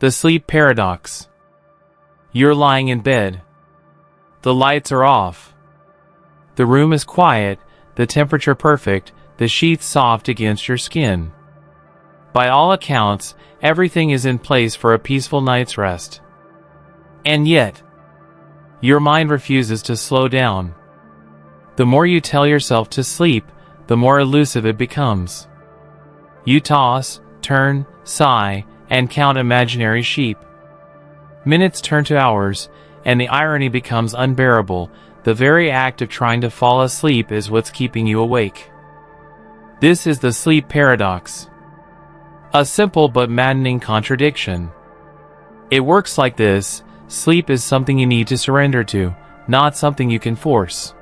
The sleep paradox. You're lying in bed. The lights are off. The room is quiet, the temperature perfect, the sheets soft against your skin. By all accounts, everything is in place for a peaceful night's rest. And yet, your mind refuses to slow down. The more you tell yourself to sleep, the more elusive it becomes. You toss, turn, sigh, and count imaginary sheep. Minutes turn to hours, and the irony becomes unbearable. The very act of trying to fall asleep is what's keeping you awake. This is the sleep paradox. A simple but maddening contradiction. It works like this: sleep is something you need to surrender to, not something you can force.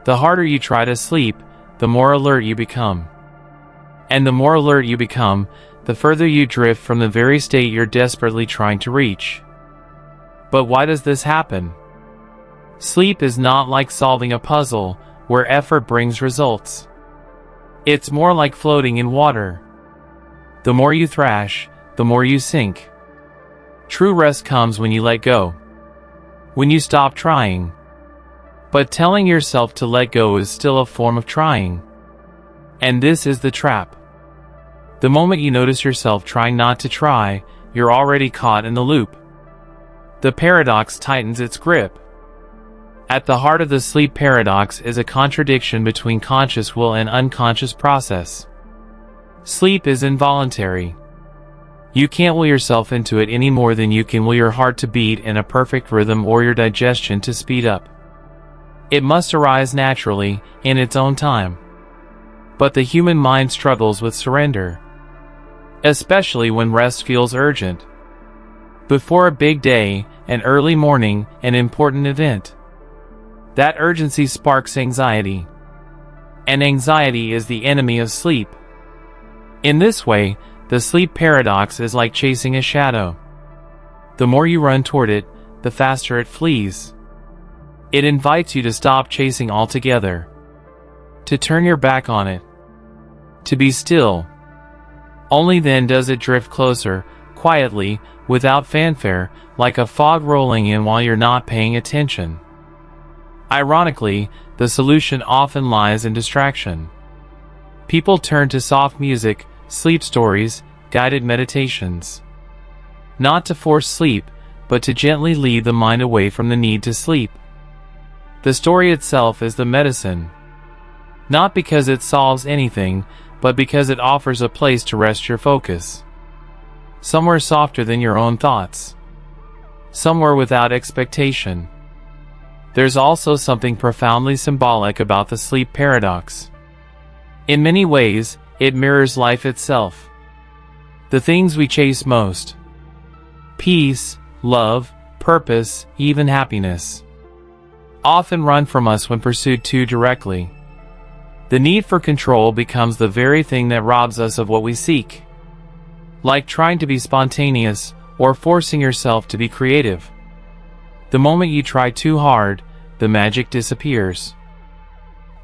The harder you try to sleep, the more alert you become. And the more alert you become, the further you drift from the very state you're desperately trying to reach. But why does this happen? Sleep is not like solving a puzzle, where effort brings results. It's more like floating in water. The more you thrash, the more you sink. True rest comes when you let go. When you stop trying. But telling yourself to let go is still a form of trying. And this is the trap. The moment you notice yourself trying not to try, you're already caught in the loop. The paradox tightens its grip. At the heart of the sleep paradox is a contradiction between conscious will and unconscious process. Sleep is involuntary. You can't will yourself into it any more than you can will your heart to beat in a perfect rhythm or your digestion to speed up. It must arise naturally, in its own time. But the human mind struggles with surrender. Especially when rest feels urgent. Before a big day, an early morning, an important event. That urgency sparks anxiety. And anxiety is the enemy of sleep. In this way, the sleep paradox is like chasing a shadow. The more you run toward it, the faster it flees. It invites you to stop chasing altogether. To turn your back on it. To be still. Only then does it drift closer, quietly, without fanfare, like a fog rolling in while you're not paying attention. Ironically, the solution often lies in distraction. People turn to soft music, sleep stories, guided meditations. Not to force sleep, but to gently lead the mind away from the need to sleep. The story itself is the medicine. Not because it solves anything, but because it offers a place to rest your focus. Somewhere softer than your own thoughts. Somewhere without expectation. There's also something profoundly symbolic about the sleep paradox. In many ways, it mirrors life itself. The things we chase most. Peace, love, purpose, even happiness. Often run from us when pursued too directly. The need for control becomes the very thing that robs us of what we seek. Like trying to be spontaneous, or forcing yourself to be creative. The moment you try too hard, the magic disappears.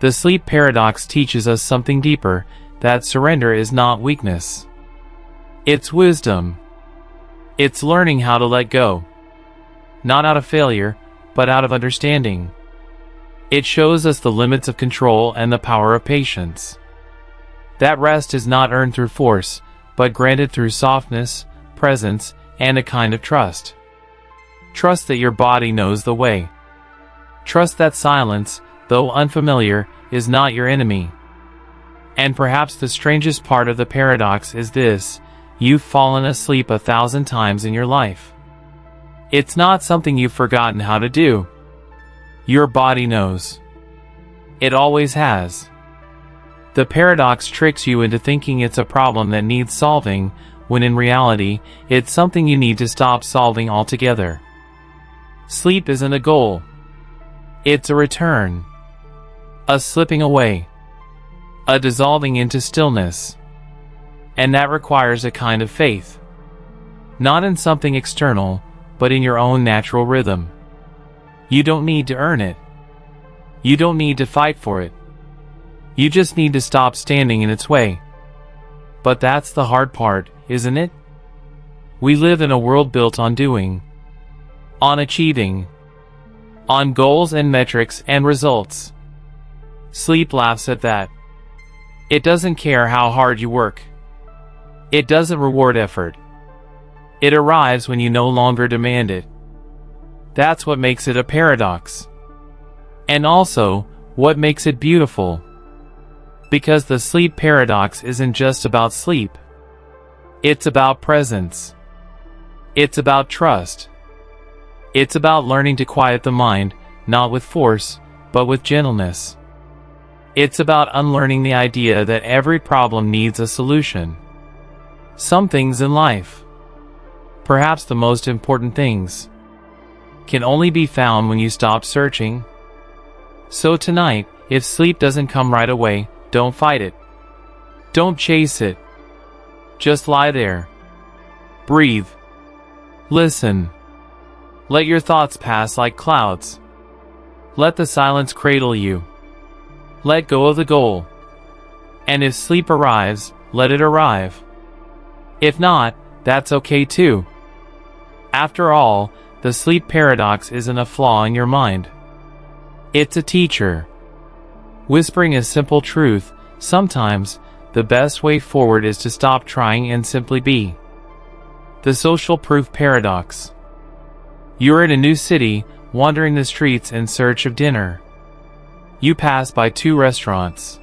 The sleep paradox teaches us something deeper, that surrender is not weakness. It's wisdom. It's learning how to let go. Not out of failure, but out of understanding. It shows us the limits of control and the power of patience. That rest is not earned through force, but granted through softness, presence, and a kind of trust. Trust that your body knows the way. Trust that silence, though unfamiliar, is not your enemy. And perhaps the strangest part of the paradox is this: you've fallen asleep 1,000 times in your life. It's not something you've forgotten how to do. Your body knows. It always has. The paradox tricks you into thinking it's a problem that needs solving, when in reality, it's something you need to stop solving altogether. Sleep isn't a goal. It's a return. A slipping away. A dissolving into stillness. And that requires a kind of faith. Not in something external, but in your own natural rhythm. You don't need to earn it. You don't need to fight for it. You just need to stop standing in its way. But that's the hard part, isn't it? We live in a world built on doing, on achieving, on goals and metrics and results. Sleep laughs at that. It doesn't care how hard you work. It doesn't reward effort. It arrives when you no longer demand it. That's what makes it a paradox. And also, what makes it beautiful. Because the sleep paradox isn't just about sleep. It's about presence. It's about trust. It's about learning to quiet the mind, not with force, but with gentleness. It's about unlearning the idea that every problem needs a solution. Some things in life, perhaps the most important things, can only be found when you stop searching. So tonight, if sleep doesn't come right away, don't fight it. Don't chase it. Just lie there. Breathe. Listen. Let your thoughts pass like clouds. Let the silence cradle you. Let go of the goal. And if sleep arrives, let it arrive. If not, that's okay too. After all, the sleep paradox isn't a flaw in your mind. It's a teacher. Whispering a simple truth, sometimes, the best way forward is to stop trying and simply be. The social proof paradox. You're in a new city, wandering the streets in search of dinner. You pass by 2 restaurants.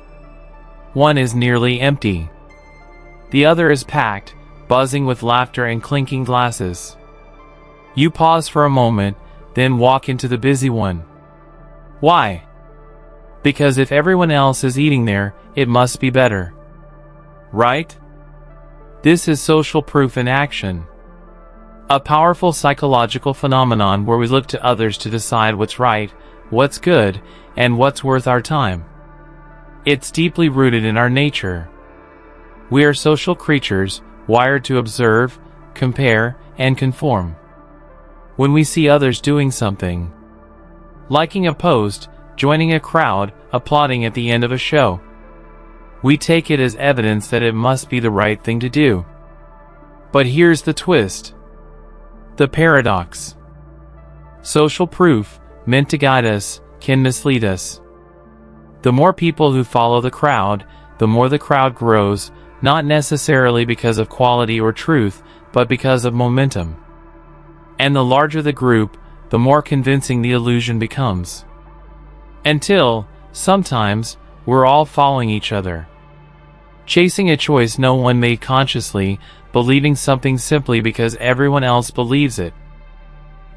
One is nearly empty. The other is packed, buzzing with laughter and clinking glasses. You pause for a moment, then walk into the busy one. Why? Because if everyone else is eating there, it must be better. Right? This is social proof in action. A powerful psychological phenomenon where we look to others to decide what's right, what's good, and what's worth our time. It's deeply rooted in our nature. We are social creatures, wired to observe, compare, and conform. When we see others doing something, liking a post, joining a crowd, applauding at the end of a show, we take it as evidence that it must be the right thing to do. But here's the twist. The paradox. Social proof, meant to guide us, can mislead us. The more people who follow the crowd, the more the crowd grows, not necessarily because of quality or truth, but because of momentum. And the larger the group, the more convincing the illusion becomes. Until, sometimes, we're all following each other. Chasing a choice no one made consciously, believing something simply because everyone else believes it.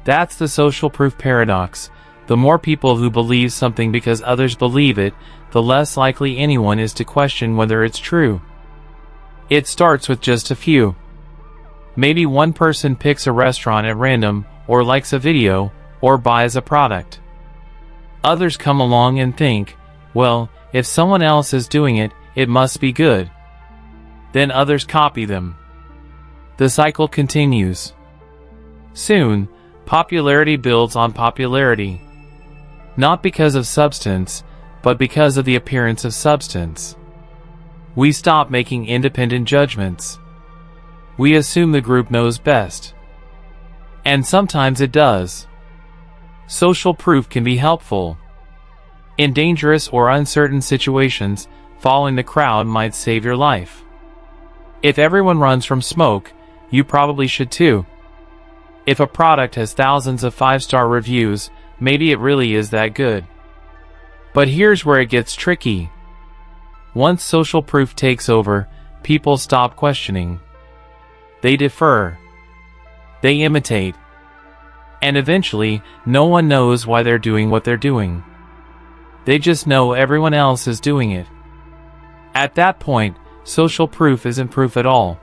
That's the social proof paradox. The more people who believe something because others believe it, the less likely anyone is to question whether it's true. It starts with just a few. Maybe one person picks a restaurant at random, or likes a video, or buys a product. Others come along and think, well, if someone else is doing it, it must be good. Then others copy them. The cycle continues. Soon, popularity builds on popularity. Not because of substance, but because of the appearance of substance. We stop making independent judgments. We assume the group knows best. And sometimes it does. Social proof can be helpful. In dangerous or uncertain situations, following the crowd might save your life. If everyone runs from smoke, you probably should too. If a product has thousands of 5-star reviews, maybe it really is that good. But here's where it gets tricky. Once social proof takes over, people stop questioning. They defer. They imitate. And eventually, no one knows why they're doing what they're doing. They just know everyone else is doing it. At that point, social proof isn't proof at all.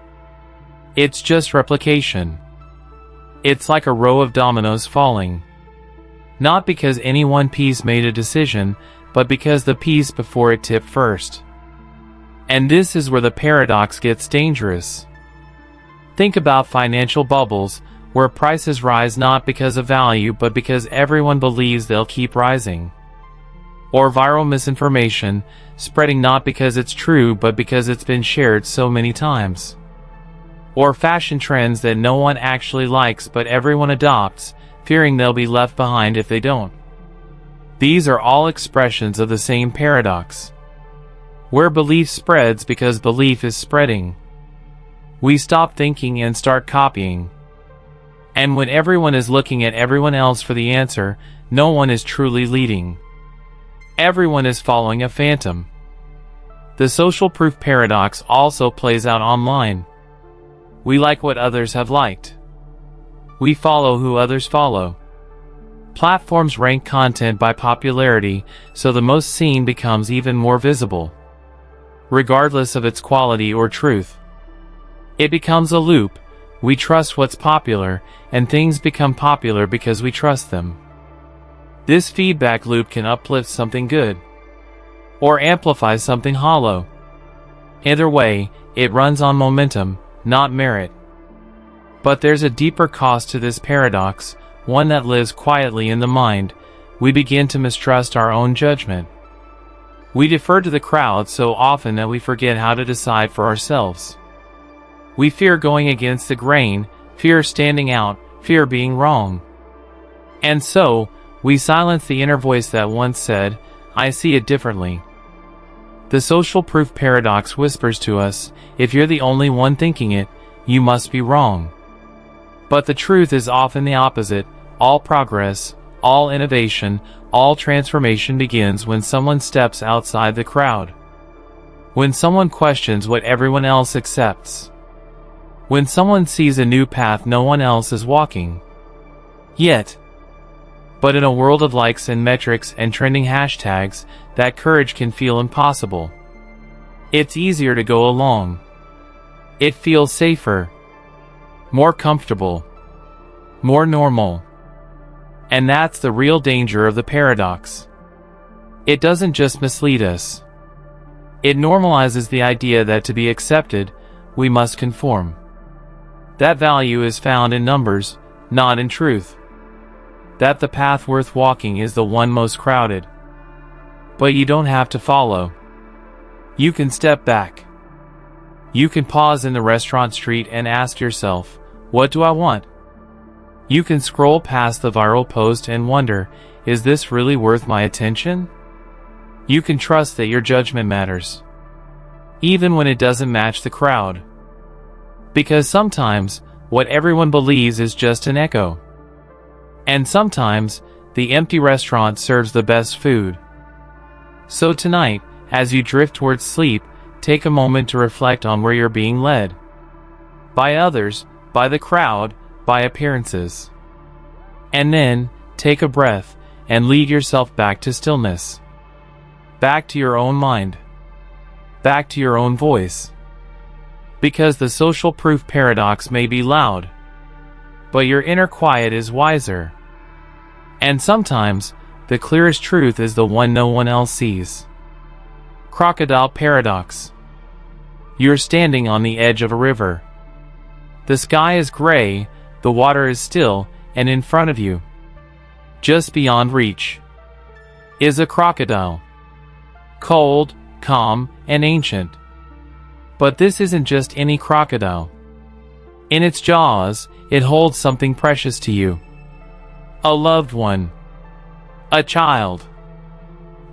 It's just replication. It's like a row of dominoes falling. Not because any one piece made a decision, but because the piece before it tipped first. And this is where the paradox gets dangerous. Think about financial bubbles, where prices rise not because of value but because everyone believes they'll keep rising. Or viral misinformation, spreading not because it's true but because it's been shared so many times. or fashion trends that no one actually likes but everyone adopts, fearing they'll be left behind if they don't. These are all expressions of the same paradox. Where belief spreads because belief is spreading. We stop thinking and start copying. And when everyone is looking at everyone else for the answer, no one is truly leading. Everyone is following a phantom. The social proof paradox also plays out online. We like what others have liked. We follow who others follow. Platforms rank content by popularity, so the most seen becomes even more visible, regardless of its quality or truth. It becomes a loop. We trust what's popular, and things become popular because we trust them. This feedback loop can uplift something good, or amplify something hollow. Either way, it runs on momentum, not merit. But there's a deeper cost to this paradox, one that lives quietly in the mind. We begin to mistrust our own judgment. We defer to the crowd so often that we forget how to decide for ourselves. We fear going against the grain, fear standing out, fear being wrong. And so, we silence the inner voice that once said, "I see it differently." The social proof paradox whispers to us, if you're the only one thinking it, you must be wrong. But the truth is often the opposite. All progress, all innovation, all transformation begins when someone steps outside the crowd. When someone questions what everyone else accepts. When someone sees a new path no one else is walking yet. But in a world of likes and metrics and trending hashtags, that courage can feel impossible. It's easier to go along. It feels safer, more comfortable, more normal. And that's the real danger of the paradox. It doesn't just mislead us. It normalizes the idea that to be accepted, we must conform. That value is found in numbers, not in truth. That the path worth walking is the one most crowded. But you don't have to follow. You can step back. You can pause in the restaurant street and ask yourself, what do I want? You can scroll past the viral post and wonder, is this really worth my attention? You can trust that your judgment matters, even when it doesn't match the crowd. Because sometimes, what everyone believes is just an echo. And sometimes, the empty restaurant serves the best food. So tonight, as you drift towards sleep, take a moment to reflect on where you're being led. By others, by the crowd, by appearances. And then, take a breath, and lead yourself back to stillness. Back to your own mind. Back to your own voice. Because the social proof paradox may be loud, but your inner quiet is wiser. And sometimes, the clearest truth is the one no one else sees. Crocodile paradox. You're standing on the edge of a river. The sky is gray, the water is still, and in front of you, just beyond reach, is a crocodile. Cold, calm, and ancient. But this isn't just any crocodile. In its jaws, it holds something precious to you. A loved one. A child.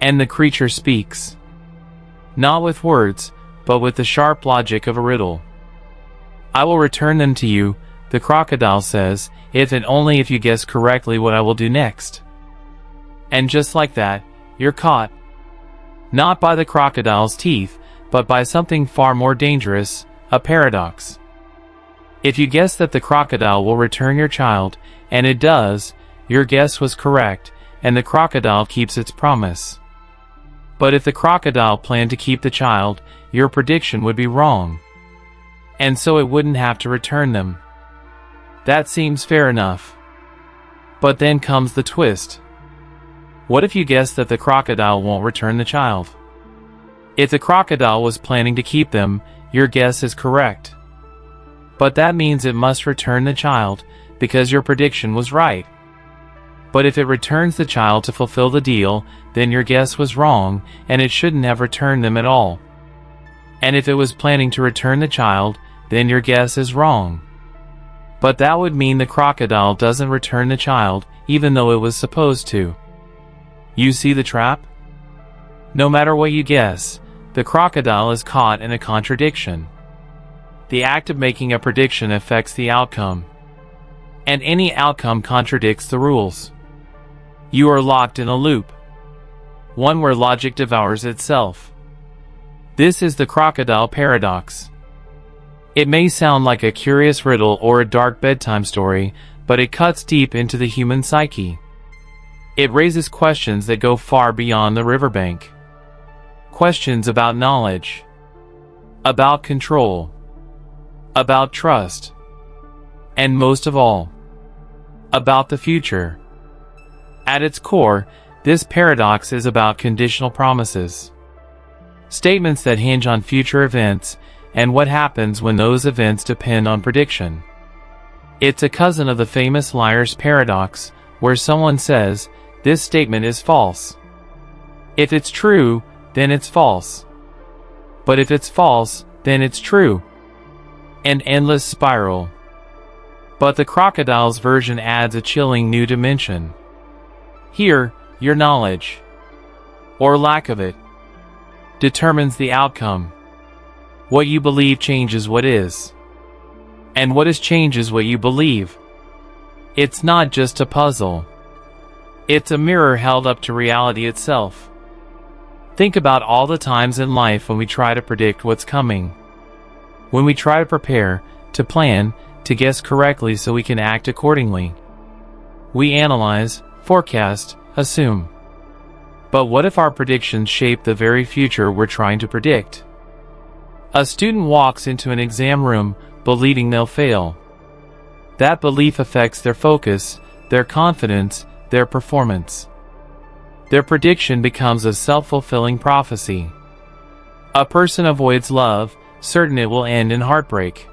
And the creature speaks. Not with words, but with the sharp logic of a riddle. I will return them to you, the crocodile says, if and only if you guess correctly what I will do next. And just like that, you're caught. Not by the crocodile's teeth, but by something far more dangerous, a paradox. If you guess that the crocodile will return your child, and it does, your guess was correct, and the crocodile keeps its promise. But if the crocodile planned to keep the child, your prediction would be wrong. And so it wouldn't have to return them. That seems fair enough. But then comes the twist. What if you guess that the crocodile won't return the child? If the crocodile was planning to keep them, your guess is correct. But that means it must return the child, because your prediction was right. But if it returns the child to fulfill the deal, then your guess was wrong, and it shouldn't have returned them at all. And if it was planning to return the child, then your guess is wrong. But that would mean the crocodile doesn't return the child, even though it was supposed to. You see the trap? No matter what you guess, the crocodile is caught in a contradiction. The act of making a prediction affects the outcome, and any outcome contradicts the rules. You are locked in a loop, one where logic devours itself. This is the crocodile paradox. It may sound like a curious riddle or a dark bedtime story, but it cuts deep into the human psyche. It raises questions that go far beyond the riverbank. Questions about knowledge, about control, about trust, and most of all, about the future. At its core, this paradox is about conditional promises. Statements that hinge on future events and what happens when those events depend on prediction. It's a cousin of the famous liar's paradox, where someone says, "This statement is false." If it's true, then it's false. But if it's false, then it's true. An endless spiral. But the crocodile's version adds a chilling new dimension. Here, your knowledge, or lack of it, determines the outcome. What you believe changes what is. And what is changes what you believe. It's not just a puzzle. It's a mirror held up to reality itself. Think about all the times in life when we try to predict what's coming. When we try to prepare, to plan, to guess correctly so we can act accordingly. We analyze, forecast, assume. But what if our predictions shape the very future we're trying to predict? A student walks into an exam room believing they'll fail. That belief affects their focus, their confidence, their performance. Their prediction becomes a self-fulfilling prophecy. A person avoids love, certain it will end in heartbreak,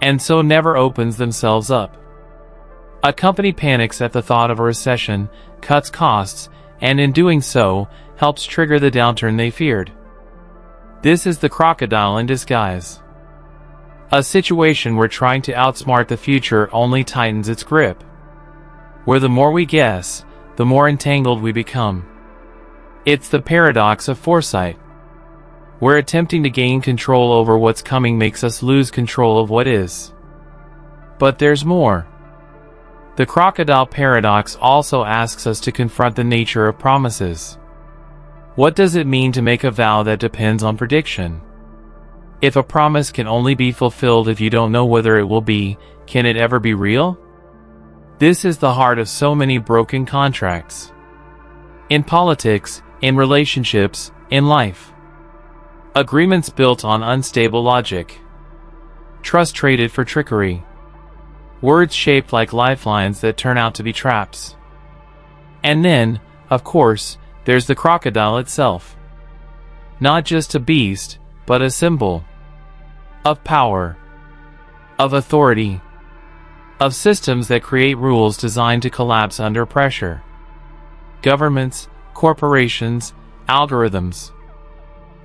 and so never opens themselves up. A company panics at the thought of a recession, cuts costs, and in doing so, helps trigger the downturn they feared. This is the crocodile in disguise. A situation where trying to outsmart the future only tightens its grip. Where the more we guess, the more entangled we become. It's the paradox of foresight, where attempting to gain control over what's coming makes us lose control of what is. But there's more. The crocodile paradox also asks us to confront the nature of promises. What does it mean to make a vow that depends on prediction? If a promise can only be fulfilled if you don't know whether it will be, can it ever be real? This is the heart of so many broken contracts. In politics, in relationships, in life. Agreements built on unstable logic. Trust traded for trickery. Words shaped like lifelines that turn out to be traps. And then, of course, there's the crocodile itself. Not just a beast, but a symbol. Of power. Of authority. Of systems that create rules designed to collapse under pressure. Governments, corporations, algorithms.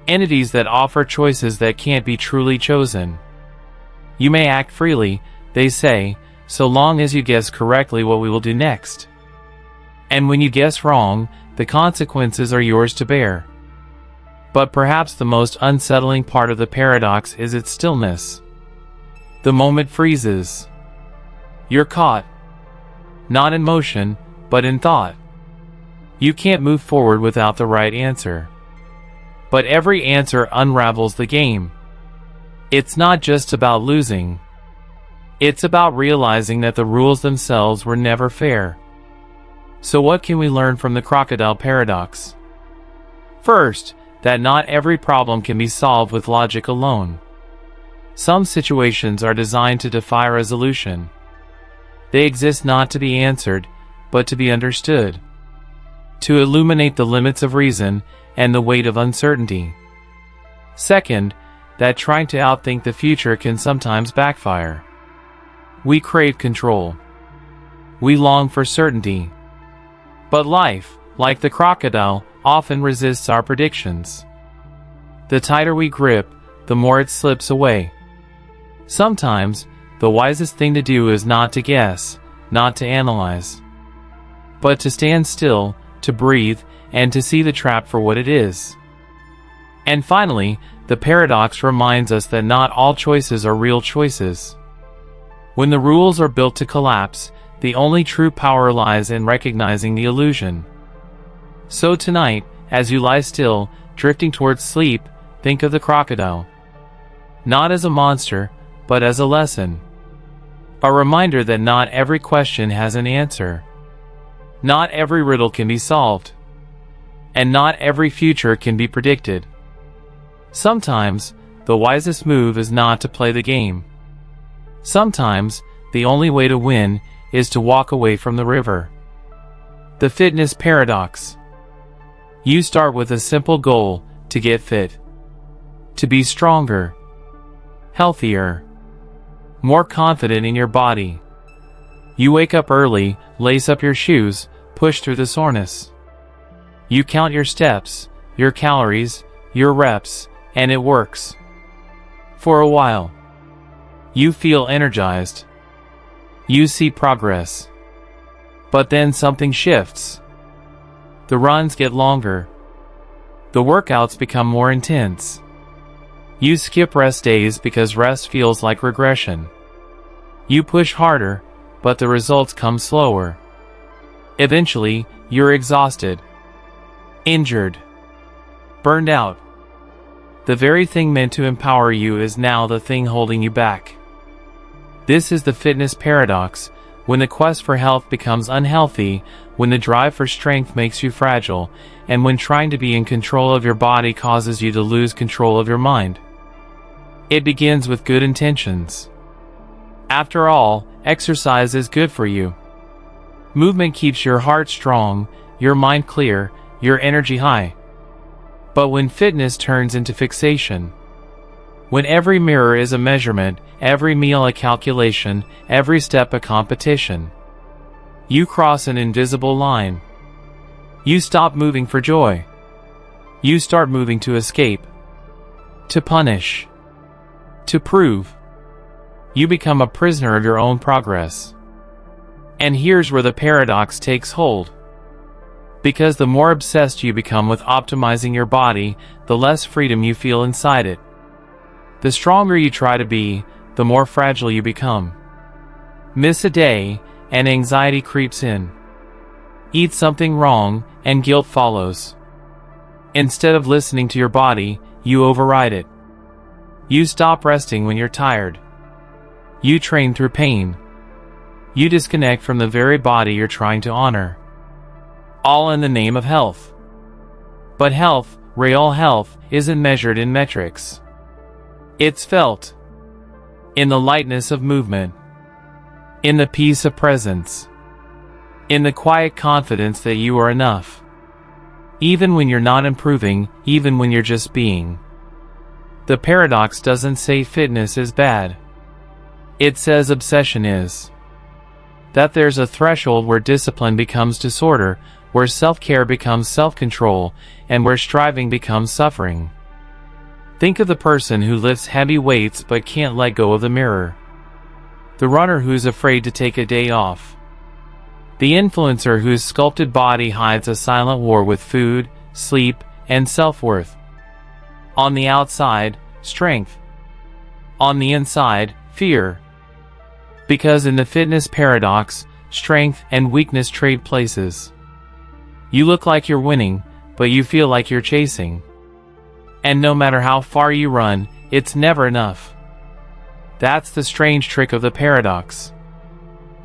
Entities that offer choices that can't be truly chosen. You may act freely, they say, so long as you guess correctly what we will do next. And when you guess wrong, the consequences are yours to bear. But perhaps the most unsettling part of the paradox is its stillness. The moment freezes. You're caught. Not in motion, but in thought. You can't move forward without the right answer. But every answer unravels the game. It's not just about losing. It's about realizing that the rules themselves were never fair. So what can we learn from the crocodile paradox? First, that not every problem can be solved with logic alone. Some situations are designed to defy resolution. They exist not to be answered, but to be understood. To illuminate the limits of reason and the weight of uncertainty. Second, that trying to outthink the future can sometimes backfire. We crave control. We long for certainty. But life, like the crocodile, often resists our predictions. The tighter we grip, the more it slips away. Sometimes, the wisest thing to do is not to guess, not to analyze, but to stand still, to breathe, and to see the trap for what it is. And finally, the paradox reminds us that not all choices are real choices. When the rules are built to collapse, the only true power lies in recognizing the illusion. So tonight, as you lie still, drifting towards sleep, think of the crocodile. Not as a monster, but as a lesson. A reminder that not every question has an answer. Not every riddle can be solved. And not every future can be predicted. Sometimes, the wisest move is not to play the game. Sometimes, the only way to win is to walk away from the river. The fitness paradox. You start with a simple goal: to get fit. To be stronger, healthier, more confident in your body. You wake up early, lace up your shoes, push through the soreness. You count your steps, your calories, your reps, and it works. For a while, you feel energized. You see progress. But then something shifts. The runs get longer. The workouts become more intense. You skip rest days because rest feels like regression. You push harder, but the results come slower. Eventually, you're exhausted, injured, burned out. The very thing meant to empower you is now the thing holding you back. This is the fitness paradox. When the quest for health becomes unhealthy, when the drive for strength makes you fragile, and when trying to be in control of your body causes you to lose control of your mind. It begins with good intentions. After all, exercise is good for you. Movement keeps your heart strong, your mind clear, your energy high. But when fitness turns into fixation, when every mirror is a measurement, every meal a calculation, every step a competition, you cross an invisible line. You stop moving for joy. You start moving to escape, to punish, to prove. You become a prisoner of your own progress. And here's where the paradox takes hold. Because the more obsessed you become with optimizing your body, the less freedom you feel inside it. The stronger you try to be, the more fragile you become. Miss a day, and anxiety creeps in. Eat something wrong, and guilt follows. Instead of listening to your body, you override it. You stop resting when you're tired. You train through pain. You disconnect from the very body you're trying to honor. All in the name of health. But health, real health, isn't measured in metrics. It's felt in the lightness of movement, in the peace of presence, in the quiet confidence that you are enough. Even when you're not improving, even when you're just being. The paradox doesn't say fitness is bad. It says obsession is. That there's a threshold where discipline becomes disorder, where self-care becomes self-control, and where striving becomes suffering. Think of the person who lifts heavy weights but can't let go of the mirror. The runner who's afraid to take a day off. The influencer whose sculpted body hides a silent war with food, sleep, and self-worth. On the outside, strength. On the inside, fear. Because in the fitness paradox, strength and weakness trade places. You look like you're winning, but you feel like you're chasing. And no matter how far you run, it's never enough. That's the strange trick of the paradox.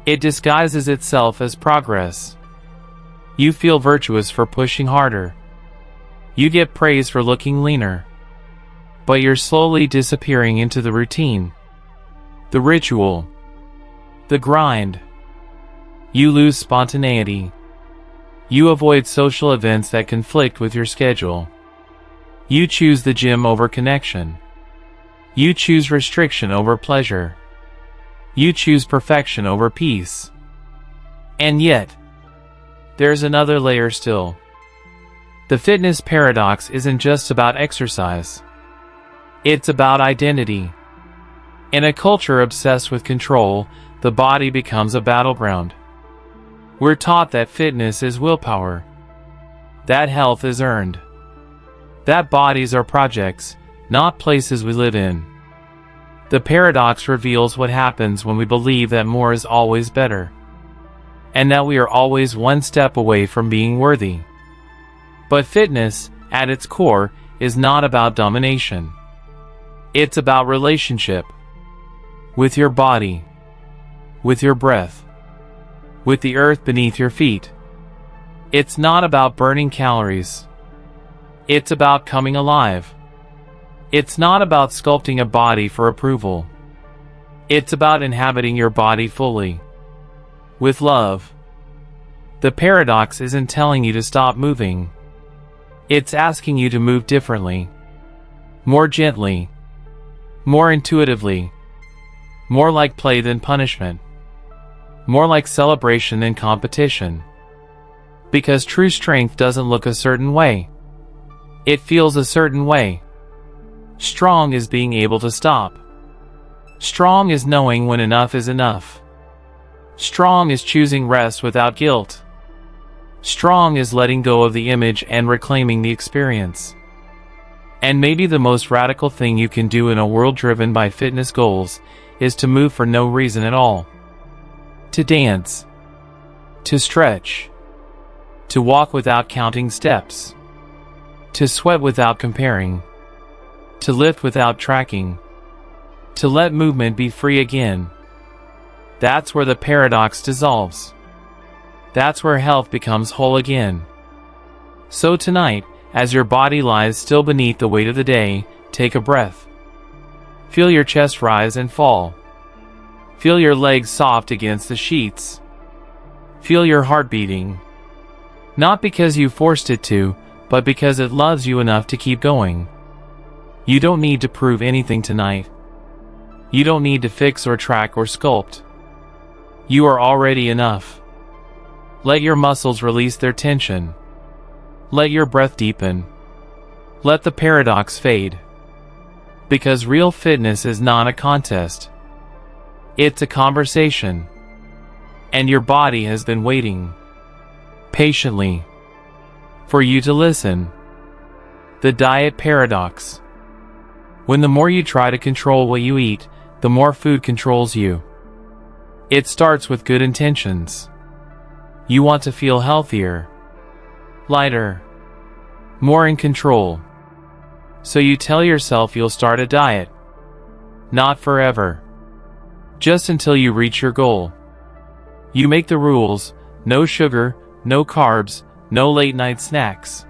It disguises itself as progress. You feel virtuous for pushing harder. You get praise for looking leaner. But you're slowly disappearing into the routine. The ritual. The grind. You lose spontaneity. You avoid social events that conflict with your schedule. You choose the gym over connection. You choose restriction over pleasure. You choose perfection over peace. And yet, there's another layer still. The fitness paradox isn't just about exercise. It's about identity. In a culture obsessed with control, the body becomes a battleground. We're taught that fitness is willpower, that health is earned, that bodies are projects, not places we live in. The paradox reveals what happens when we believe that more is always better, and that we are always one step away from being worthy. But fitness, at its core, is not about domination. It's about relationship. With your body, with your breath, with the earth beneath your feet. It's not about burning calories. It's about coming alive. It's not about sculpting a body for approval. It's about inhabiting your body fully, with love. The paradox isn't telling you to stop moving. It's asking you to move differently, more gently, more intuitively, more like play than punishment, more like celebration than competition. Because true strength doesn't look a certain way. It feels a certain way. Strong is being able to stop. Strong is knowing when enough is enough. Strong is choosing rest without guilt. Strong is letting go of the image and reclaiming the experience. And maybe the most radical thing you can do in a world driven by fitness goals is to move for no reason at all. To dance. To stretch. To walk without counting steps. To sweat without comparing. To lift without tracking. To let movement be free again. That's where the paradox dissolves. That's where health becomes whole again. So tonight, as your body lies still beneath the weight of the day, take a breath. Feel your chest rise and fall. Feel your legs soft against the sheets. Feel your heart beating. Not because you forced it to, but because it loves you enough to keep going. You don't need to prove anything tonight. You don't need to fix or track or sculpt. You are already enough. Let your muscles release their tension. Let your breath deepen. Let the paradox fade. Because real fitness is not a contest. It's a conversation. And your body has been waiting patiently for you to listen. The diet paradox. When the more you try to control what you eat, the more food controls you. It starts with good intentions. You want to feel healthier, lighter, more in control. So you tell yourself you'll start a diet. Not forever. Just until you reach your goal. You make the rules: no sugar, no carbs, no late night snacks.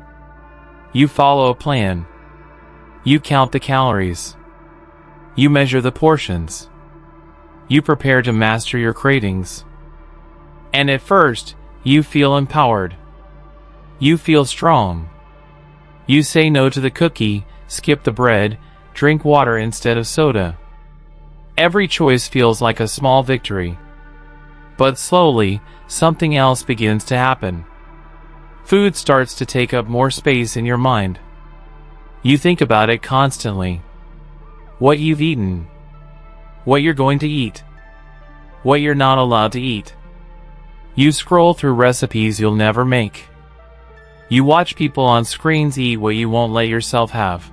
You follow a plan. You count the calories. You measure the portions. You prepare to master your cravings. And at first, you feel empowered. You feel strong. You say no to the cookie, skip the bread, drink water instead of soda. Every choice feels like a small victory. But slowly, something else begins to happen. Food starts to take up more space in your mind. You think about it constantly. What you've eaten. What you're going to eat. What you're not allowed to eat. You scroll through recipes you'll never make. You watch people on screens eat what you won't let yourself have.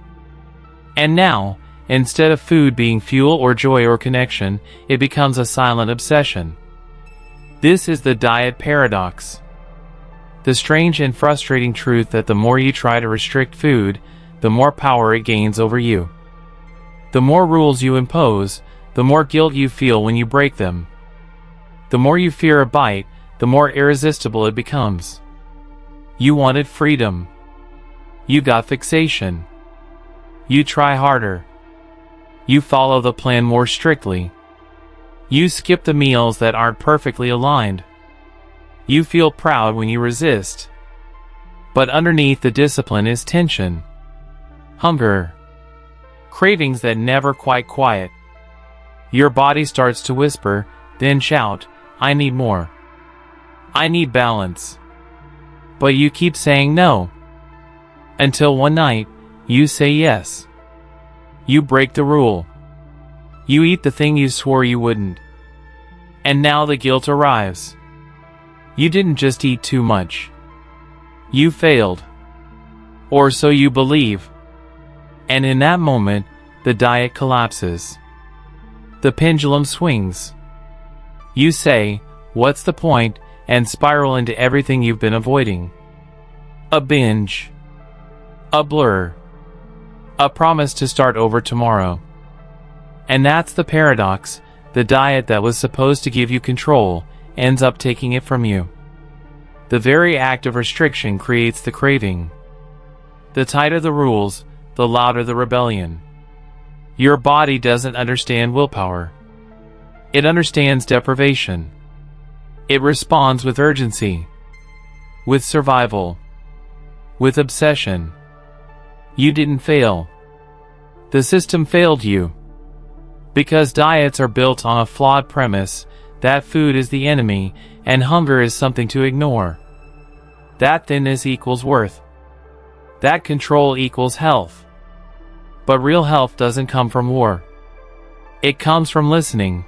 And now, instead of food being fuel or joy or connection, it becomes a silent obsession. This is the diet paradox. The strange and frustrating truth that the more you try to restrict food, the more power it gains over you. The more rules you impose, the more guilt you feel when you break them. The more you fear a bite, the more irresistible it becomes. You wanted freedom. You got fixation. You try harder. You follow the plan more strictly. You skip the meals that aren't perfectly aligned. You feel proud when you resist. But underneath the discipline is tension. Hunger. Cravings that never quite quiet. Your body starts to whisper, then shout, "I need more. I need balance." But you keep saying no. Until one night, you say yes. You break the rule. You eat the thing you swore you wouldn't. And now the guilt arrives. You didn't just eat too much. You failed. Or so you believe. And in that moment, the diet collapses. The pendulum swings. You say, "What's the point?" and spiral into everything you've been avoiding. A binge. A blur. A promise to start over tomorrow. And that's the paradox. The diet that was supposed to give you control ends up taking it from you. The very act of restriction creates the craving. The tighter the rules, the louder the rebellion. Your body doesn't understand willpower. It understands deprivation. It responds with urgency, with survival, with obsession. You didn't fail. The system failed you. Because diets are built on a flawed premise that food is the enemy and hunger is something to ignore. That thinness equals worth. That control equals health. But real health doesn't come from war. It comes from listening,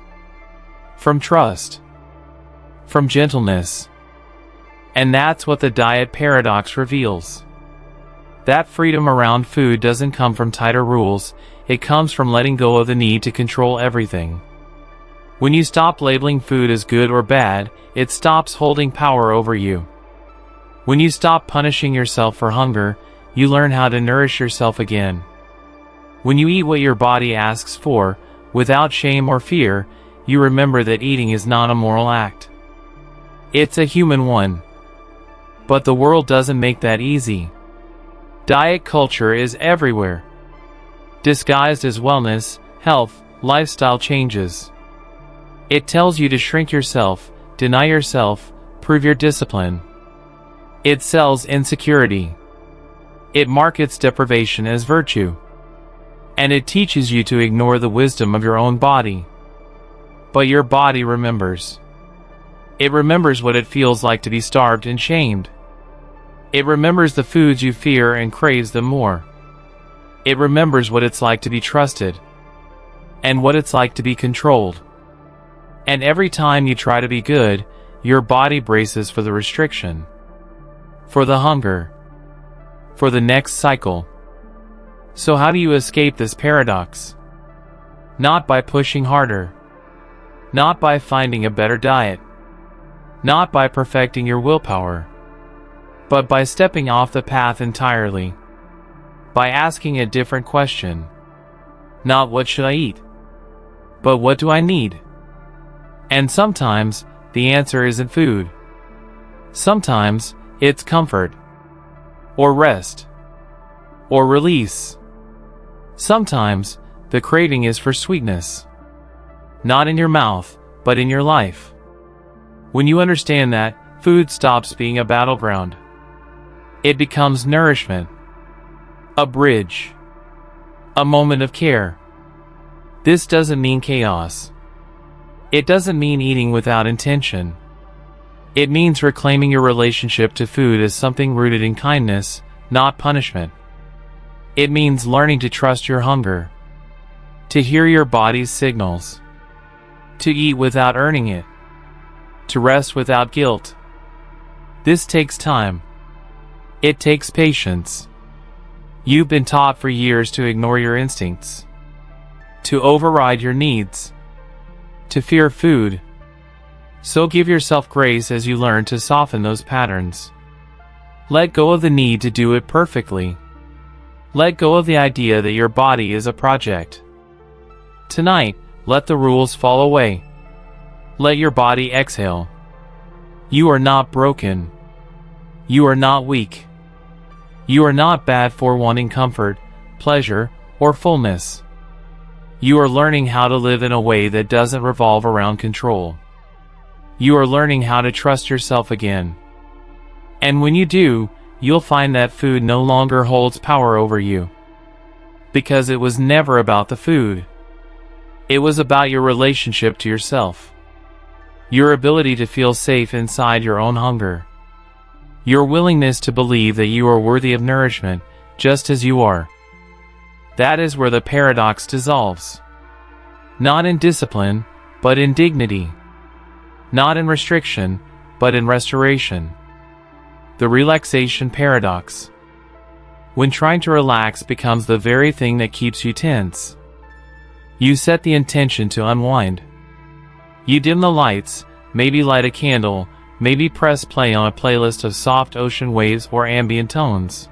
from trust, from gentleness. And that's what the diet paradox reveals. That freedom around food doesn't come from tighter rules, it comes from letting go of the need to control everything. When you stop labeling food as good or bad, it stops holding power over you. When you stop punishing yourself for hunger, you learn how to nourish yourself again. When you eat what your body asks for, without shame or fear, you remember that eating is not a moral act. It's a human one. But the world doesn't make that easy. Diet culture is everywhere. Disguised as wellness, health, lifestyle changes. It tells you to shrink yourself, deny yourself, prove your discipline. It sells insecurity. It markets deprivation as virtue. And it teaches you to ignore the wisdom of your own body. But your body remembers. It remembers what it feels like to be starved and shamed. It remembers the foods you fear and craves them more. It remembers what it's like to be trusted. And what it's like to be controlled. And every time you try to be good, your body braces for the restriction. For the hunger. For the next cycle. So how do you escape this paradox? Not by pushing harder. Not by finding a better diet. Not by perfecting your willpower. But by stepping off the path entirely. By asking a different question. Not what should I eat? But what do I need? And sometimes, the answer isn't food. Sometimes, it's comfort. Or rest. Or release. Sometimes, the craving is for sweetness. Not in your mouth, but in your life. When you understand that, food stops being a battleground. It becomes nourishment. A bridge. A moment of care. This doesn't mean chaos. It doesn't mean eating without intention. It means reclaiming your relationship to food as something rooted in kindness, not punishment. It means learning to trust your hunger. To hear your body's signals. To eat without earning it. To rest without guilt. This takes time. It takes patience. You've been taught for years to ignore your instincts. To override your needs. To fear food. So give yourself grace as you learn to soften those patterns. Let go of the need to do it perfectly. Let go of the idea that your body is a project. Tonight, let the rules fall away. Let your body exhale. You are not broken. You are not weak. You are not bad for wanting comfort, pleasure, or fullness. You are learning how to live in a way that doesn't revolve around control. You are learning how to trust yourself again. And when you do, you'll find that food no longer holds power over you. Because it was never about the food. It was about your relationship to yourself. Your ability to feel safe inside your own hunger. Your willingness to believe that you are worthy of nourishment, just as you are. That is where the paradox dissolves. Not in discipline, but in dignity. Not in restriction, but in restoration. The relaxation paradox. When trying to relax becomes the very thing that keeps you tense. You set the intention to unwind. You dim the lights, maybe light a candle, maybe press play on a playlist of soft ocean waves or ambient tones.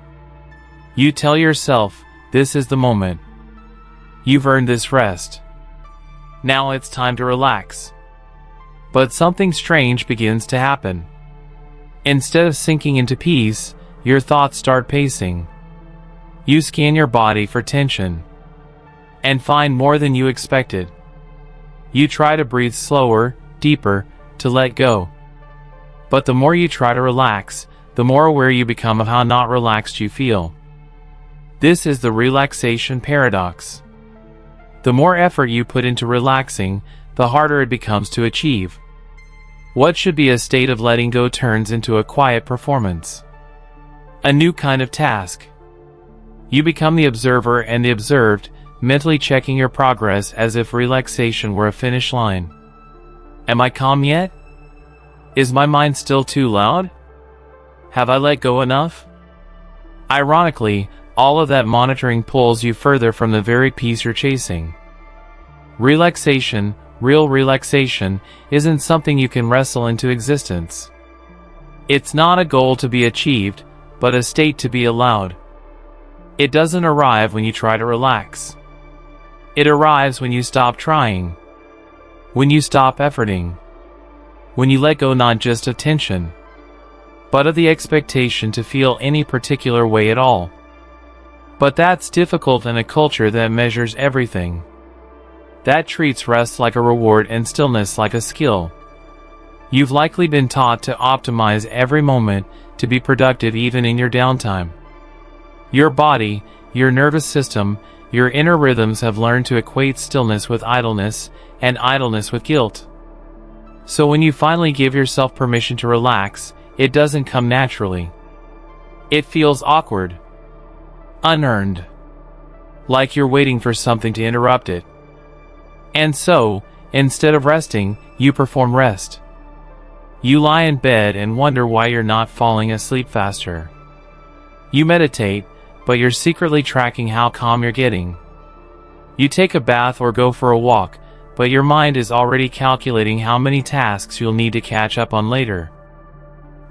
You tell yourself, this is the moment. You've earned this rest. Now it's time to relax. But something strange begins to happen. Instead of sinking into peace, your thoughts start pacing. You scan your body for tension and find more than you expected. You try to breathe slower, deeper, to let go. But the more you try to relax, the more aware you become of how not relaxed you feel. This is the relaxation paradox. The more effort you put into relaxing, the harder it becomes to achieve. What should be a state of letting go turns into a quiet performance. A new kind of task. You become the observer and the observed, mentally checking your progress as if relaxation were a finish line. Am I calm yet? Is my mind still too loud? Have I let go enough? Ironically, all of that monitoring pulls you further from the very peace you're chasing. Relaxation, real relaxation, isn't something you can wrestle into existence. It's not a goal to be achieved, but a state to be allowed. It doesn't arrive when you try to relax. It arrives when you stop trying. When you stop efforting. When you let go not just of tension, but of the expectation to feel any particular way at all. But that's difficult in a culture that measures everything. That treats rest like a reward and stillness like a skill. You've likely been taught to optimize every moment to be productive even in your downtime. Your body, your nervous system, your inner rhythms have learned to equate stillness with idleness, and idleness with guilt. So when you finally give yourself permission to relax, it doesn't come naturally. It feels awkward. Unearned. Like you're waiting for something to interrupt it. And so, instead of resting, you perform rest. You lie in bed and wonder why you're not falling asleep faster. You meditate, but you're secretly tracking how calm you're getting. You take a bath or go for a walk, but your mind is already calculating how many tasks you'll need to catch up on later.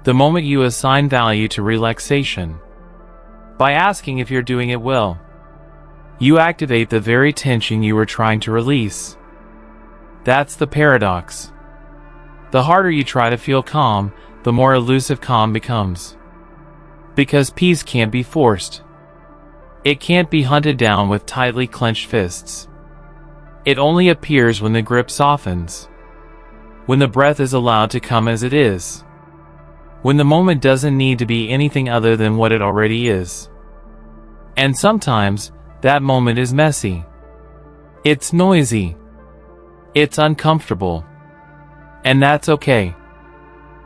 The moment you assign value to relaxation, by asking if you're doing it well, you activate the very tension you were trying to release. That's the paradox. The harder you try to feel calm, the more elusive calm becomes. Because peace can't be forced. It can't be hunted down with tightly clenched fists. It only appears when the grip softens. When the breath is allowed to come as it is. When the moment doesn't need to be anything other than what it already is. And sometimes, that moment is messy. It's noisy. It's uncomfortable. And that's okay.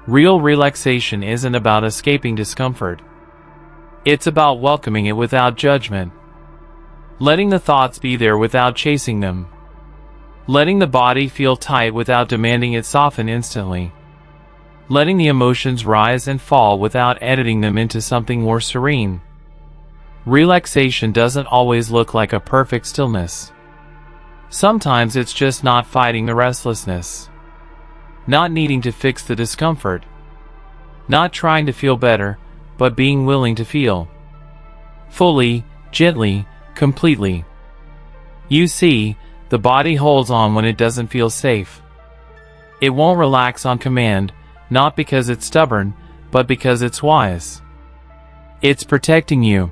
Real relaxation isn't about escaping discomfort. It's about welcoming it without judgment. Letting the thoughts be there without chasing them. Letting the body feel tight without demanding it soften instantly. Letting the emotions rise and fall without editing them into something more serene. Relaxation doesn't always look like a perfect stillness. Sometimes it's just not fighting the restlessness. Not needing to fix the discomfort. Not trying to feel better, but being willing to feel. Fully, gently, completely. You see, the body holds on when it doesn't feel safe. It won't relax on command, not because it's stubborn, but because it's wise. It's protecting you.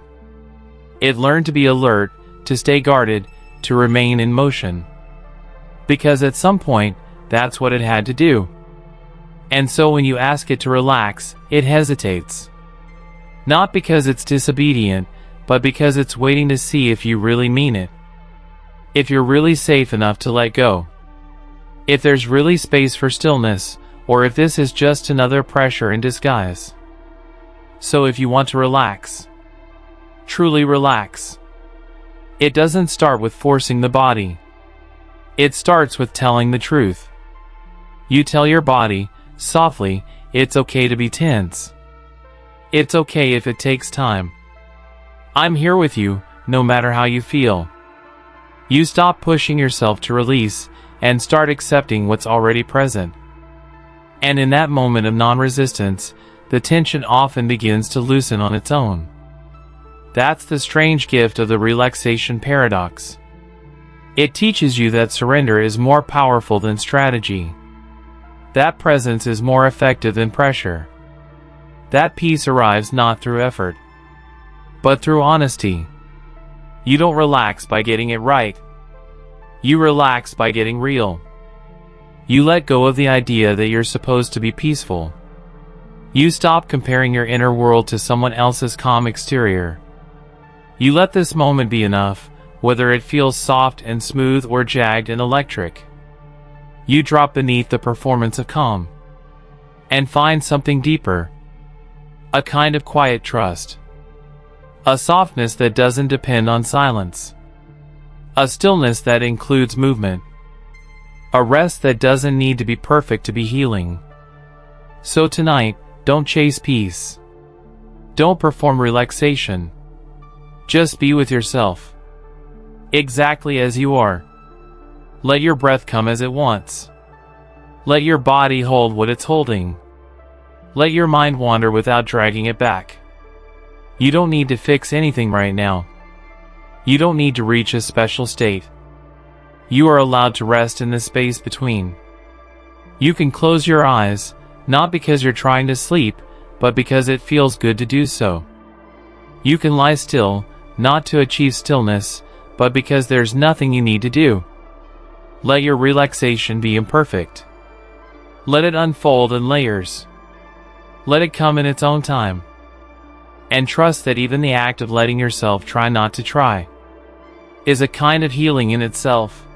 It learned to be alert, to stay guarded, to remain in motion. Because at some point, that's what it had to do. And so when you ask it to relax, it hesitates. Not because it's disobedient, but because it's waiting to see if you really mean it. If you're really safe enough to let go. If there's really space for stillness, or if this is just another pressure in disguise. So if you want to relax, truly relax, it doesn't start with forcing the body. It starts with telling the truth. You tell your body, softly, it's okay to be tense. It's okay if it takes time. I'm here with you, no matter how you feel. You stop pushing yourself to release and start accepting what's already present. And in that moment of non-resistance, the tension often begins to loosen on its own. That's the strange gift of the relaxation paradox. It teaches you that surrender is more powerful than strategy. That presence is more effective than pressure. That peace arrives not through effort, but through honesty. You don't relax by getting it right. You relax by getting real. You let go of the idea that you're supposed to be peaceful. You stop comparing your inner world to someone else's calm exterior. You let this moment be enough, whether it feels soft and smooth or jagged and electric. You drop beneath the performance of calm and find something deeper. A kind of quiet trust. A softness that doesn't depend on silence. A stillness that includes movement. A rest that doesn't need to be perfect to be healing. So tonight, don't chase peace. Don't perform relaxation. Just be with yourself. Exactly as you are. Let your breath come as it wants. Let your body hold what it's holding. Let your mind wander without dragging it back. You don't need to fix anything right now. You don't need to reach a special state. You are allowed to rest in the space between. You can close your eyes, not because you're trying to sleep, but because it feels good to do so. You can lie still, not to achieve stillness, but because there's nothing you need to do. Let your relaxation be imperfect. Let it unfold in layers. Let it come in its own time. And trust that even the act of letting yourself try not to try is a kind of healing in itself.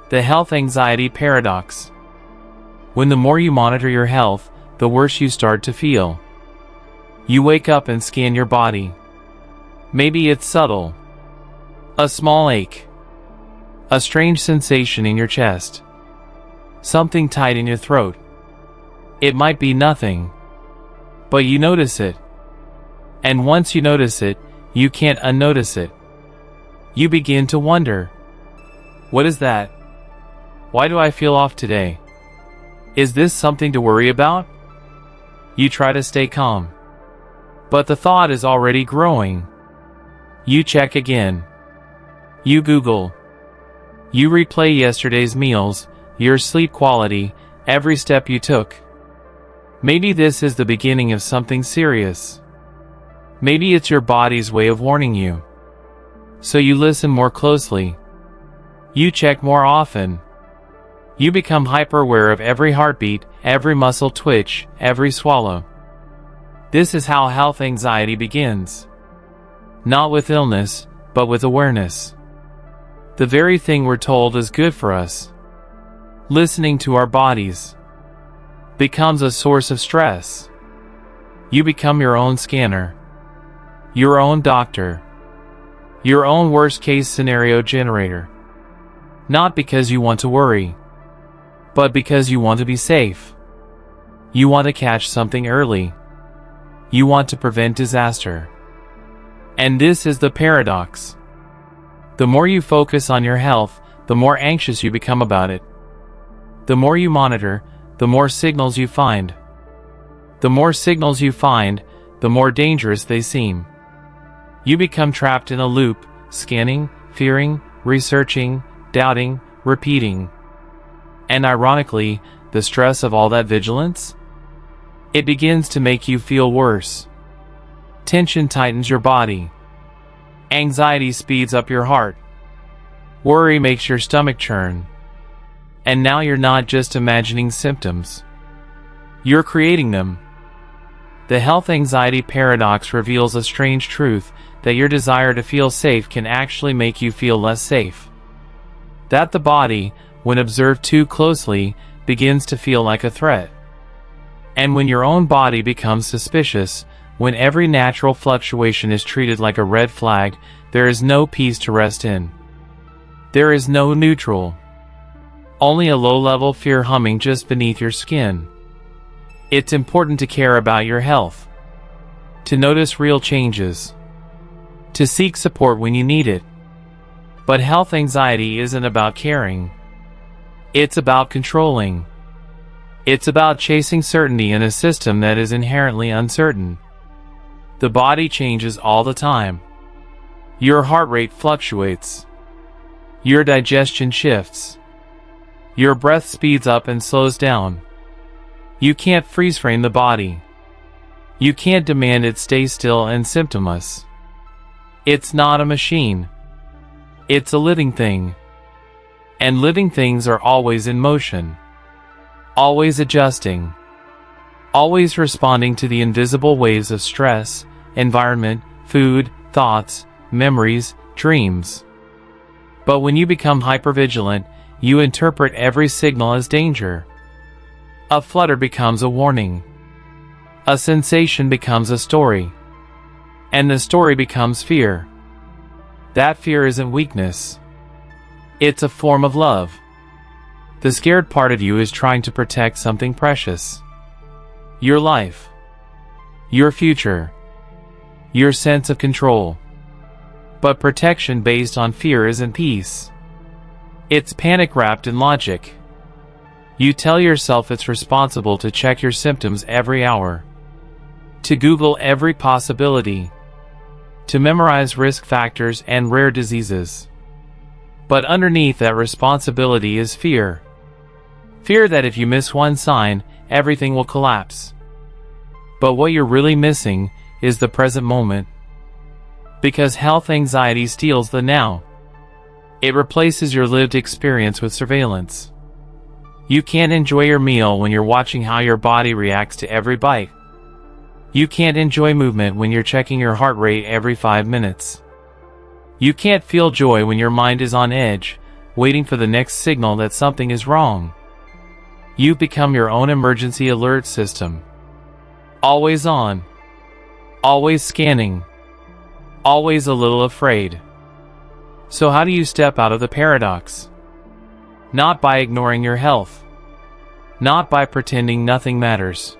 The health anxiety paradox. When the more you monitor your health, the worse you start to feel. You wake up and scan your body. Maybe it's subtle. A small ache. A strange sensation in your chest. Something tight in your throat. It might be nothing, but you notice it. And once you notice it, you can't unnotice it. You begin to wonder. What is that? Why do I feel off today? Is this something to worry about? You try to stay calm, but the thought is already growing. You check again. You Google. You replay yesterday's meals, your sleep quality, every step you took. Maybe this is the beginning of something serious. Maybe it's your body's way of warning you. So you listen more closely. You check more often. You become hyper-aware of every heartbeat, every muscle twitch, every swallow. This is how health anxiety begins. Not with illness, but with awareness. The very thing we're told is good for us, listening to our bodies, becomes a source of stress. You become your own scanner, your own doctor, your own worst-case scenario generator. Not because you want to worry, but because you want to be safe. You want to catch something early. You want to prevent disaster. And this is the paradox. The more you focus on your health, the more anxious you become about it. The more you monitor, the more signals you find. The more signals you find, the more dangerous they seem. You become trapped in a loop, scanning, fearing, researching, doubting, repeating. And ironically, the stress of all that vigilance? It begins to make you feel worse. Tension tightens your body. Anxiety speeds up your heart. Worry makes your stomach churn. And now you're not just imagining symptoms. You're creating them. The health anxiety paradox reveals a strange truth, that your desire to feel safe can actually make you feel less safe. That the body, when observed too closely, begins to feel like a threat. And when your own body becomes suspicious, when every natural fluctuation is treated like a red flag, there is no peace to rest in. There is no neutral. only a low-level fear humming just beneath your skin. It's important to care about your health, to notice real changes, to seek support when you need it. But health anxiety isn't about caring. It's about controlling. It's about chasing certainty in a system that is inherently uncertain. The body changes all the time. Your heart rate fluctuates. Your digestion shifts. Your breath speeds up and slows down. You can't freeze frame the body. You can't demand it stay still and symptomless. It's not a machine. It's a living thing. And living things are always in motion. Always adjusting. Always responding to the invisible waves of stress, environment, food, thoughts, memories, dreams. But when you become hypervigilant, you interpret every signal as danger. A flutter becomes a warning. A sensation becomes a story. And the story becomes fear. That fear isn't weakness. It's a form of love. The scared part of you is trying to protect something precious. Your life. Your future. Your sense of control. But protection based on fear isn't peace. It's panic wrapped in logic. You tell yourself it's responsible to check your symptoms every hour, to Google every possibility, to memorize risk factors and rare diseases. But underneath that responsibility is fear. Fear that if you miss one sign, everything will collapse. But what you're really missing is the present moment. Because health anxiety steals the now. It replaces your lived experience with surveillance. You can't enjoy your meal when you're watching how your body reacts to every bite. You can't enjoy movement when you're checking your heart rate every 5 minutes. You can't feel joy when your mind is on edge, waiting for the next signal that something is wrong. You've become your own emergency alert system. Always on. Always scanning. Always a little afraid. So how do you step out of the paradox? Not by ignoring your health. Not by pretending nothing matters.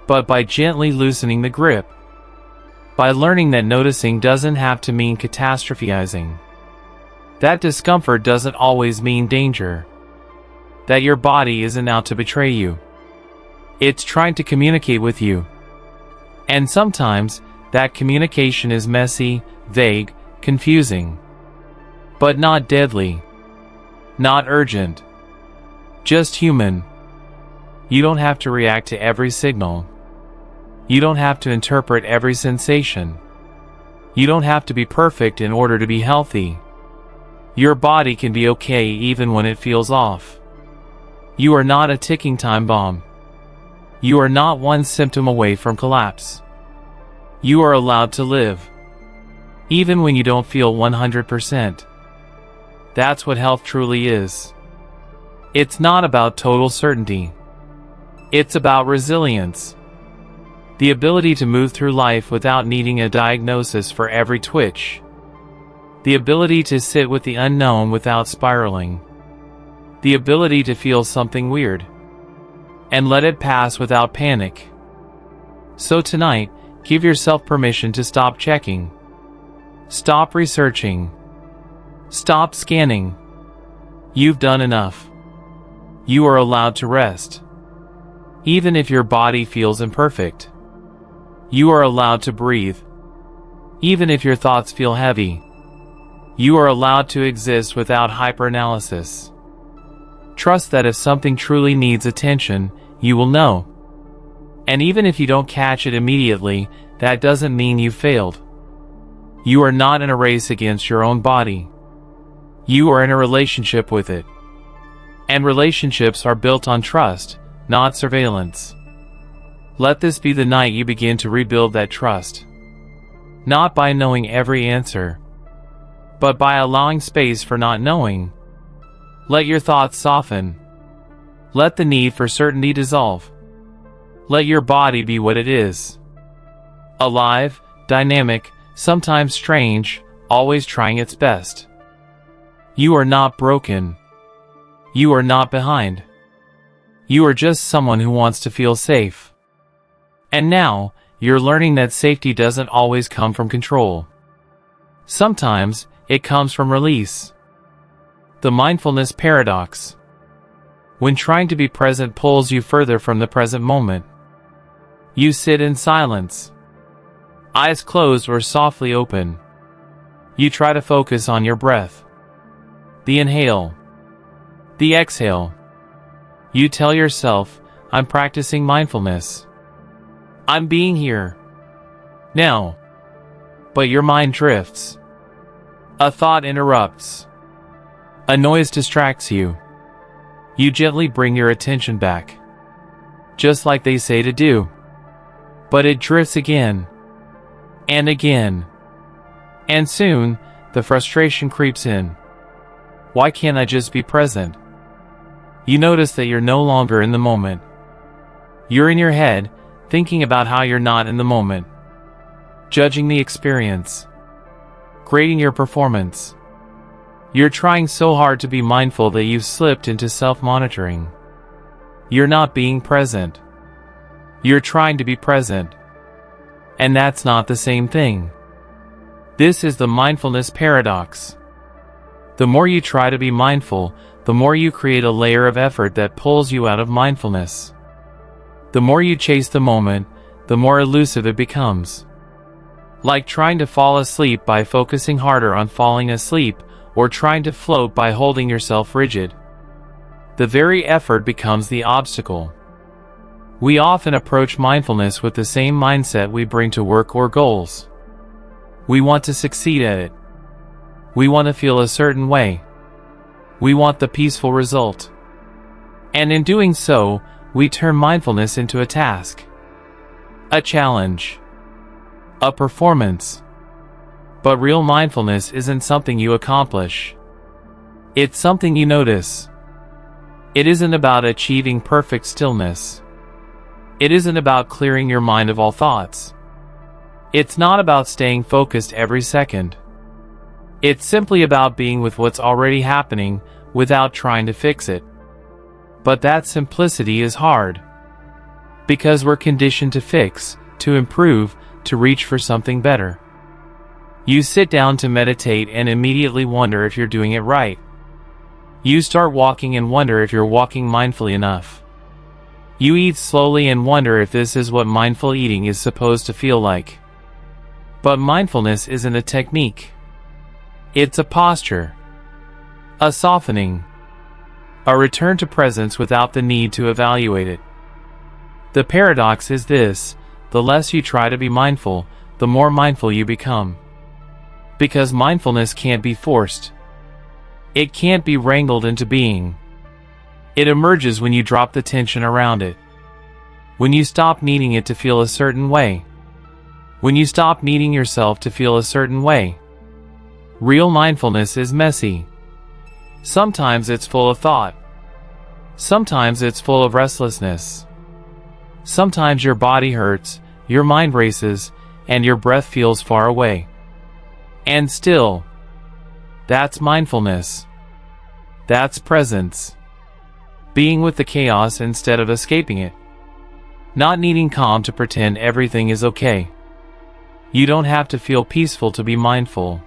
But by gently loosening the grip. By learning that noticing doesn't have to mean catastrophizing. That discomfort doesn't always mean danger. That your body isn't out to betray you. It's trying to communicate with you. And sometimes, that communication is messy, vague, confusing. But not deadly. Not urgent. Just human. You don't have to react to every signal. You don't have to interpret every sensation. You don't have to be perfect in order to be healthy. Your body can be okay even when it feels off. You are not a ticking time bomb. You are not one symptom away from collapse. You are allowed to live. Even when you don't feel 100%. That's what health truly is. It's not about total certainty. It's about resilience. The ability to move through life without needing a diagnosis for every twitch. The ability to sit with the unknown without spiraling. The ability to feel something weird and let it pass without panic. So tonight, give yourself permission to stop checking. Stop researching. Stop scanning. You've done enough. You are allowed to rest. Even if your body feels imperfect. You are allowed to breathe. Even if your thoughts feel heavy. You are allowed to exist without hyperanalysis. Trust that if something truly needs attention, you will know. And even if you don't catch it immediately, that doesn't mean you failed. You are not in a race against your own body. You are in a relationship with it. And relationships are built on trust, not surveillance. Let this be the night you begin to rebuild that trust. Not by knowing every answer, but by allowing space for not knowing. Let your thoughts soften. Let the need for certainty dissolve. Let your body be what it is. Alive, dynamic, sometimes strange, always trying its best. You are not broken. You are not behind. You are just someone who wants to feel safe. And now, you're learning that safety doesn't always come from control. Sometimes, it comes from release. The mindfulness paradox. When trying to be present pulls you further from the present moment. You sit in silence, eyes closed or softly open. You try to focus on your breath. The inhale, the exhale. You tell yourself, I'm practicing mindfulness. I'm being here. Now. But your mind drifts. A thought interrupts. A noise distracts you. You gently bring your attention back. Just like they say to do. But it drifts again. And again. And soon, the frustration creeps in. Why can't I just be present? You notice that you're no longer in the moment. You're in your head, thinking about how you're not in the moment. Judging the experience. Grading your performance. You're trying so hard to be mindful that you've slipped into self-monitoring. You're not being present. You're trying to be present. And that's not the same thing. This is the mindfulness paradox. The more you try to be mindful, the more you create a layer of effort that pulls you out of mindfulness. The more you chase the moment, the more elusive it becomes. Like trying to fall asleep by focusing harder on falling asleep, or trying to float by holding yourself rigid. The very effort becomes the obstacle. We often approach mindfulness with the same mindset we bring to work or goals. We want to succeed at it. We want to feel a certain way. We want the peaceful result. And in doing so, we turn mindfulness into a task. A challenge. A performance. But real mindfulness isn't something you accomplish. It's something you notice. It isn't about achieving perfect stillness. It isn't about clearing your mind of all thoughts. It's not about staying focused every second. It's simply about being with what's already happening without trying to fix it. But that simplicity is hard. Because we're conditioned to fix, to improve, to reach for something better. You sit down to meditate and immediately wonder if you're doing it right. You start walking and wonder if you're walking mindfully enough. You eat slowly and wonder if this is what mindful eating is supposed to feel like. But mindfulness isn't a technique. It's a posture. A softening. A return to presence without the need to evaluate it. The paradox is this: the less you try to be mindful, the more mindful you become. Because mindfulness can't be forced. It can't be wrangled into being. It emerges when you drop the tension around it. When you stop needing it to feel a certain way. When you stop needing yourself to feel a certain way. Real mindfulness is messy. Sometimes it's full of thought. Sometimes it's full of restlessness. Sometimes your body hurts, your mind races, and your breath feels far away. And still, that's mindfulness. That's presence. Being with the chaos instead of escaping it. Not needing calm to pretend everything is okay. You don't have to feel peaceful to be mindful.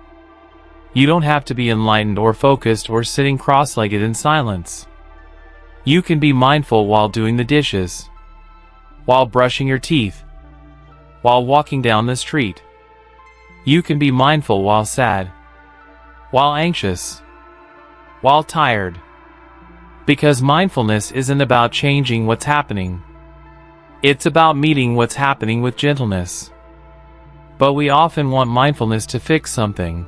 You don't have to be enlightened or focused or sitting cross-legged in silence. You can be mindful while doing the dishes, while brushing your teeth, while walking down the street. You can be mindful while sad, while anxious, while tired. Because mindfulness isn't about changing what's happening. It's about meeting what's happening with gentleness. But we often want mindfulness to fix something.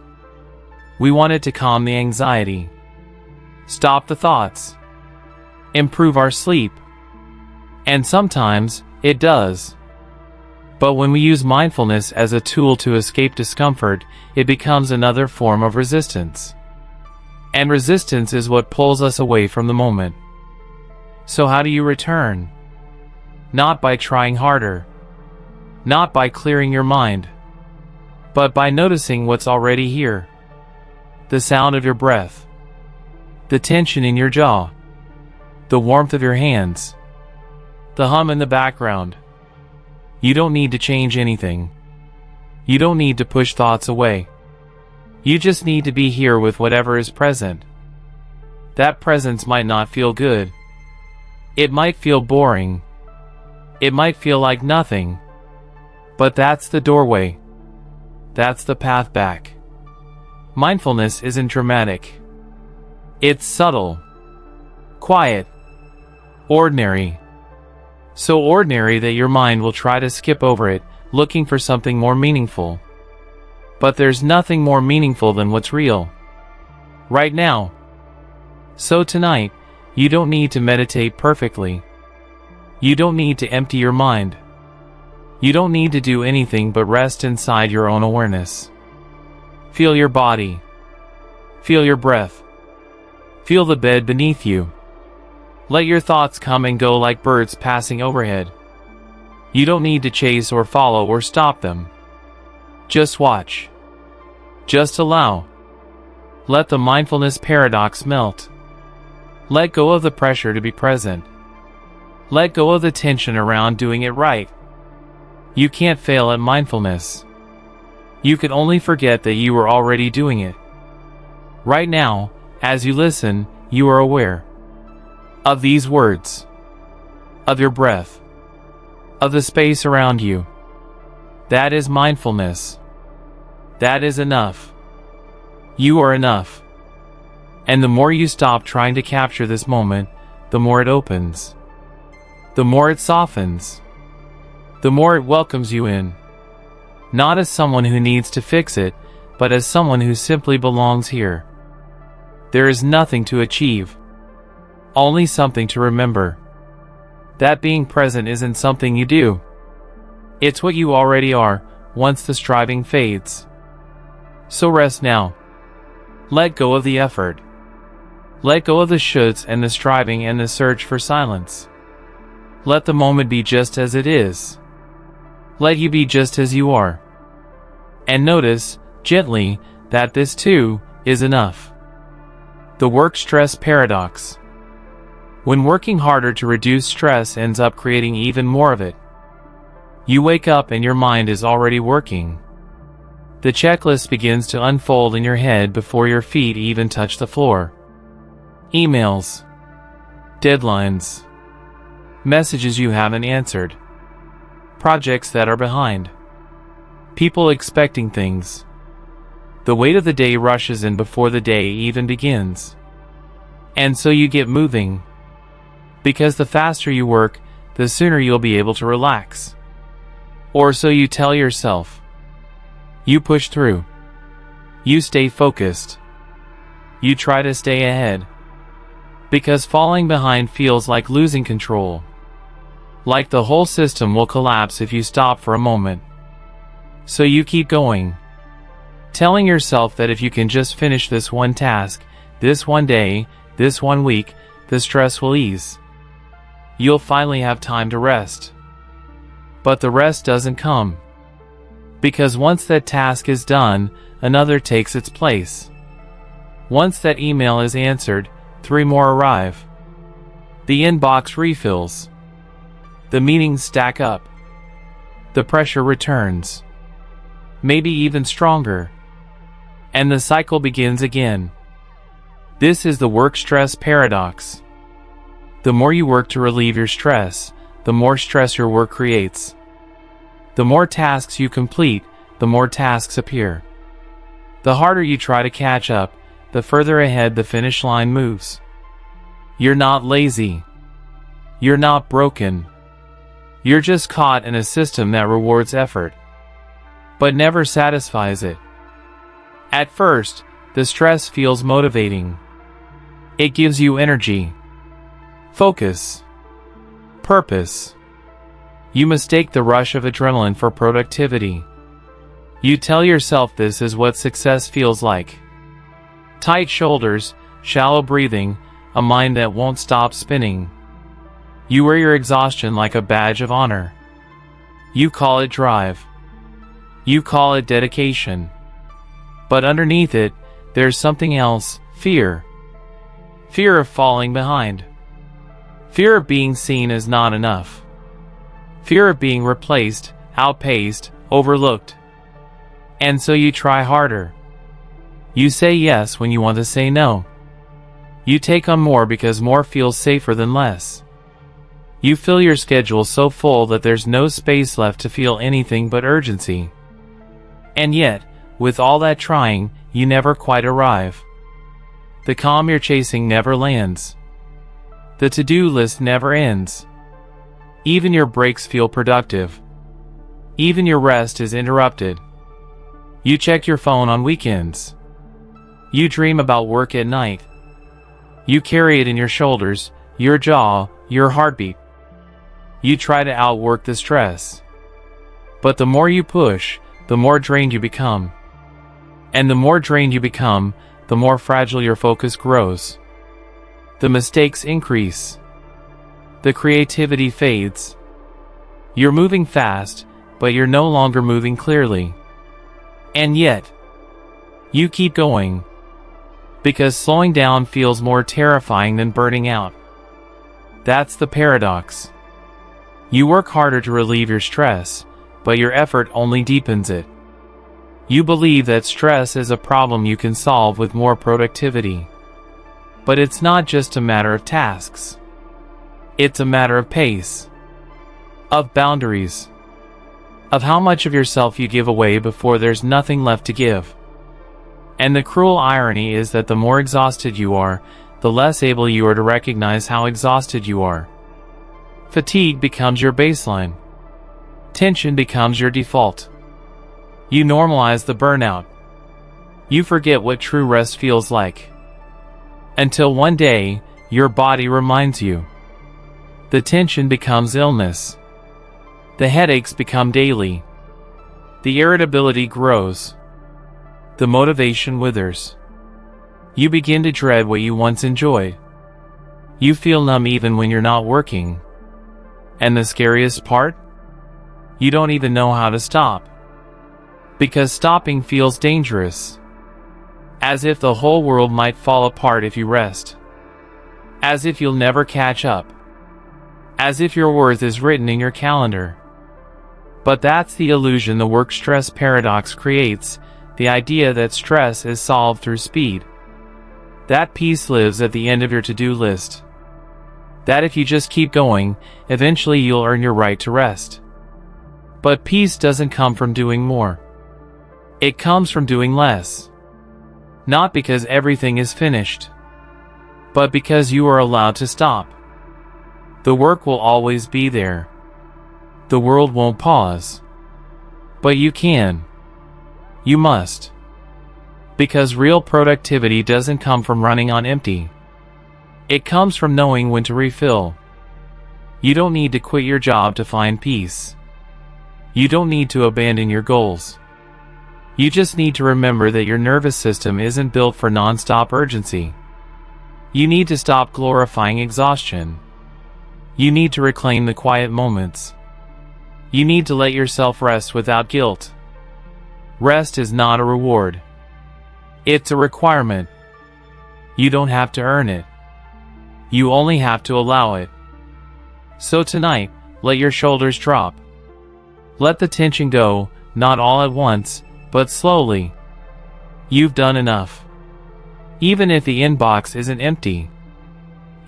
We want it to calm the anxiety, stop the thoughts, improve our sleep. And sometimes, it does. But when we use mindfulness as a tool to escape discomfort, it becomes another form of resistance. And resistance is what pulls us away from the moment. So how do you return? Not by trying harder. Not by clearing your mind. But by noticing what's already here. The sound of your breath. The tension in your jaw. the warmth of your hands, the hum in the background. You don't need to change anything. You don't need to push thoughts away. You just need to be here with whatever is present. That presence might not feel good. It might feel boring. It might feel like nothing. But that's the doorway. That's the path back. Mindfulness isn't dramatic. It's subtle, quiet, ordinary. So ordinary that your mind will try to skip over it, looking for something more meaningful. But there's nothing more meaningful than what's real, right now. So tonight, you don't need to meditate perfectly. You don't need to empty your mind. You don't need to do anything but rest inside your own awareness. Feel your body. Feel your breath. Feel the bed beneath you. Let your thoughts come and go like birds passing overhead. You don't need to chase or follow or stop them. Just watch. Just allow. Let the mindfulness paradox melt. Let go of the pressure to be present. Let go of the tension around doing it right. You can't fail at mindfulness. You can only forget that you were already doing it. Right now, as you listen, you are aware of these words, of your breath, of the space around you. That is mindfulness. That is enough. You are enough. And the more you stop trying to capture this moment, the more it opens. The more it softens. The more it welcomes you in. Not as someone who needs to fix it, but as someone who simply belongs here. There is nothing to achieve. Only something to remember. That being present isn't something you do. It's what you already are, once the striving fades. So rest now. Let go of the effort. Let go of the shoulds and the striving and the search for silence. Let the moment be just as it is. Let you be just as you are. And notice, gently, that this too is enough. The work-stress paradox. When working harder to reduce stress ends up creating even more of it. You wake up and your mind is already working. The checklist begins to unfold in your head before your feet even touch the floor. Emails. Deadlines. Messages you haven't answered. Projects that are behind. People expecting things. The weight of the day rushes in before the day even begins. And so you get moving. Because the faster you work, the sooner you'll be able to relax. Or so you tell yourself. You push through. You stay focused. You try to stay ahead. Because falling behind feels like losing control. Like the whole system will collapse if you stop for a moment. So you keep going. Telling yourself that if you can just finish this one task, this one day, this 1 week, the stress will ease. You'll finally have time to rest. But the rest doesn't come. Because once that task is done, another takes its place. Once that email is answered, 3 more arrive. The inbox refills. The meetings stack up. The pressure returns. Maybe even stronger. And the cycle begins again. This is the work-stress paradox. The more you work to relieve your stress, the more stress your work creates. The more tasks you complete, the more tasks appear. The harder you try to catch up, the further ahead the finish line moves. You're not lazy. You're not broken. You're just caught in a system that rewards effort, but never satisfies it. At first, the stress feels motivating. It gives you energy, focus, purpose. You mistake the rush of adrenaline for productivity. You tell yourself this is what success feels like. Tight shoulders, shallow breathing, a mind that won't stop spinning. You wear your exhaustion like a badge of honor. You call it drive. You call it dedication. But underneath it, there's something else, fear. Fear of falling behind. Fear of being seen is not enough. Fear of being replaced, outpaced, overlooked. And so you try harder. You say yes when you want to say no. You take on more because more feels safer than less. You fill your schedule so full that there's no space left to feel anything but urgency. And yet, with all that trying, you never quite arrive. The calm you're chasing never lands. The to-do list never ends. Even your breaks feel productive. Even your rest is interrupted. You check your phone on weekends. You dream about work at night. You carry it in your shoulders, your jaw, your heartbeat. You try to outwork the stress. But the more you push, the more drained you become. And the more drained you become, the more fragile your focus grows. The mistakes increase. The creativity fades. You're moving fast, but you're no longer moving clearly. And yet, you keep going. Because slowing down feels more terrifying than burning out. That's the paradox. You work harder to relieve your stress, but your effort only deepens it. You believe that stress is a problem you can solve with more productivity. But it's not just a matter of tasks. It's a matter of pace. Of boundaries. Of how much of yourself you give away before there's nothing left to give. And the cruel irony is that the more exhausted you are, the less able you are to recognize how exhausted you are. Fatigue becomes your baseline. Tension becomes your default. You normalize the burnout. You forget what true rest feels like. Until one day, your body reminds you. The tension becomes illness. The headaches become daily. The irritability grows. The motivation withers. You begin to dread what you once enjoyed. You feel numb even when you're not working. And the scariest part? You don't even know how to stop. Because stopping feels dangerous. As if the whole world might fall apart if you rest. As if you'll never catch up. As if your worth is written in your calendar. But that's the illusion the work-stress paradox creates, the idea that stress is solved through speed. That peace lives at the end of your to-do list. That if you just keep going, eventually you'll earn your right to rest. But peace doesn't come from doing more. It comes from doing less. Not because everything is finished, but because you are allowed to stop. The work will always be there. The world won't pause. But you can. You must. Because real productivity doesn't come from running on empty. It comes from knowing when to refill. You don't need to quit your job to find peace. You don't need to abandon your goals. You just need to remember that your nervous system isn't built for non-stop urgency. You need to stop glorifying exhaustion. You need to reclaim the quiet moments. You need to let yourself rest without guilt. Rest is not a reward. It's a requirement. You don't have to earn it. You only have to allow it. So tonight, let your shoulders drop. Let the tension go, not all at once, but slowly. You've done enough. Even if the inbox isn't empty.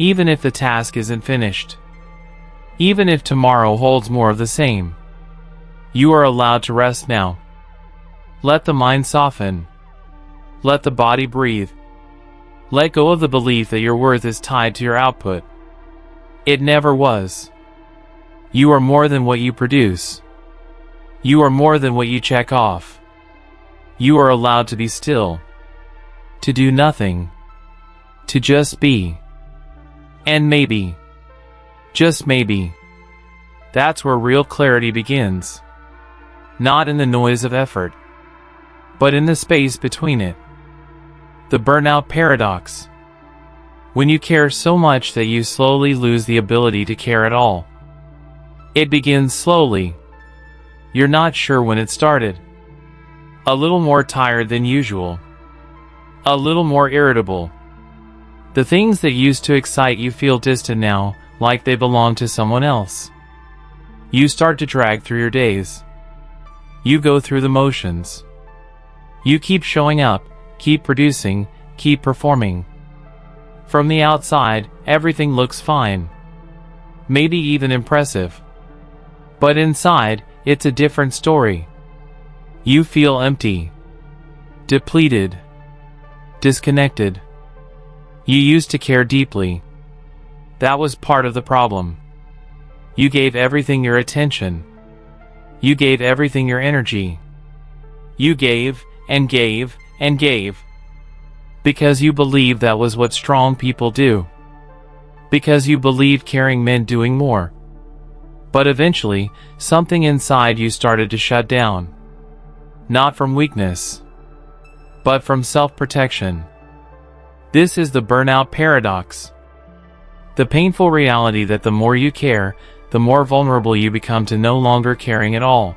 Even if the task isn't finished. Even if tomorrow holds more of the same. You are allowed to rest now. Let the mind soften. Let the body breathe. Let go of the belief that your worth is tied to your output. It never was. You are more than what you produce. You are more than what you check off. You are allowed to be still. To do nothing. To just be. And maybe, just maybe, that's where real clarity begins. Not in the noise of effort, but in the space between it. The burnout paradox. When you care so much that you slowly lose the ability to care at all. It begins slowly. You're not sure when it started. A little more tired than usual. A little more irritable. The things that used to excite you feel distant now, like they belong to someone else. You start to drag through your days. You go through the motions. You keep showing up, keep producing, keep performing. From the outside, everything looks fine. Maybe even impressive. But inside, it's a different story. You feel empty. Depleted. Disconnected. You used to care deeply. That was part of the problem. You gave everything your attention. You gave everything your energy. You gave, and gave, and gave. Because you believed that was what strong people do. Because you believed caring meant doing more. But eventually, something inside you started to shut down. Not from weakness, but from self-protection. This is the burnout paradox. The painful reality that the more you care, the more vulnerable you become to no longer caring at all.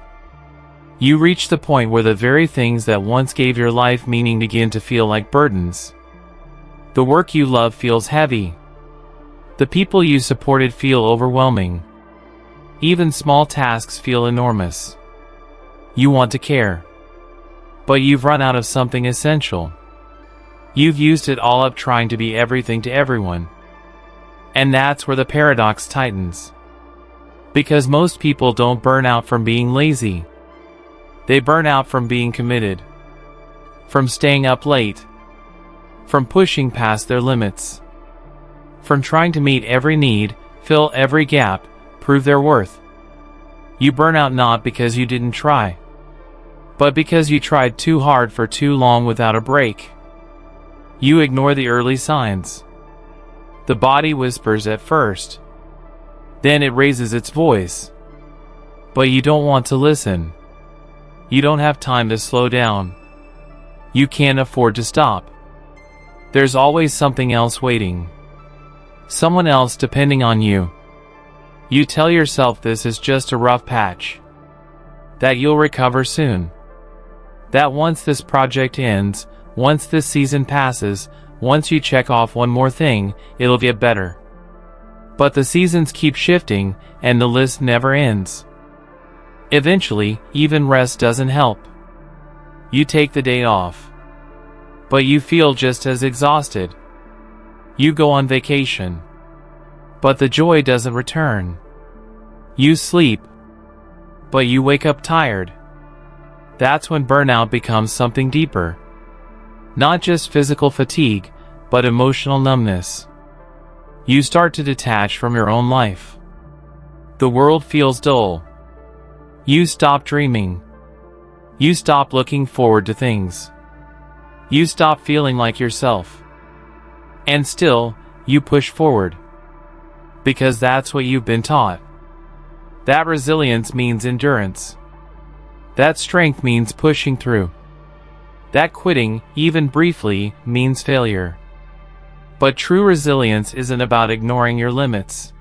You reach the point where the very things that once gave your life meaning begin to feel like burdens. The work you love feels heavy. The people you supported feel overwhelming. Even small tasks feel enormous. You want to care. But you've run out of something essential. You've used it all up trying to be everything to everyone. And that's where the paradox tightens. Because most people don't burn out from being lazy. They burn out from being committed. From staying up late. From pushing past their limits. From trying to meet every need, fill every gap, prove their worth. You burn out not because you didn't try, but because you tried too hard for too long without a break. You ignore the early signs. The body whispers at first. Then it raises its voice. But you don't want to listen. You don't have time to slow down. You can't afford to stop. There's always something else waiting. Someone else depending on you. You tell yourself this is just a rough patch. That you'll recover soon. That once this project ends, once this season passes, once you check off one more thing, it'll get better. But the seasons keep shifting, and the list never ends. Eventually, even rest doesn't help. You take the day off. But you feel just as exhausted. You go on vacation. But the joy doesn't return. You sleep. But you wake up tired. That's when burnout becomes something deeper. Not just physical fatigue, but emotional numbness. You start to detach from your own life. The world feels dull. You stop dreaming. You stop looking forward to things. You stop feeling like yourself. And still, you push forward. Because that's what you've been taught. That resilience means endurance. That strength means pushing through. That quitting, even briefly, means failure. But true resilience isn't about ignoring your limits.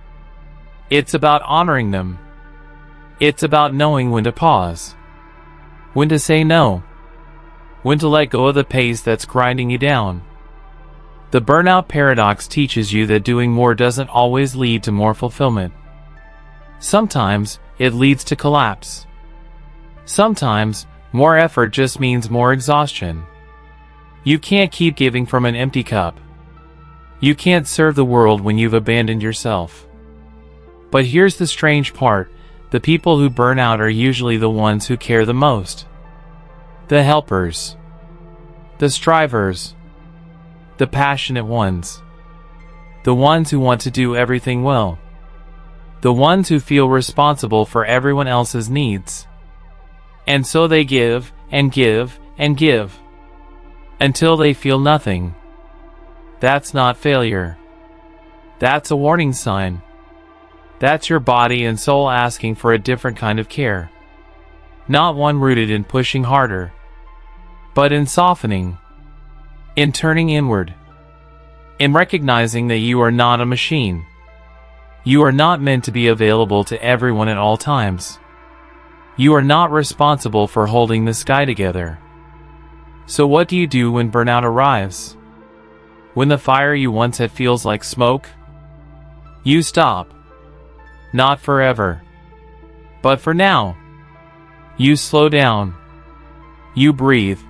It's about honoring them. It's about knowing when to pause. When to say no. When to let go of the pace that's grinding you down. The burnout paradox teaches you that doing more doesn't always lead to more fulfillment. Sometimes, it leads to collapse. Sometimes, more effort just means more exhaustion. You can't keep giving from an empty cup. You can't serve the world when you've abandoned yourself. But here's the strange part, the people who burn out are usually the ones who care the most. The helpers. The strivers. The passionate ones. The ones who want to do everything well. The ones who feel responsible for everyone else's needs. And so they give, and give, and give. Until they feel nothing. That's not failure. That's a warning sign. That's your body and soul asking for a different kind of care. Not one rooted in pushing harder, but in softening, in turning inward, in recognizing that you are not a machine. You are not meant to be available to everyone at all times. You are not responsible for holding the sky together. So what do you do when burnout arrives? When the fire you once had feels like smoke? You stop. Not forever. But for now. You slow down. You breathe.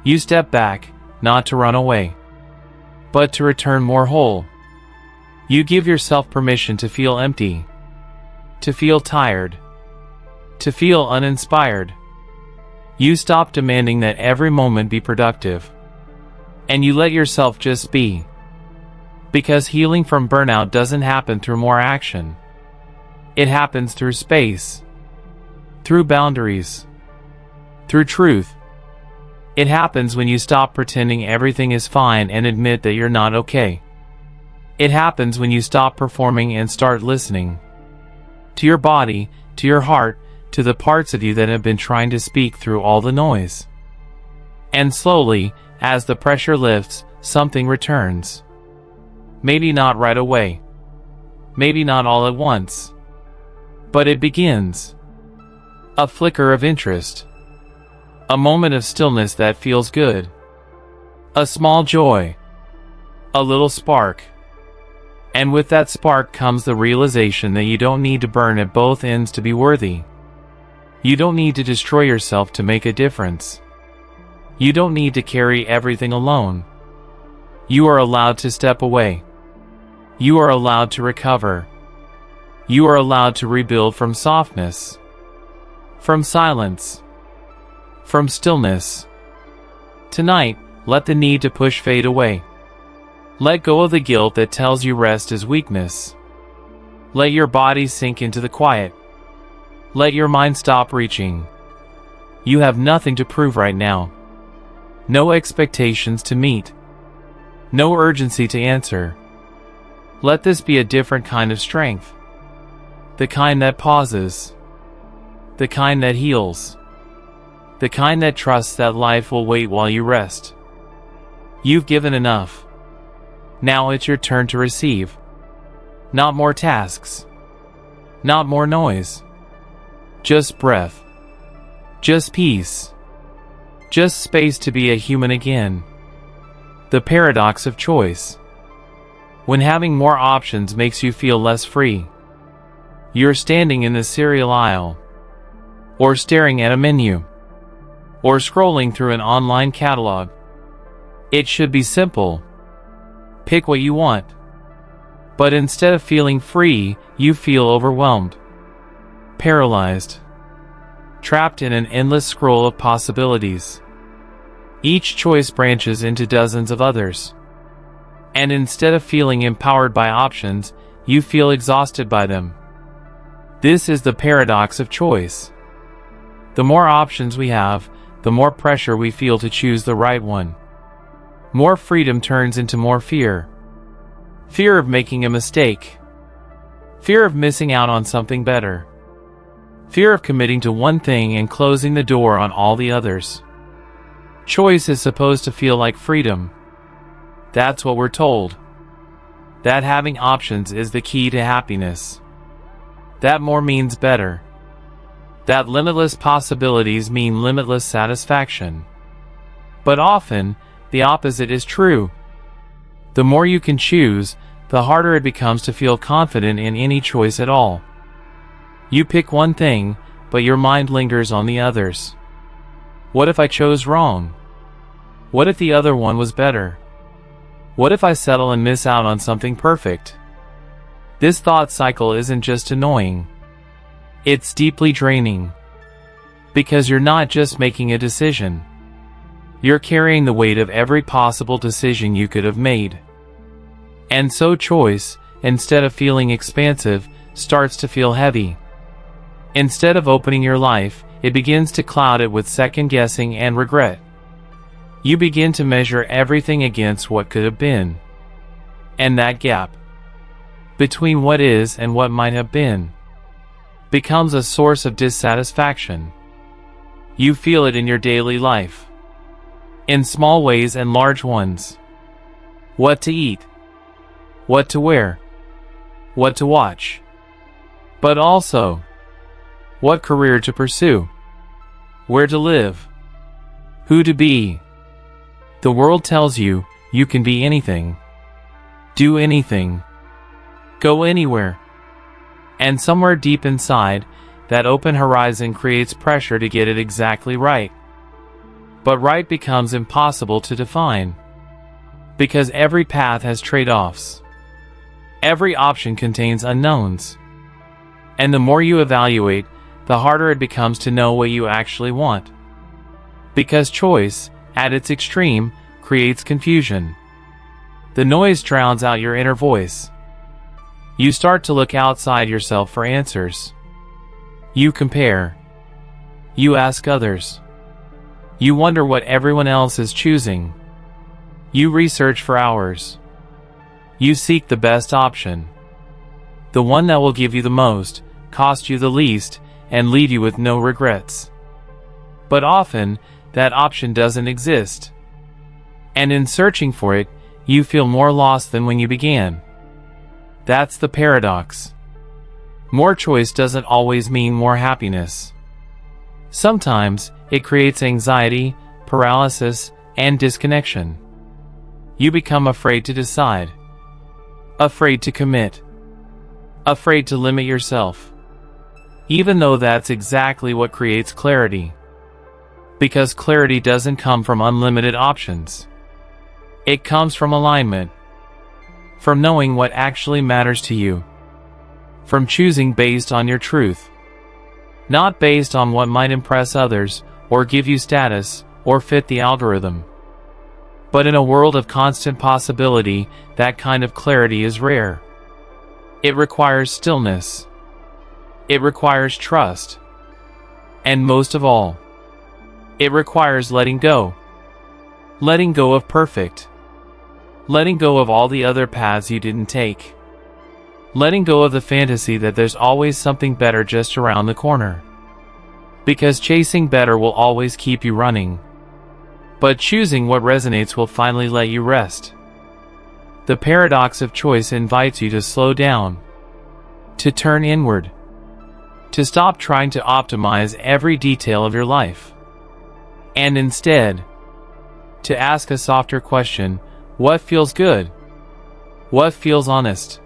You step back, not to run away, but to return more whole. You give yourself permission to feel empty, to feel tired, to feel uninspired. You stop demanding that every moment be productive, and you let yourself just be. Because healing from burnout doesn't happen through more action. It happens through space, through boundaries, through truth. It happens when you stop pretending everything is fine and admit that you're not okay. It happens when you stop performing and start listening. To your body, to your heart, to the parts of you that have been trying to speak through all the noise. And slowly, as the pressure lifts, something returns. Maybe not right away. Maybe not all at once. But it begins. A flicker of interest. A moment of stillness that feels good. A small joy. A little spark. And with that spark comes the realization that you don't need to burn at both ends to be worthy. You don't need to destroy yourself to make a difference. You don't need to carry everything alone. You are allowed to step away. You are allowed to recover. You are allowed to rebuild from softness, from silence, from stillness. Tonight, let the need to push fade away. Let go of the guilt that tells you rest is weakness. Let your body sink into the quiet. Let your mind stop reaching. You have nothing to prove right now. No expectations to meet. No urgency to answer. Let this be a different kind of strength. The kind that pauses. The kind that heals. The kind that trusts that life will wait while you rest. You've given enough. Now it's your turn to receive. Not more tasks. Not more noise. Just breath. Just peace. Just space to be a human again. The paradox of choice. When having more options makes you feel less free. You're standing in the cereal aisle, or staring at a menu, or scrolling through an online catalog. It should be simple. Pick what you want. But instead of feeling free, you feel overwhelmed, paralyzed, trapped in an endless scroll of possibilities. Each choice branches into dozens of others. And instead of feeling empowered by options, you feel exhausted by them. This is the paradox of choice. The more options we have, the more pressure we feel to choose the right one. More freedom turns into more fear. Fear of making a mistake. Fear of missing out on something better. Fear of committing to one thing and closing the door on all the others. Choice is supposed to feel like freedom. That's what we're told. That having options is the key to happiness. That more means better. That limitless possibilities mean limitless satisfaction. But often, the opposite is true. The more you can choose, the harder it becomes to feel confident in any choice at all. You pick one thing, but your mind lingers on the others. What if I chose wrong? What if the other one was better? What if I settle and miss out on something perfect? This thought cycle isn't just annoying. It's deeply draining. Because you're not just making a decision. You're carrying the weight of every possible decision you could have made. And so choice, instead of feeling expansive, starts to feel heavy. Instead of opening your life, it begins to cloud it with second-guessing and regret. You begin to measure everything against what could have been. And that gap between what is and what might have been becomes a source of dissatisfaction. You feel it in your daily life, in small ways and large ones. What to eat, what to wear, what to watch, but also what career to pursue, where to live, who to be. The world tells you you can be anything, do anything, Go anywhere. And somewhere deep inside, that open horizon creates pressure to get it exactly right. But right becomes impossible to define. Because every path has trade-offs. Every option contains unknowns. And the more you evaluate, the harder it becomes to know what you actually want. Because choice, at its extreme, creates confusion. The noise drowns out your inner voice. You start to look outside yourself for answers. You compare. You ask others. You wonder what everyone else is choosing. You research for hours. You seek the best option. The one that will give you the most, cost you the least, and leave you with no regrets. But often, that option doesn't exist. And in searching for it, you feel more lost than when you began. That's the paradox. More choice doesn't always mean more happiness. Sometimes, it creates anxiety, paralysis, and disconnection. You become afraid to decide. Afraid to commit. Afraid to limit yourself. Even though that's exactly what creates clarity. Because clarity doesn't come from unlimited options. It comes from alignment. From knowing what actually matters to you. From choosing based on your truth. Not based on what might impress others, or give you status, or fit the algorithm. But in a world of constant possibility, that kind of clarity is rare. It requires stillness. It requires trust. And most of all, it requires letting go. Letting go of perfect. Letting go of all the other paths you didn't take. Letting go of the fantasy that there's always something better just around the corner. Because chasing better will always keep you running. But choosing what resonates will finally let you rest. The paradox of choice invites you to slow down. To turn inward. To stop trying to optimize every detail of your life. And instead, to ask a softer question: what feels good? What feels honest?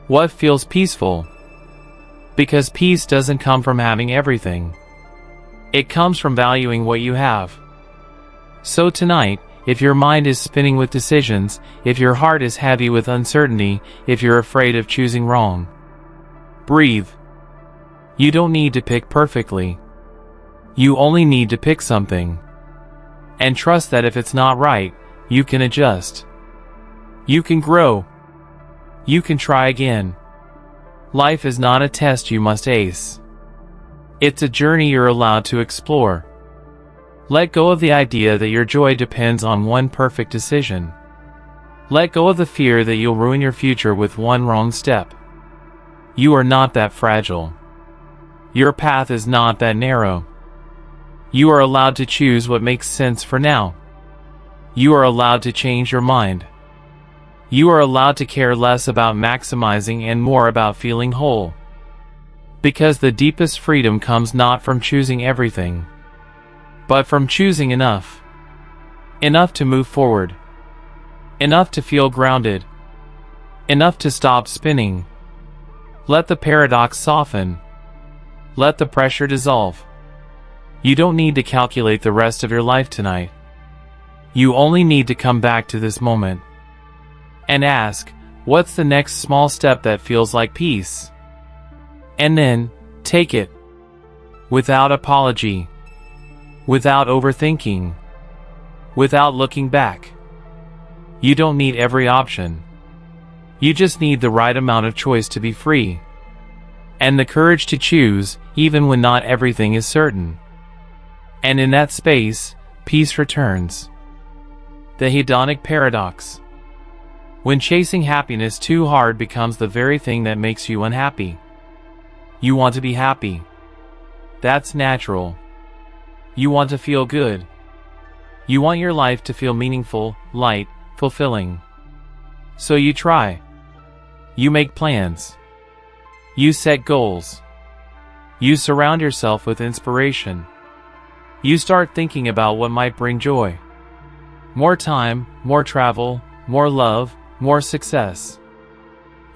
What feels peaceful? Because peace doesn't come from having everything. It comes from valuing what you have. So tonight, if your mind is spinning with decisions, if your heart is heavy with uncertainty, if you're afraid of choosing wrong, breathe. You don't need to pick perfectly. You only need to pick something. And trust that if it's not right, you can adjust. You can grow. You can try again. Life is not a test you must ace. It's a journey you're allowed to explore. Let go of the idea that your joy depends on one perfect decision. Let go of the fear that you'll ruin your future with one wrong step. You are not that fragile. Your path is not that narrow. You are allowed to choose what makes sense for now. You are allowed to change your mind. You are allowed to care less about maximizing and more about feeling whole. Because the deepest freedom comes not from choosing everything, but from choosing enough. Enough to move forward. Enough to feel grounded. Enough to stop spinning. Let the paradox soften. Let the pressure dissolve. You don't need to calculate the rest of your life tonight. You only need to come back to this moment. And ask, what's the next small step that feels like peace? And then, take it. Without apology. Without overthinking. Without looking back. You don't need every option. You just need the right amount of choice to be free. And the courage to choose, even when not everything is certain. And in that space, peace returns. The hedonic paradox. When chasing happiness too hard becomes the very thing that makes you unhappy. You want to be happy. That's natural. You want to feel good. You want your life to feel meaningful, light, fulfilling. So you try. You make plans. You set goals. You surround yourself with inspiration. You start thinking about what might bring joy. More time, more travel, more love, more success.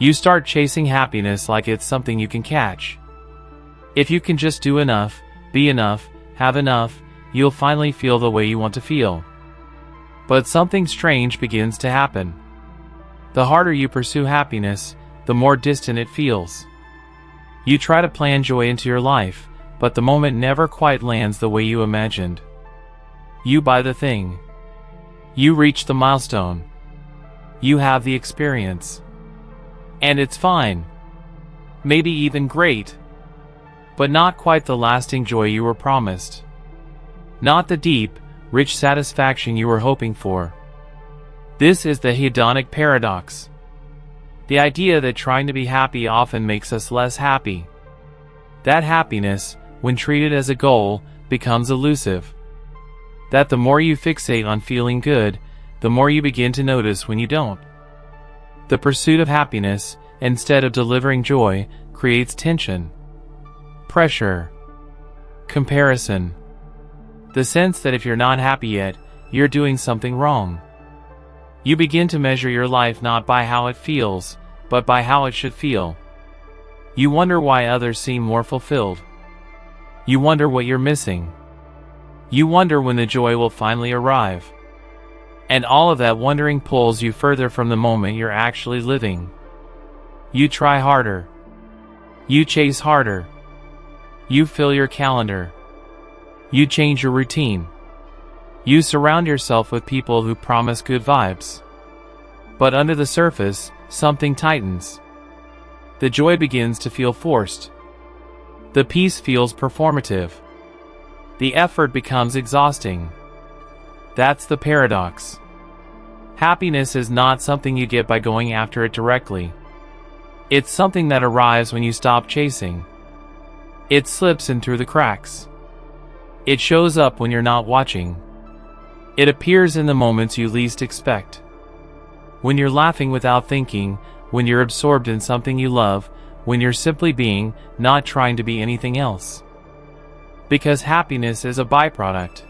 You start chasing happiness like it's something you can catch. If you can just do enough, be enough, have enough, you'll finally feel the way you want to feel. But something strange begins to happen. The harder you pursue happiness, the more distant it feels. You try to plan joy into your life, but the moment never quite lands the way you imagined. You buy the thing. You reach the milestone. You have the experience. And it's fine. Maybe even great. But not quite the lasting joy you were promised. Not the deep, rich satisfaction you were hoping for. This is the hedonic paradox. The idea that trying to be happy often makes us less happy. That happiness, when treated as a goal, becomes elusive. That the more you fixate on feeling good, the more you begin to notice when you don't. The pursuit of happiness, instead of delivering joy, creates tension, pressure, comparison. The sense that if you're not happy yet, you're doing something wrong. You begin to measure your life not by how it feels, but by how it should feel. You wonder why others seem more fulfilled. You wonder what you're missing. You wonder when the joy will finally arrive. And all of that wondering pulls you further from the moment you're actually living. You try harder. You chase harder. You fill your calendar. You change your routine. You surround yourself with people who promise good vibes. But under the surface, something tightens. The joy begins to feel forced. The peace feels performative. The effort becomes exhausting. That's the paradox. Happiness is not something you get by going after it directly. It's something that arrives when you stop chasing. It slips in through the cracks. It shows up when you're not watching. It appears in the moments you least expect. When you're laughing without thinking, when you're absorbed in something you love, when you're simply being, not trying to be anything else. Because happiness is a byproduct.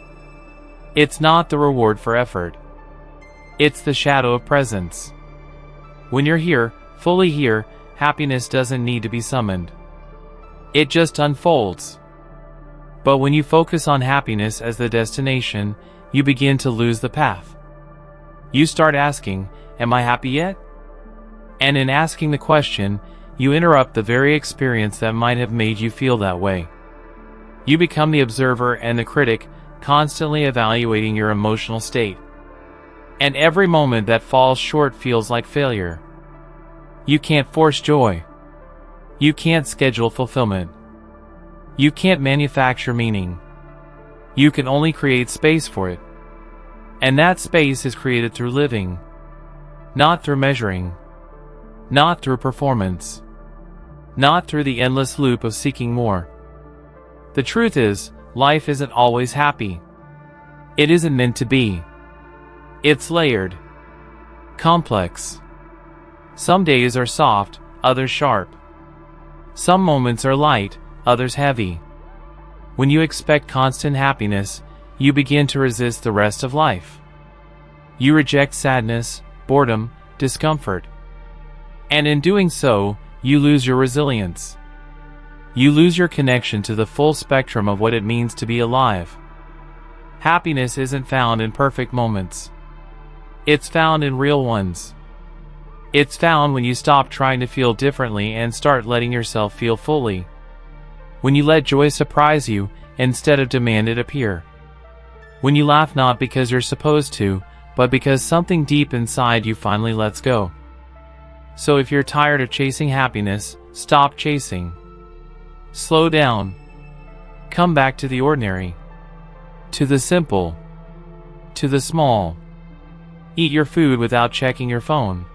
It's not the reward for effort. It's the shadow of presence. When you're here, fully here, happiness doesn't need to be summoned. It just unfolds. But when you focus on happiness as the destination, you begin to lose the path. You start asking, "Am I happy yet?" And in asking the question, you interrupt the very experience that might have made you feel that way. You become the observer and the critic, constantly evaluating your emotional state. And every moment that falls short feels like failure. You can't force joy. You can't schedule fulfillment. You can't manufacture meaning. You can only create space for it. And that space is created through living. Not through measuring. Not through performance. Not through the endless loop of seeking more. The truth is, life isn't always happy. It isn't meant to be. It's layered. Complex. Some days are soft, others sharp. Some moments are light, others heavy. When you expect constant happiness, you begin to resist the rest of life. You reject sadness, boredom, discomfort. And in doing so, you lose your resilience. You lose your connection to the full spectrum of what it means to be alive. Happiness isn't found in perfect moments. It's found in real ones. It's found when you stop trying to feel differently and start letting yourself feel fully. When you let joy surprise you, instead of demand it appear. When you laugh not because you're supposed to, but because something deep inside you finally lets go. So if you're tired of chasing happiness, stop chasing. Slow down. Come back to the ordinary. To the simple. To the small. Eat your food without checking your phone.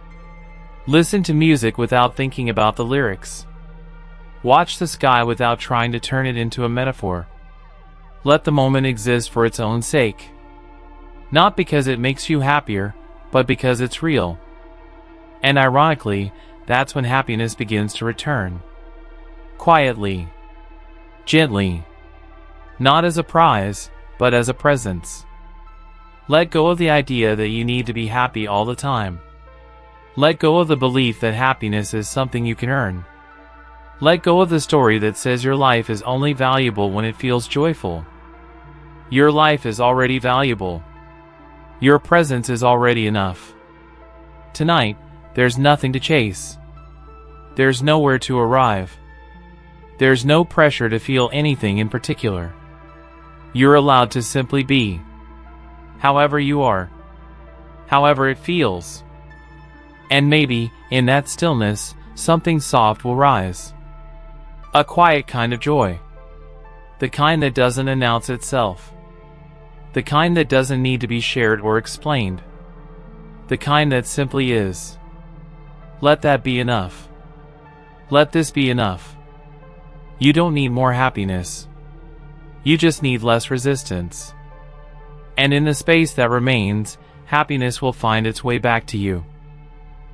Listen to music without thinking about the lyrics. Watch the sky without trying to turn it into a metaphor. Let the moment exist for its own sake. Not because it makes you happier, but because it's real. And ironically, that's when happiness begins to return. Quietly. Gently. Not as a prize, but as a presence. Let go of the idea that you need to be happy all the time. Let go of the belief that happiness is something you can earn. Let go of the story that says your life is only valuable when it feels joyful. Your life is already valuable. Your presence is already enough. Tonight, there's nothing to chase. There's nowhere to arrive. There's no pressure to feel anything in particular. You're allowed to simply be. However you are. However it feels. And maybe, in that stillness, something soft will rise. A quiet kind of joy. The kind that doesn't announce itself. The kind that doesn't need to be shared or explained. The kind that simply is. Let that be enough. Let this be enough. You don't need more happiness. You just need less resistance. And in the space that remains, happiness will find its way back to you.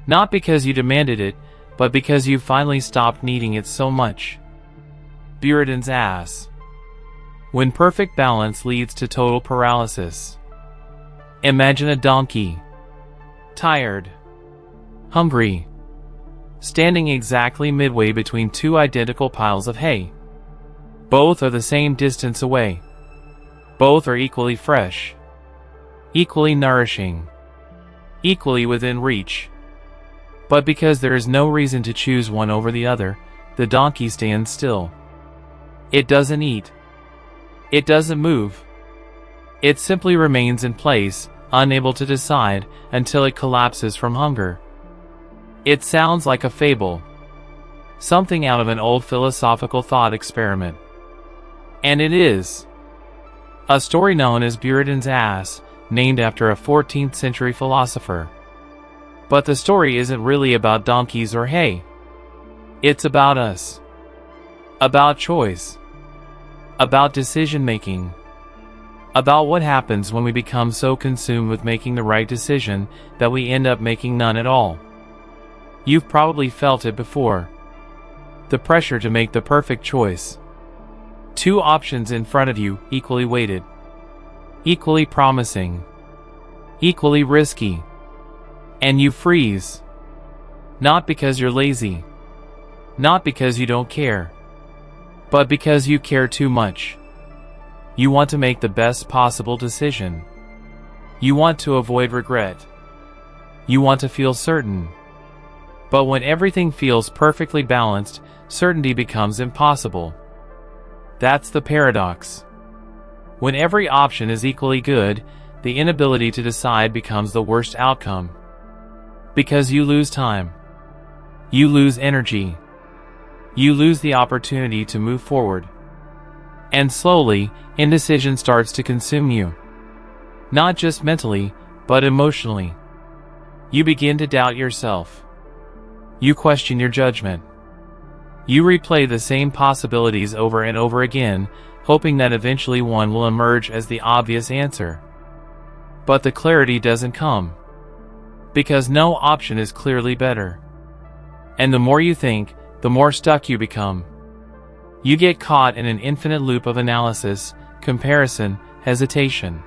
Not because you demanded it, but because you finally stopped needing it so much. Buridan's ass. When perfect balance leads to total paralysis. Imagine a donkey. Tired. Hungry. Standing exactly midway between two identical piles of hay. Both are the same distance away. Both are equally fresh. Equally nourishing. Equally within reach. But because there is no reason to choose one over the other, the donkey stands still. It doesn't eat. It doesn't move. It simply remains in place, unable to decide, until it collapses from hunger. It sounds like a fable. Something out of an old philosophical thought experiment. And it is. A story known as Buridan's ass, named after a 14th century philosopher. But the story isn't really about donkeys or hay. It's about us. About choice. About decision making. About what happens when we become so consumed with making the right decision that we end up making none at all. You've probably felt it before. The pressure to make the perfect choice. Two options in front of you, equally weighted. Equally promising. Equally risky. And you freeze. Not because you're lazy. Not because you don't care. But because you care too much. You want to make the best possible decision. You want to avoid regret. You want to feel certain. But when everything feels perfectly balanced, certainty becomes impossible. That's the paradox. When every option is equally good, the inability to decide becomes the worst outcome. Because you lose time. You lose energy. You lose the opportunity to move forward. And slowly, indecision starts to consume you. Not just mentally, but emotionally. You begin to doubt yourself. You question your judgment. You replay the same possibilities over and over again, hoping that eventually one will emerge as the obvious answer. But the clarity doesn't come. Because no option is clearly better. And the more you think, the more stuck you become. You get caught in an infinite loop of analysis, comparison, hesitation.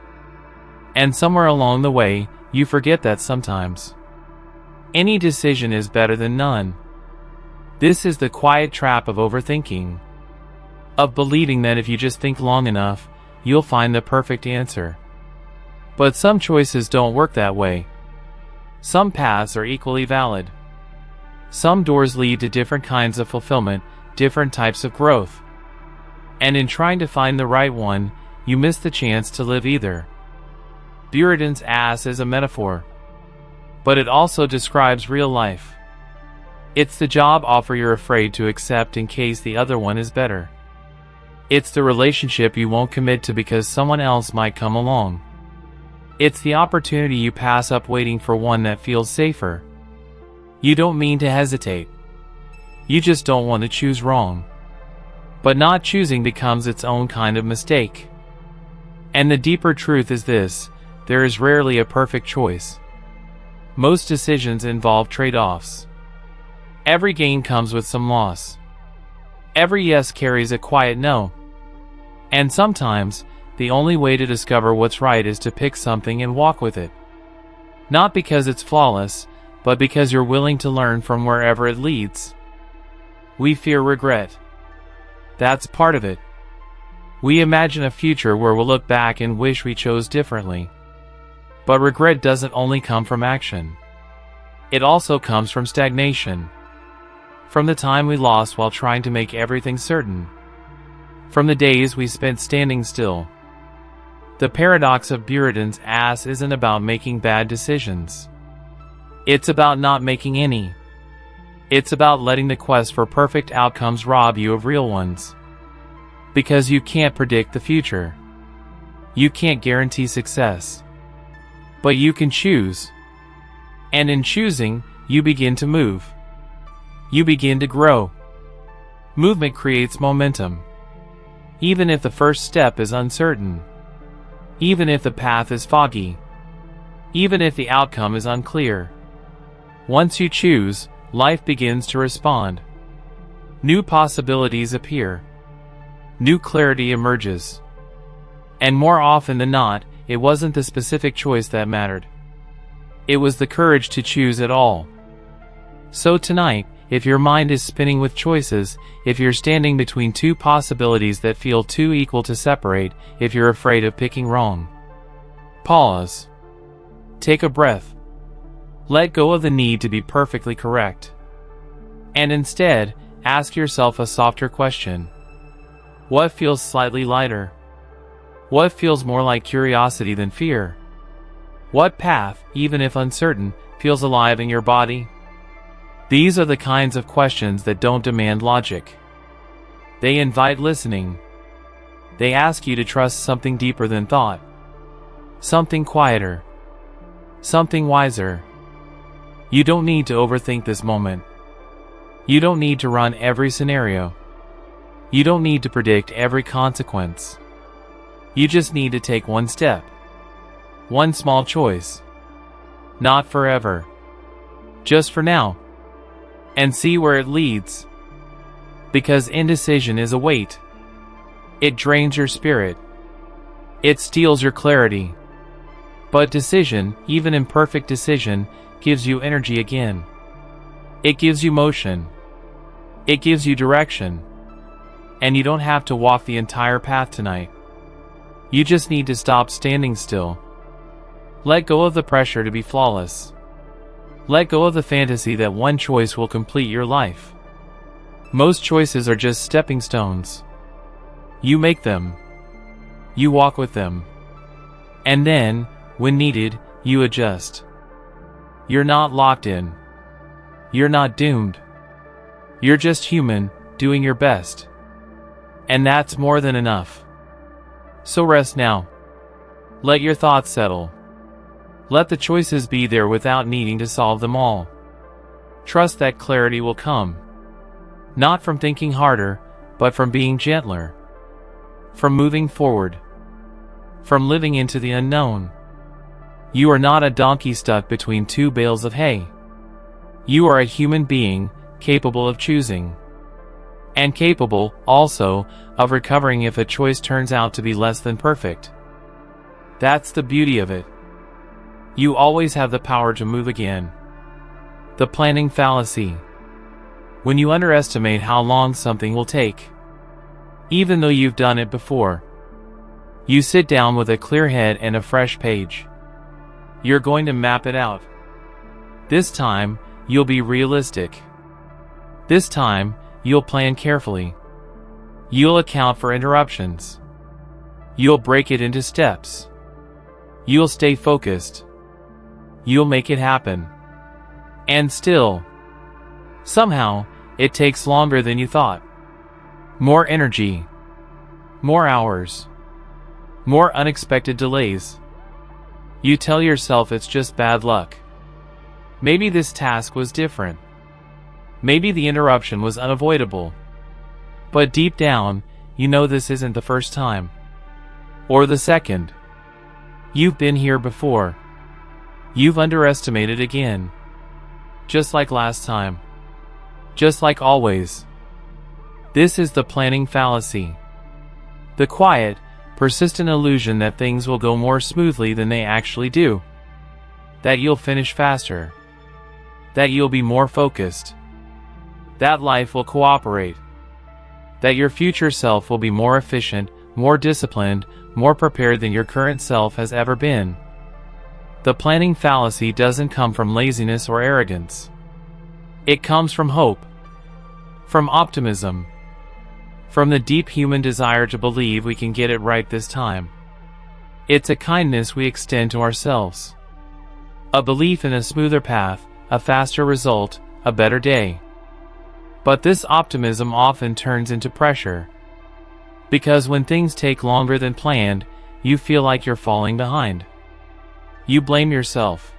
And somewhere along the way, you forget that sometimes any decision is better than none. This is the quiet trap of overthinking. Of believing that if you just think long enough, you'll find the perfect answer. But some choices don't work that way. Some paths are equally valid. Some doors lead to different kinds of fulfillment, different types of growth. And in trying to find the right one, you miss the chance to live either. Buridan's ass is a metaphor. But it also describes real life. It's the job offer you're afraid to accept in case the other one is better. It's the relationship you won't commit to because someone else might come along. It's the opportunity you pass up waiting for one that feels safer. You don't mean to hesitate. You just don't want to choose wrong. But not choosing becomes its own kind of mistake. And the deeper truth is this: there is rarely a perfect choice. Most decisions involve trade-offs. Every gain comes with some loss. Every yes carries a quiet no. And sometimes, the only way to discover what's right is to pick something and walk with it. Not because it's flawless, but because you're willing to learn from wherever it leads. We fear regret. That's part of it. We imagine a future where we'll look back and wish we chose differently. But regret doesn't only come from action. It also comes from stagnation. From the time we lost while trying to make everything certain. From the days we spent standing still. The paradox of Buridan's ass isn't about making bad decisions. It's about not making any. It's about letting the quest for perfect outcomes rob you of real ones. Because you can't predict the future. You can't guarantee success. But you can choose. And in choosing, you begin to move. You begin to grow. Movement creates momentum. Even if the first step is uncertain. Even if the path is foggy. Even if the outcome is unclear. Once you choose, life begins to respond. New possibilities appear. New clarity emerges. And more often than not, it wasn't the specific choice that mattered. It was the courage to choose at all. So tonight, if your mind is spinning with choices, if you're standing between two possibilities that feel too equal to separate, if you're afraid of picking wrong, pause. Take a breath. Let go of the need to be perfectly correct. And instead, ask yourself a softer question. What feels slightly lighter? What feels more like curiosity than fear? What path, even if uncertain, feels alive in your body? These are the kinds of questions that don't demand logic. They invite listening. They ask you to trust something deeper than thought. Something quieter. Something wiser. You don't need to overthink this moment. You don't need to run every scenario. You don't need to predict every consequence. You just need to take one step. One small choice. Not forever. Just for now. And see where it leads. Because indecision is a weight. It drains your spirit. It steals your clarity. But decision, even imperfect decision, gives you energy again. It gives you motion. It gives you direction. And you don't have to walk the entire path tonight. You just need to stop standing still. Let go of the pressure to be flawless. Let go of the fantasy that one choice will complete your life. Most choices are just stepping stones. You make them. You walk with them. And then, when needed, you adjust. You're not locked in. You're not doomed. You're just human, doing your best. And that's more than enough. So rest now. Let your thoughts settle. Let the choices be there without needing to solve them all. Trust that clarity will come. Not from thinking harder, but from being gentler. From moving forward. From living into the unknown. You are not a donkey stuck between two bales of hay. You are a human being, capable of choosing. And capable, also, of recovering if a choice turns out to be less than perfect. That's the beauty of it. You always have the power to move again. The planning fallacy. When you underestimate how long something will take. Even though you've done it before. You sit down with a clear head and a fresh page. You're going to map it out. This time, you'll be realistic. This time, you'll plan carefully. You'll account for interruptions. You'll break it into steps. You'll stay focused. You'll make it happen. And still, somehow, it takes longer than you thought. More energy. More hours. More unexpected delays. You tell yourself it's just bad luck. Maybe this task was different. Maybe the interruption was unavoidable. But deep down, you know this isn't the first time. Or the second. You've been here before. You've underestimated again. Just like last time. Just like always. This is the planning fallacy. The quiet, persistent illusion that things will go more smoothly than they actually do. That you'll finish faster. that you'll be more focused, that life will cooperate, that your future self will be more efficient, more disciplined, more prepared than your current self has ever been. The planning fallacy doesn't come from laziness or arrogance. It comes from hope, from optimism, from the deep human desire to believe we can get it right this time. It's a kindness we extend to ourselves, a belief in a smoother path, a faster result, a better day. But this optimism often turns into pressure, because when things take longer than planned, you feel like you're falling behind. You blame yourself.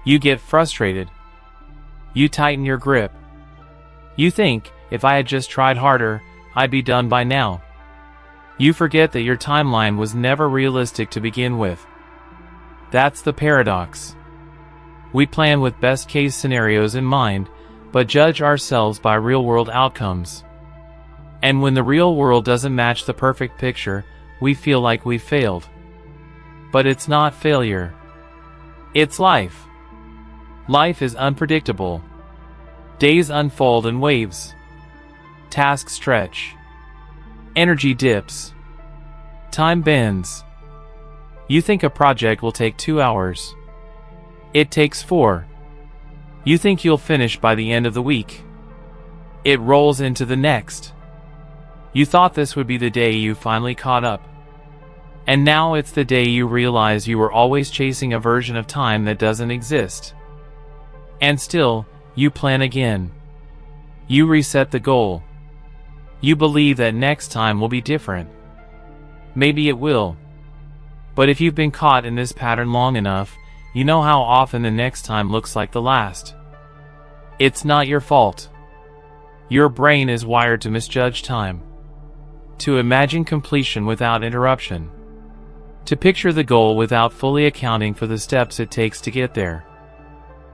You get frustrated. You tighten your grip. You think, if I had just tried harder, I'd be done by now. You forget that your timeline was never realistic to begin with. That's the paradox. We plan with best-case scenarios in mind, but judge ourselves by real-world outcomes. And when the real world doesn't match the perfect picture, we feel like we've failed. But it's not failure. It's life. Life is unpredictable. Days unfold in waves. Tasks stretch. Energy dips. Time bends. You think a project will take 2 hours. It takes 4. You think you'll finish by the end of the week. It rolls into the next. You thought this would be the day you finally caught up. And now it's the day you realize you were always chasing a version of time that doesn't exist. And still, you plan again. You reset the goal. You believe that next time will be different. Maybe it will. But if you've been caught in this pattern long enough, you know how often the next time looks like the last. It's not your fault. Your brain is wired to misjudge time, to imagine completion without interruption, to picture the goal without fully accounting for the steps it takes to get there.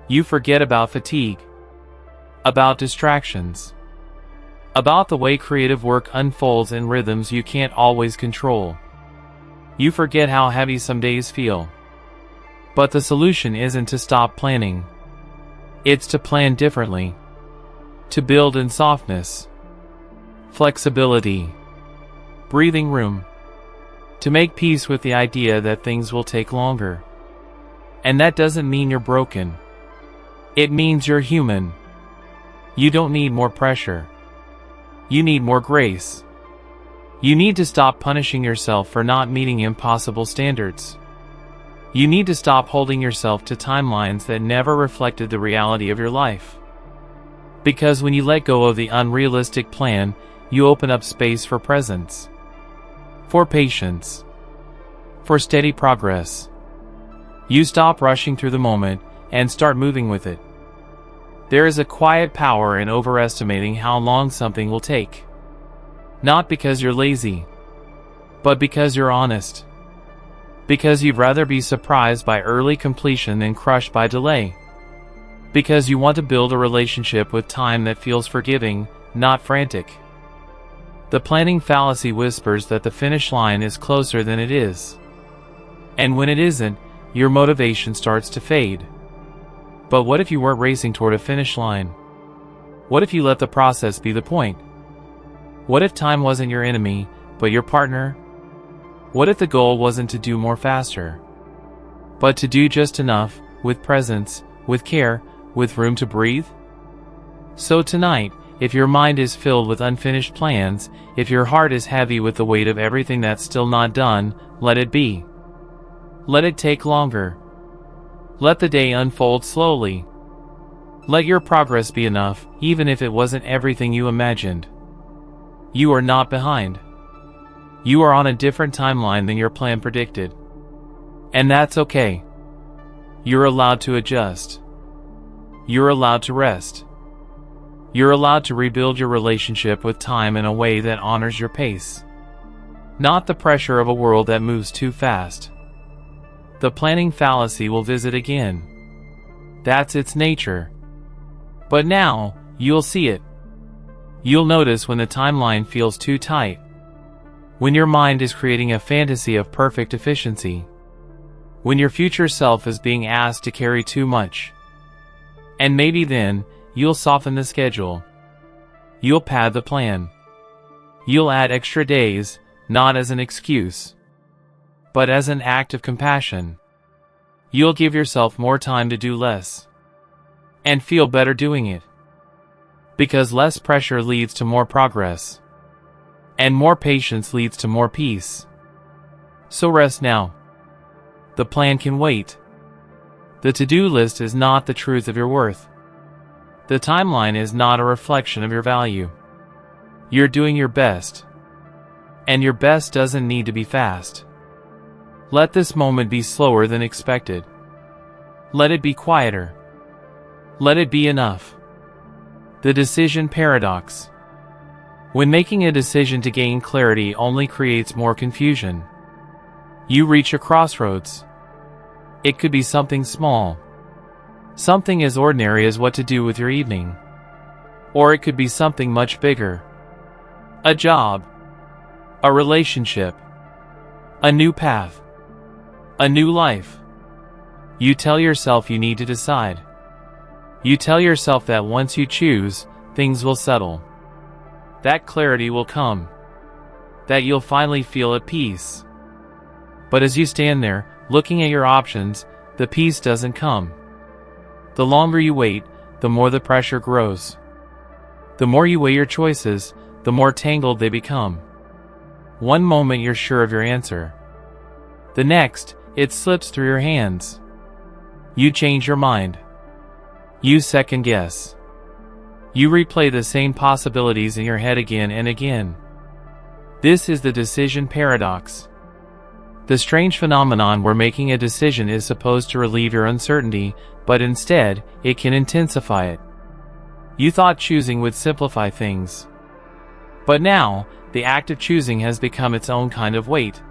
You forget about fatigue, about distractions, about the way creative work unfolds in rhythms you can't always control. You forget how heavy some days feel. But the solution isn't to stop planning. It's to plan differently, to build in softness, flexibility, breathing room, to make peace with the idea that things will take longer. And that doesn't mean you're broken. It means you're human. You don't need more pressure. You need more grace. You need to stop punishing yourself for not meeting impossible standards. You need to stop holding yourself to timelines that never reflected the reality of your life. Because when you let go of the unrealistic plan, you open up space for presence, for patience, for steady progress. You stop rushing through the moment and start moving with it. There is a quiet power in overestimating how long something will take. Not because you're lazy, but because you're honest. Because you'd rather be surprised by early completion than crushed by delay. Because you want to build a relationship with time that feels forgiving, not frantic. The planning fallacy whispers that the finish line is closer than it is. And when it isn't, your motivation starts to fade. But what if you weren't racing toward a finish line? What if you let the process be the point? What if time wasn't your enemy, but your partner? What if the goal wasn't to do more faster, but to do just enough, with presence, with care, with room to breathe? So tonight, if your mind is filled with unfinished plans, if your heart is heavy with the weight of everything that's still not done, let it be. Let it take longer. Let the day unfold slowly. Let your progress be enough, even if it wasn't everything you imagined. You are not behind. You are on a different timeline than your plan predicted. And that's okay. You're allowed to adjust. You're allowed to rest. You're allowed to rebuild your relationship with time in a way that honors your pace. Not the pressure of a world that moves too fast. The planning fallacy will visit again. That's its nature. But now, you'll see it. You'll notice when the timeline feels too tight. When your mind is creating a fantasy of perfect efficiency. When your future self is being asked to carry too much. And maybe then, you'll soften the schedule. You'll pad the plan. You'll add extra days, not as an excuse, but as an act of compassion. You'll give yourself more time to do less, and feel better doing it. Because less pressure leads to more progress, and more patience leads to more peace. So rest now. The plan can wait. The to-do list is not the truth of your worth. The timeline is not a reflection of your value. You're doing your best, and your best doesn't need to be fast. Let this moment be slower than expected. Let it be quieter. Let it be enough. The decision paradox. When making a decision to gain clarity only creates more confusion. You reach a crossroads. It could be something small, something as ordinary as what to do with your evening. Or it could be something much bigger. A job, a relationship, a new path, a new life. You tell yourself you need to decide. You tell yourself that once you choose, things will settle. That clarity will come. That you'll finally feel at peace. But as you stand there, looking at your options, the peace doesn't come. The longer you wait, the more the pressure grows. The more you weigh your choices, the more tangled they become. One moment you're sure of your answer. The next, it slips through your hands. You change your mind. You second guess. You replay the same possibilities in your head again and again. This is the decision paradox. The strange phenomenon where making a decision is supposed to relieve your uncertainty, but instead, it can intensify it. You thought choosing would simplify things. But now, the act of choosing has become its own kind of weight.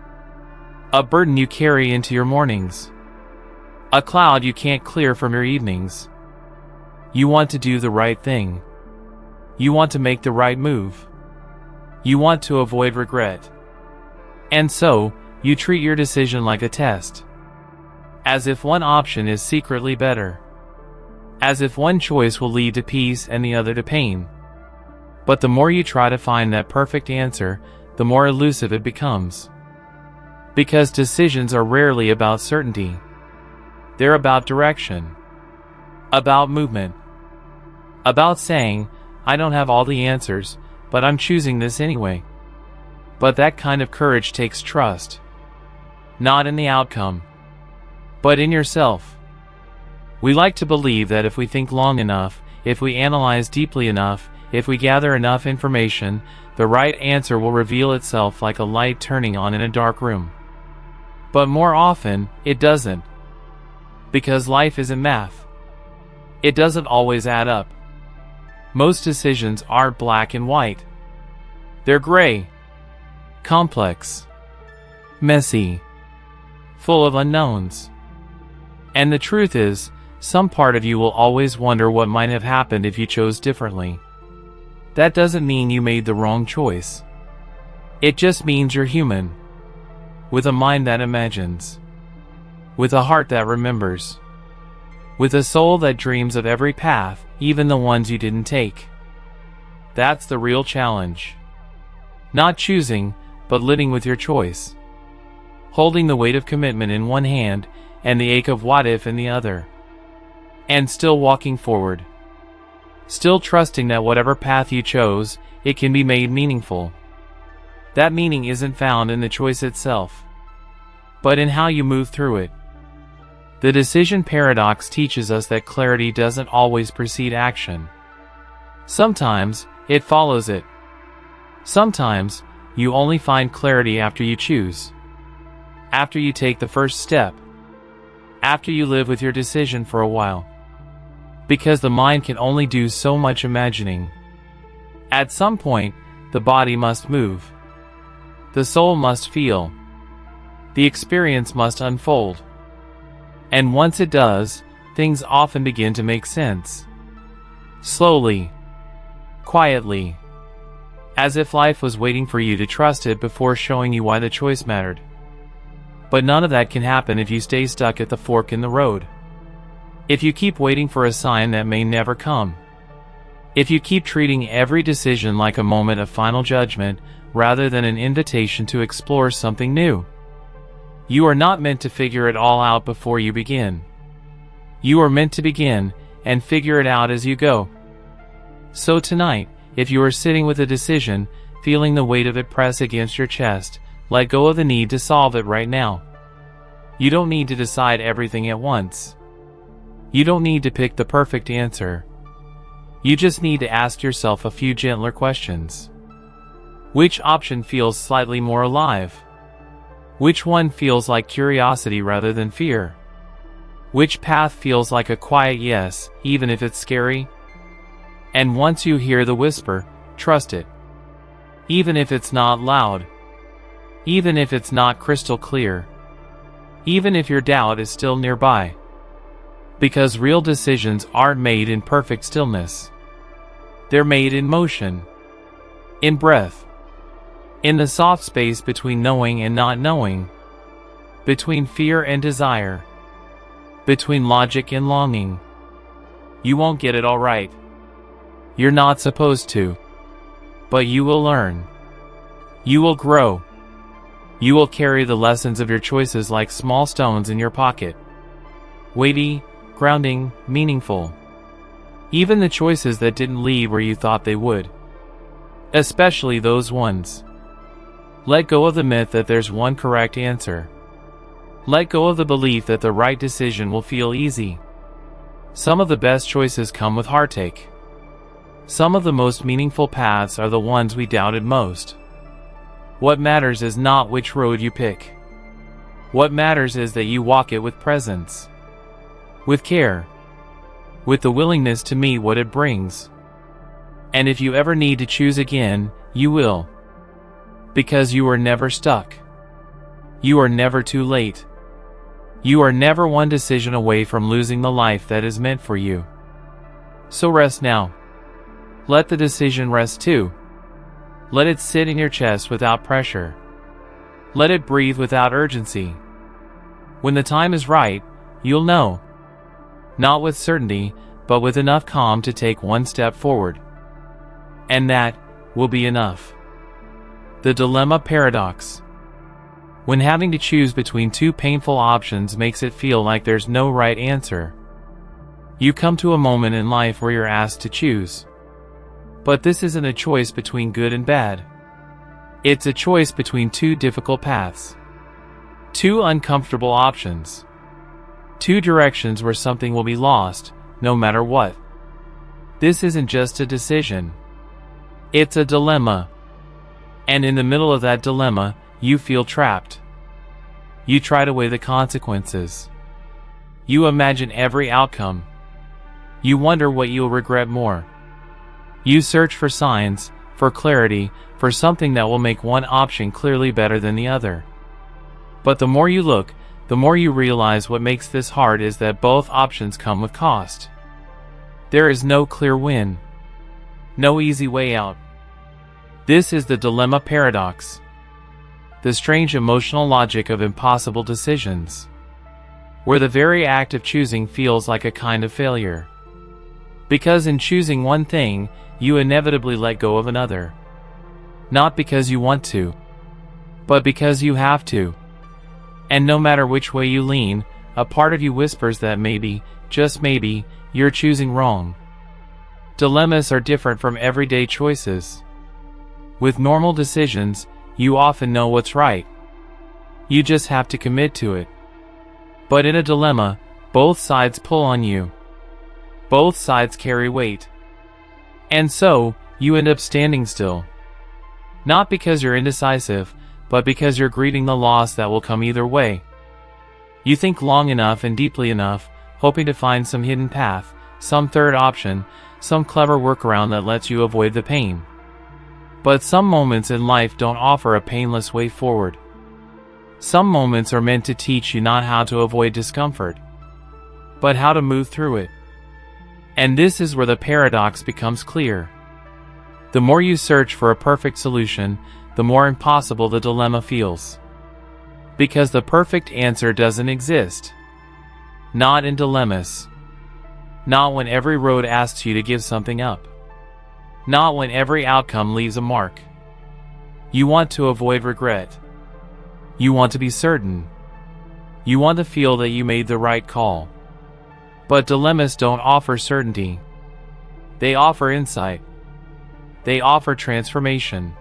A burden you carry into your mornings. A cloud you can't clear from your evenings. You want to do the right thing. You want to make the right move. You want to avoid regret. And so, you treat your decision like a test. As if one option is secretly better. As if one choice will lead to peace and the other to pain. But the more you try to find that perfect answer, the more elusive it becomes. Because decisions are rarely about certainty. They're about direction. About movement. About saying, I don't have all the answers, but I'm choosing this anyway. But that kind of courage takes trust. Not in the outcome, but in yourself. We like to believe that if we think long enough, if we analyze deeply enough, if we gather enough information, the right answer will reveal itself like a light turning on in a dark room. But more often, it doesn't. Because life isn't math. It doesn't always add up. Most decisions aren't black and white. They're gray, complex, messy, full of unknowns. And the truth is, some part of you will always wonder what might have happened if you chose differently. That doesn't mean you made the wrong choice. It just means you're human. With a mind that imagines. With a heart that remembers. With a soul that dreams of every path, even the ones you didn't take. That's the real challenge. Not choosing, but living with your choice. Holding the weight of commitment in one hand, and the ache of what if in the other. And still walking forward. Still trusting that whatever path you chose, it can be made meaningful. That meaning isn't found in the choice itself, but in how you move through it. The decision paradox teaches us that clarity doesn't always precede action. Sometimes, it follows it. Sometimes, you only find clarity after you choose. After you take the first step. After you live with your decision for a while. Because the mind can only do so much imagining. At some point, the body must move. The soul must feel. The experience must unfold. And once it does, things often begin to make sense. Slowly. Quietly. As if life was waiting for you to trust it before showing you why the choice mattered. But none of that can happen if you stay stuck at the fork in the road. If you keep waiting for a sign that may never come. If you keep treating every decision like a moment of final judgment rather than an invitation to explore something new. You are not meant to figure it all out before you begin. You are meant to begin and figure it out as you go. So tonight, if you are sitting with a decision, feeling the weight of it press against your chest, let go of the need to solve it right now. You don't need to decide everything at once. You don't need to pick the perfect answer. You just need to ask yourself a few gentler questions. Which option feels slightly more alive? Which one feels like curiosity rather than fear? Which path feels like a quiet yes, even if it's scary? And once you hear the whisper, trust it. Even if it's not loud. Even if it's not crystal clear. Even if your doubt is still nearby. Because real decisions aren't made in perfect stillness. They're made in motion. In breath. In the soft space between knowing and not knowing. Between fear and desire. Between logic and longing. You won't get it all right. You're not supposed to. But you will learn. You will grow. You will carry the lessons of your choices like small stones in your pocket. Weighty, grounding, meaningful. Even the choices that didn't lead where you thought they would. Especially those ones. Let go of the myth that there's one correct answer. Let go of the belief that the right decision will feel easy. Some of the best choices come with heartache. Some of the most meaningful paths are the ones we doubted most. What matters is not which road you pick. What matters is that you walk it with presence. With care. With the willingness to meet what it brings. And if you ever need to choose again, you will. Because you are never stuck. You are never too late. You are never one decision away from losing the life that is meant for you. So rest now. Let the decision rest too. Let it sit in your chest without pressure. Let it breathe without urgency. When the time is right, you'll know. Not with certainty, but with enough calm to take one step forward. And that will be enough. The dilemma paradox. When having to choose between two painful options makes it feel like there's no right answer. You come to a moment in life where you're asked to choose. But this isn't a choice between good and bad. It's a choice between two difficult paths. Two uncomfortable options. Two directions where something will be lost, no matter what. This isn't just a decision. It's a dilemma. And in the middle of that dilemma, you feel trapped. You try to weigh the consequences. You imagine every outcome. You wonder what you'll regret more. You search for signs, for clarity, for something that will make one option clearly better than the other. But the more you look, the more you realize what makes this hard is that both options come with cost. There is no clear win. No easy way out. This is the dilemma paradox. The strange emotional logic of impossible decisions. Where the very act of choosing feels like a kind of failure. Because in choosing one thing, you inevitably let go of another. Not because you want to, but because you have to. And no matter which way you lean, a part of you whispers that maybe, just maybe, you're choosing wrong. Dilemmas are different from everyday choices. With normal decisions, you often know what's right. You just have to commit to it. But in a dilemma, both sides pull on you. Both sides carry weight. And so, you end up standing still. Not because you're indecisive, but because you're greeting the loss that will come either way. You think long enough and deeply enough, hoping to find some hidden path, some third option, some clever workaround that lets you avoid the pain. But some moments in life don't offer a painless way forward. Some moments are meant to teach you not how to avoid discomfort, but how to move through it. And this is where the paradox becomes clear. The more you search for a perfect solution, the more impossible the dilemma feels. Because the perfect answer doesn't exist. Not in dilemmas. Not when every road asks you to give something up. Not when every outcome leaves a mark. You want to avoid regret. You want to be certain. You want to feel that you made the right call. But dilemmas don't offer certainty. They offer insight. They offer transformation.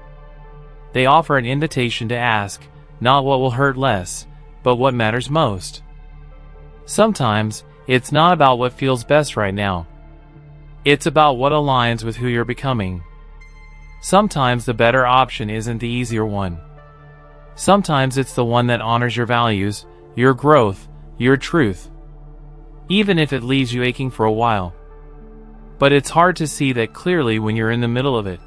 They offer an invitation to ask, not what will hurt less, but what matters most. Sometimes, it's not about what feels best right now. It's about what aligns with who you're becoming. Sometimes the better option isn't the easier one. Sometimes it's the one that honors your values, your growth, your truth. Even if it leaves you aching for a while. But it's hard to see that clearly when you're in the middle of it.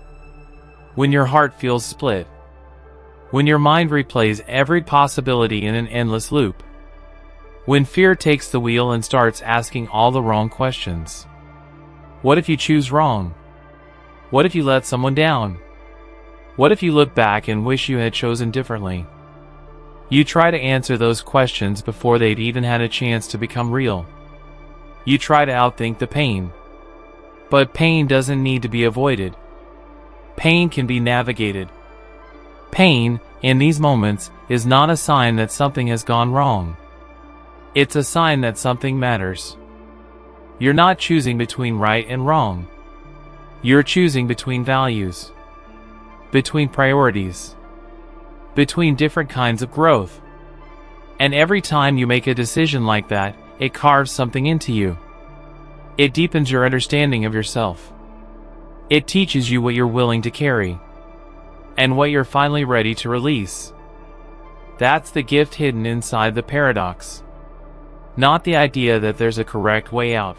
When your heart feels split. When your mind replays every possibility in an endless loop. When fear takes the wheel and starts asking all the wrong questions. What if you choose wrong? What if you let someone down? What if you look back and wish you had chosen differently? You try to answer those questions before they'd even had a chance to become real. You try to outthink the pain. But pain doesn't need to be avoided. Pain can be navigated. Pain, in these moments, is not a sign that something has gone wrong. It's a sign that something matters. You're not choosing between right and wrong. You're choosing between values. Between priorities. Between different kinds of growth. And every time you make a decision like that, it carves something into you. It deepens your understanding of yourself. It teaches you what you're willing to carry. And what you're finally ready to release. That's the gift hidden inside the paradox. Not the idea that there's a correct way out.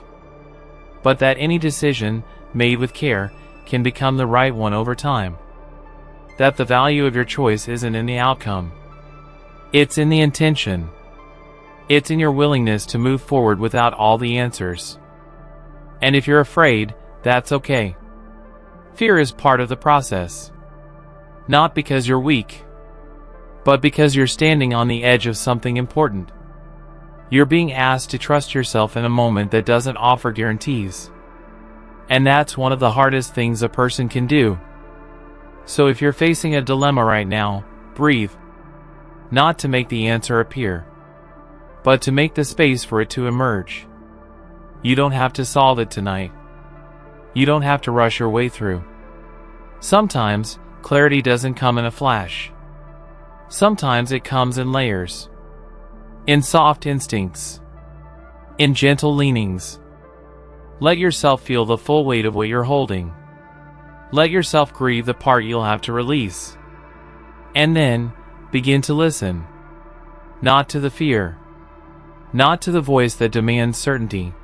But that any decision, made with care, can become the right one over time. That the value of your choice isn't in the outcome. It's in the intention. It's in your willingness to move forward without all the answers. And if you're afraid, that's okay. Fear is part of the process. Not because you're weak, but because you're standing on the edge of something important. You're being asked to trust yourself in a moment that doesn't offer guarantees. And that's one of the hardest things a person can do. So if you're facing a dilemma right now, breathe. Not to make the answer appear, but to make the space for it to emerge. You don't have to solve it tonight. You don't have to rush your way through. Sometimes, clarity doesn't come in a flash. Sometimes it comes in layers. In soft instincts. In gentle leanings. Let yourself feel the full weight of what you're holding. Let yourself grieve the part you'll have to release. And then, begin to listen. Not to the fear. Not to the voice that demands certainty.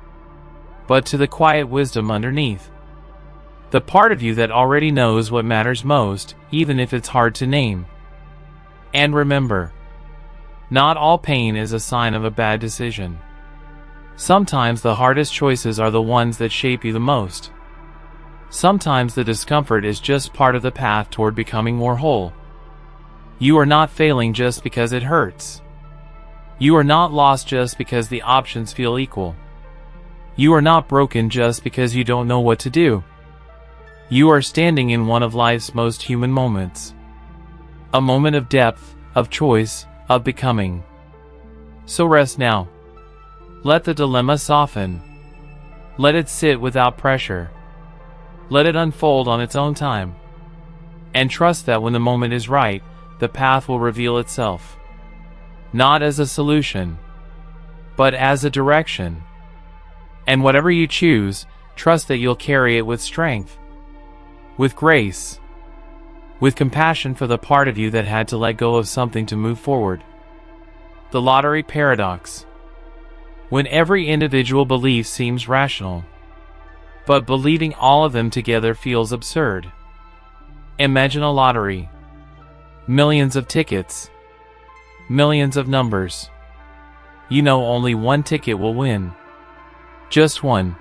But to the quiet wisdom underneath. The part of you that already knows what matters most, even if it's hard to name. And remember, not all pain is a sign of a bad decision. Sometimes the hardest choices are the ones that shape you the most. Sometimes the discomfort is just part of the path toward becoming more whole. You are not failing just because it hurts. You are not lost just because the options feel equal. You are not broken just because you don't know what to do. You are standing in one of life's most human moments. A moment of depth, of choice, of becoming. So rest now. Let the dilemma soften. Let it sit without pressure. Let it unfold on its own time. And trust that when the moment is right, the path will reveal itself. Not as a solution, but as a direction. And whatever you choose, trust that you'll carry it with strength. With grace. With compassion for the part of you that had to let go of something to move forward. The lottery paradox. When every individual belief seems rational, but believing all of them together feels absurd. Imagine a lottery. Millions of tickets. Millions of numbers. You know only one ticket will win. Just one.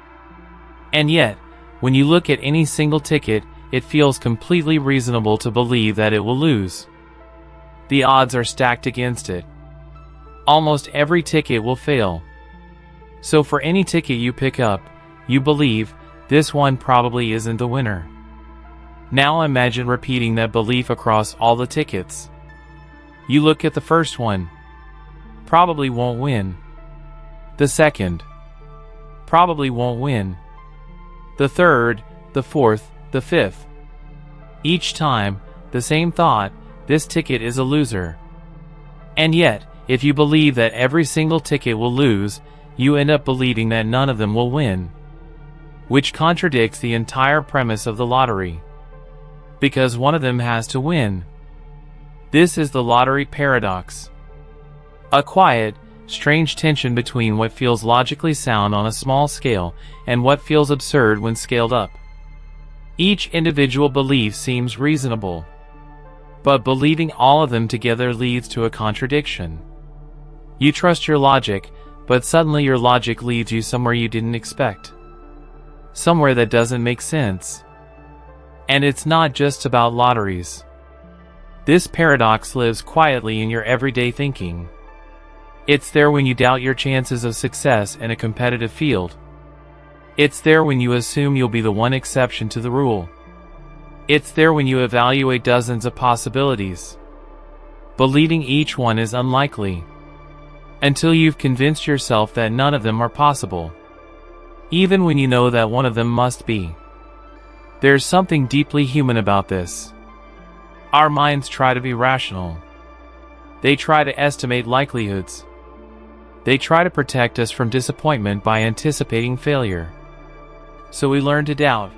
And yet, when you look at any single ticket, it feels completely reasonable to believe that it will lose. The odds are stacked against it. Almost every ticket will fail. So for any ticket you pick up, You believe, this one probably isn't the winner. Now imagine repeating that belief across all the tickets. You look at the first one. Probably won't win. The second. Probably won't win. The third, the fourth, the fifth. Each time, the same thought, this ticket is a loser. And yet, if you believe that every single ticket will lose, you end up believing that none of them will win. Which contradicts the entire premise of the lottery. Because one of them has to win. This is the lottery paradox. A quiet, strange tension between what feels logically sound on a small scale and what feels absurd when scaled up. Each individual belief seems reasonable. But believing all of them together leads to a contradiction. You trust your logic, but suddenly your logic leads you somewhere you didn't expect. Somewhere that doesn't make sense. And it's not just about lotteries. This paradox lives quietly in your everyday thinking. It's there when you doubt your chances of success in a competitive field. It's there when you assume you'll be the one exception to the rule. It's there when you evaluate dozens of possibilities, believing each one is unlikely, until you've convinced yourself that none of them are possible, even when you know that one of them must be. There's something deeply human about this. Our minds try to be rational. They try to estimate likelihoods. They try to protect us from disappointment by anticipating failure. So we learn to doubt.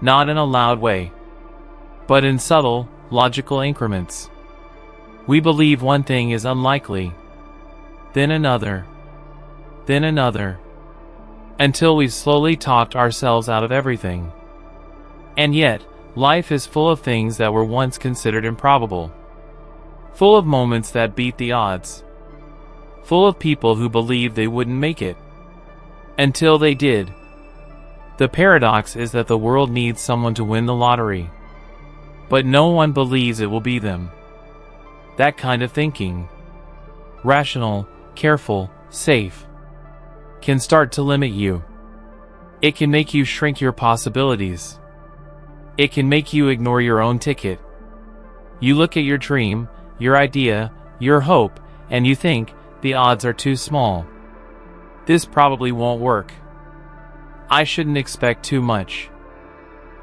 Not in a loud way, but in subtle, logical increments. We believe one thing is unlikely, then another, until we've slowly talked ourselves out of everything. And yet, life is full of things that were once considered improbable. Full of moments that beat the odds. Full of people who believed they wouldn't make it. Until they did. The paradox is that the world needs someone to win the lottery. But no one believes it will be them. That kind of thinking, rational, careful, safe, can start to limit you. It can make you shrink your possibilities. It can make you ignore your own ticket. You look at your dream, your idea, your hope, and you think, the odds are too small. This probably won't work. I shouldn't expect too much.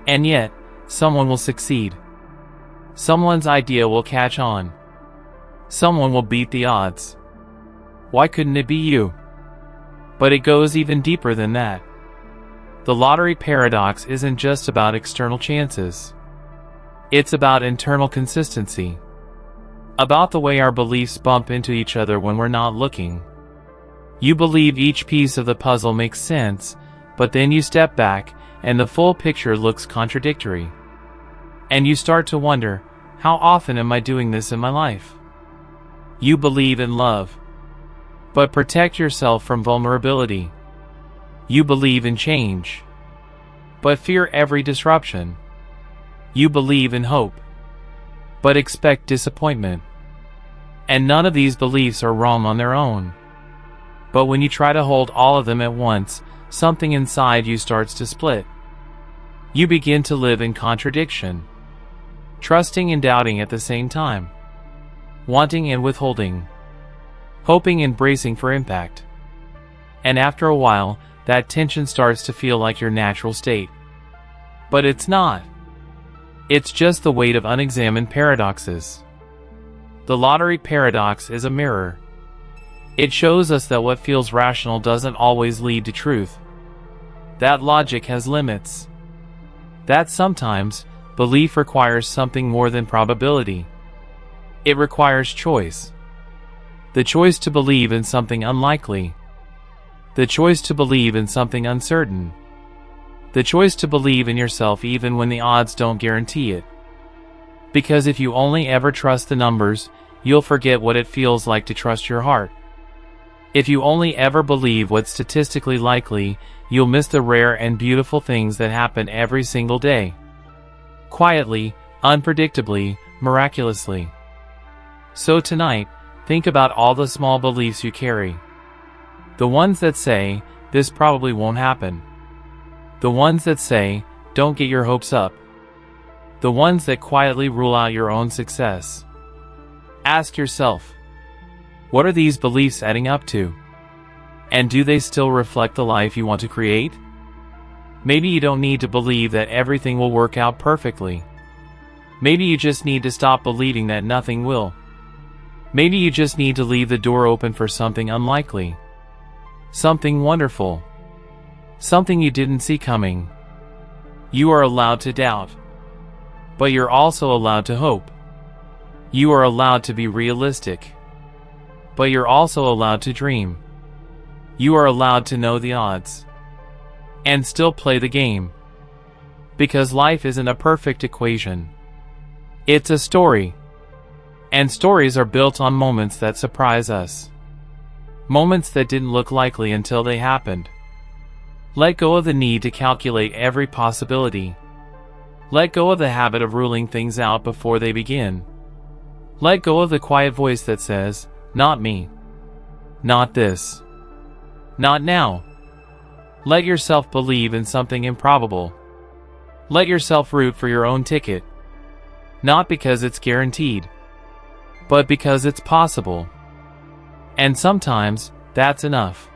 And yet, someone will succeed. Someone's idea will catch on. Someone will beat the odds. Why couldn't it be you? But it goes even deeper than that. The lottery paradox isn't just about external chances. It's about internal consistency. About the way our beliefs bump into each other when we're not looking. You believe each piece of the puzzle makes sense, but then you step back, and the full picture looks contradictory. And you start to wonder, how often am I doing this in my life? You believe in love. But protect yourself from vulnerability. You believe in change. But fear every disruption. You believe in hope. But expect disappointment. And none of these beliefs are wrong on their own. But when you try to hold all of them at once, something inside you starts to split. You begin to live in contradiction. Trusting and doubting at the same time. Wanting and withholding. Hoping and bracing for impact. And after a while, that tension starts to feel like your natural state. But it's not. It's just the weight of unexamined paradoxes. The lottery paradox is a mirror. It shows us that what feels rational doesn't always lead to truth. That logic has limits. That sometimes, belief requires something more than probability. It requires choice. The choice to believe in something unlikely. The choice to believe in something uncertain. The choice to believe in yourself even when the odds don't guarantee it. Because if you only ever trust the numbers, you'll forget what it feels like to trust your heart. If you only ever believe what's statistically likely, you'll miss the rare and beautiful things that happen every single day. Quietly, unpredictably, miraculously. So tonight, think about all the small beliefs you carry. The ones that say, this probably won't happen. The ones that say, don't get your hopes up. The ones that quietly rule out your own success. Ask yourself, what are these beliefs adding up to? And do they still reflect the life you want to create? Maybe you don't need to believe that everything will work out perfectly. Maybe you just need to stop believing that nothing will. Maybe you just need to leave the door open for something unlikely. Something wonderful. Something you didn't see coming. You are allowed to doubt. But you're also allowed to hope. You are allowed to be realistic. But you're also allowed to dream. You are allowed to know the odds. And still play the game. Because life isn't a perfect equation. It's a story. And stories are built on moments that surprise us. Moments that didn't look likely until they happened. Let go of the need to calculate every possibility. Let go of the habit of ruling things out before they begin. Let go of the quiet voice that says, not me. Not this. Not now. Let yourself believe in something improbable. Let yourself root for your own ticket. Not because it's guaranteed, but because it's possible. And sometimes, that's enough.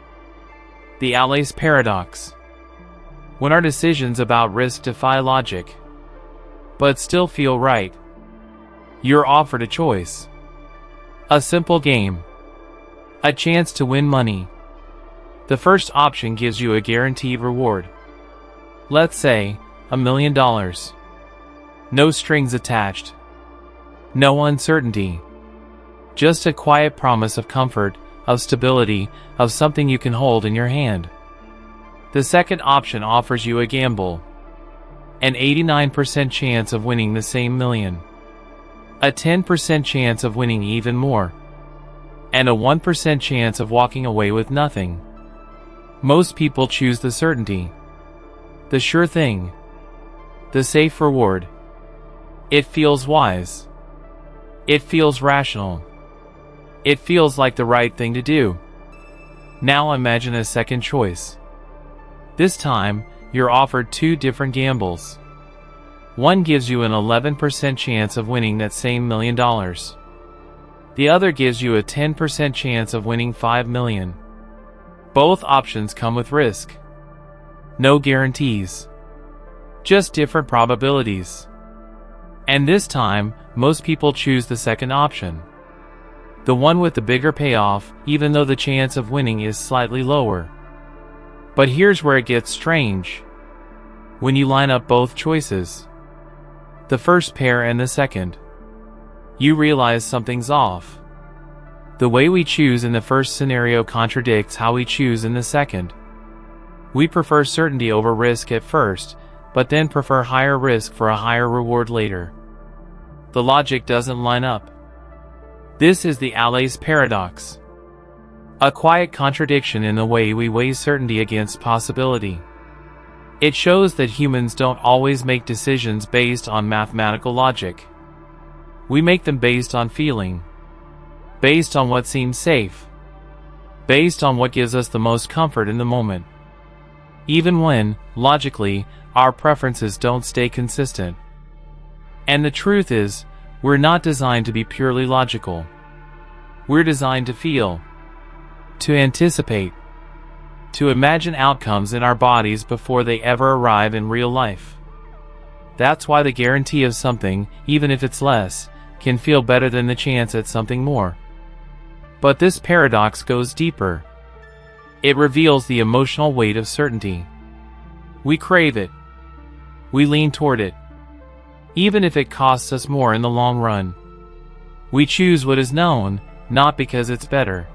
The Allais Paradox. When our decisions about risk defy logic, but still feel right, you're offered a choice. A simple game. A chance to win money. The first option gives you a guaranteed reward. Let's say, $1 million. No strings attached. No uncertainty. Just a quiet promise of comfort, of stability, of something you can hold in your hand. The second option offers you a gamble. An 89% chance of winning the same million. A 10% chance of winning even more. And a 1% chance of walking away with nothing. Most people choose the certainty. The sure thing. The safe reward. It feels wise. It feels rational. It feels like the right thing to do. Now imagine a second choice. This time, you're offered two different gambles. One gives you an 11% chance of winning that same $1 million. The other gives you a 10% chance of winning $5 million. Both options come with risk. No guarantees. Just different probabilities. And this time, most people choose the second option. The one with the bigger payoff, even though the chance of winning is slightly lower. But here's where it gets strange. When you line up both choices, the first pair and the second, you realize something's off. The way we choose in the first scenario contradicts how we choose in the second. We prefer certainty over risk at first, but then prefer higher risk for a higher reward later. The logic doesn't line up. This is the Allais Paradox. A quiet contradiction in the way we weigh certainty against possibility. It shows that humans don't always make decisions based on mathematical logic. We make them based on feeling. Based on what seems safe. Based on what gives us the most comfort in the moment. Even when, logically, our preferences don't stay consistent. And the truth is, we're not designed to be purely logical. We're designed to feel. To anticipate. To imagine outcomes in our bodies before they ever arrive in real life. That's why the guarantee of something, even if it's less, can feel better than the chance at something more. But this paradox goes deeper. It reveals the emotional weight of certainty. We crave it. We lean toward it. Even if it costs us more in the long run. We choose what is known, not because it's better,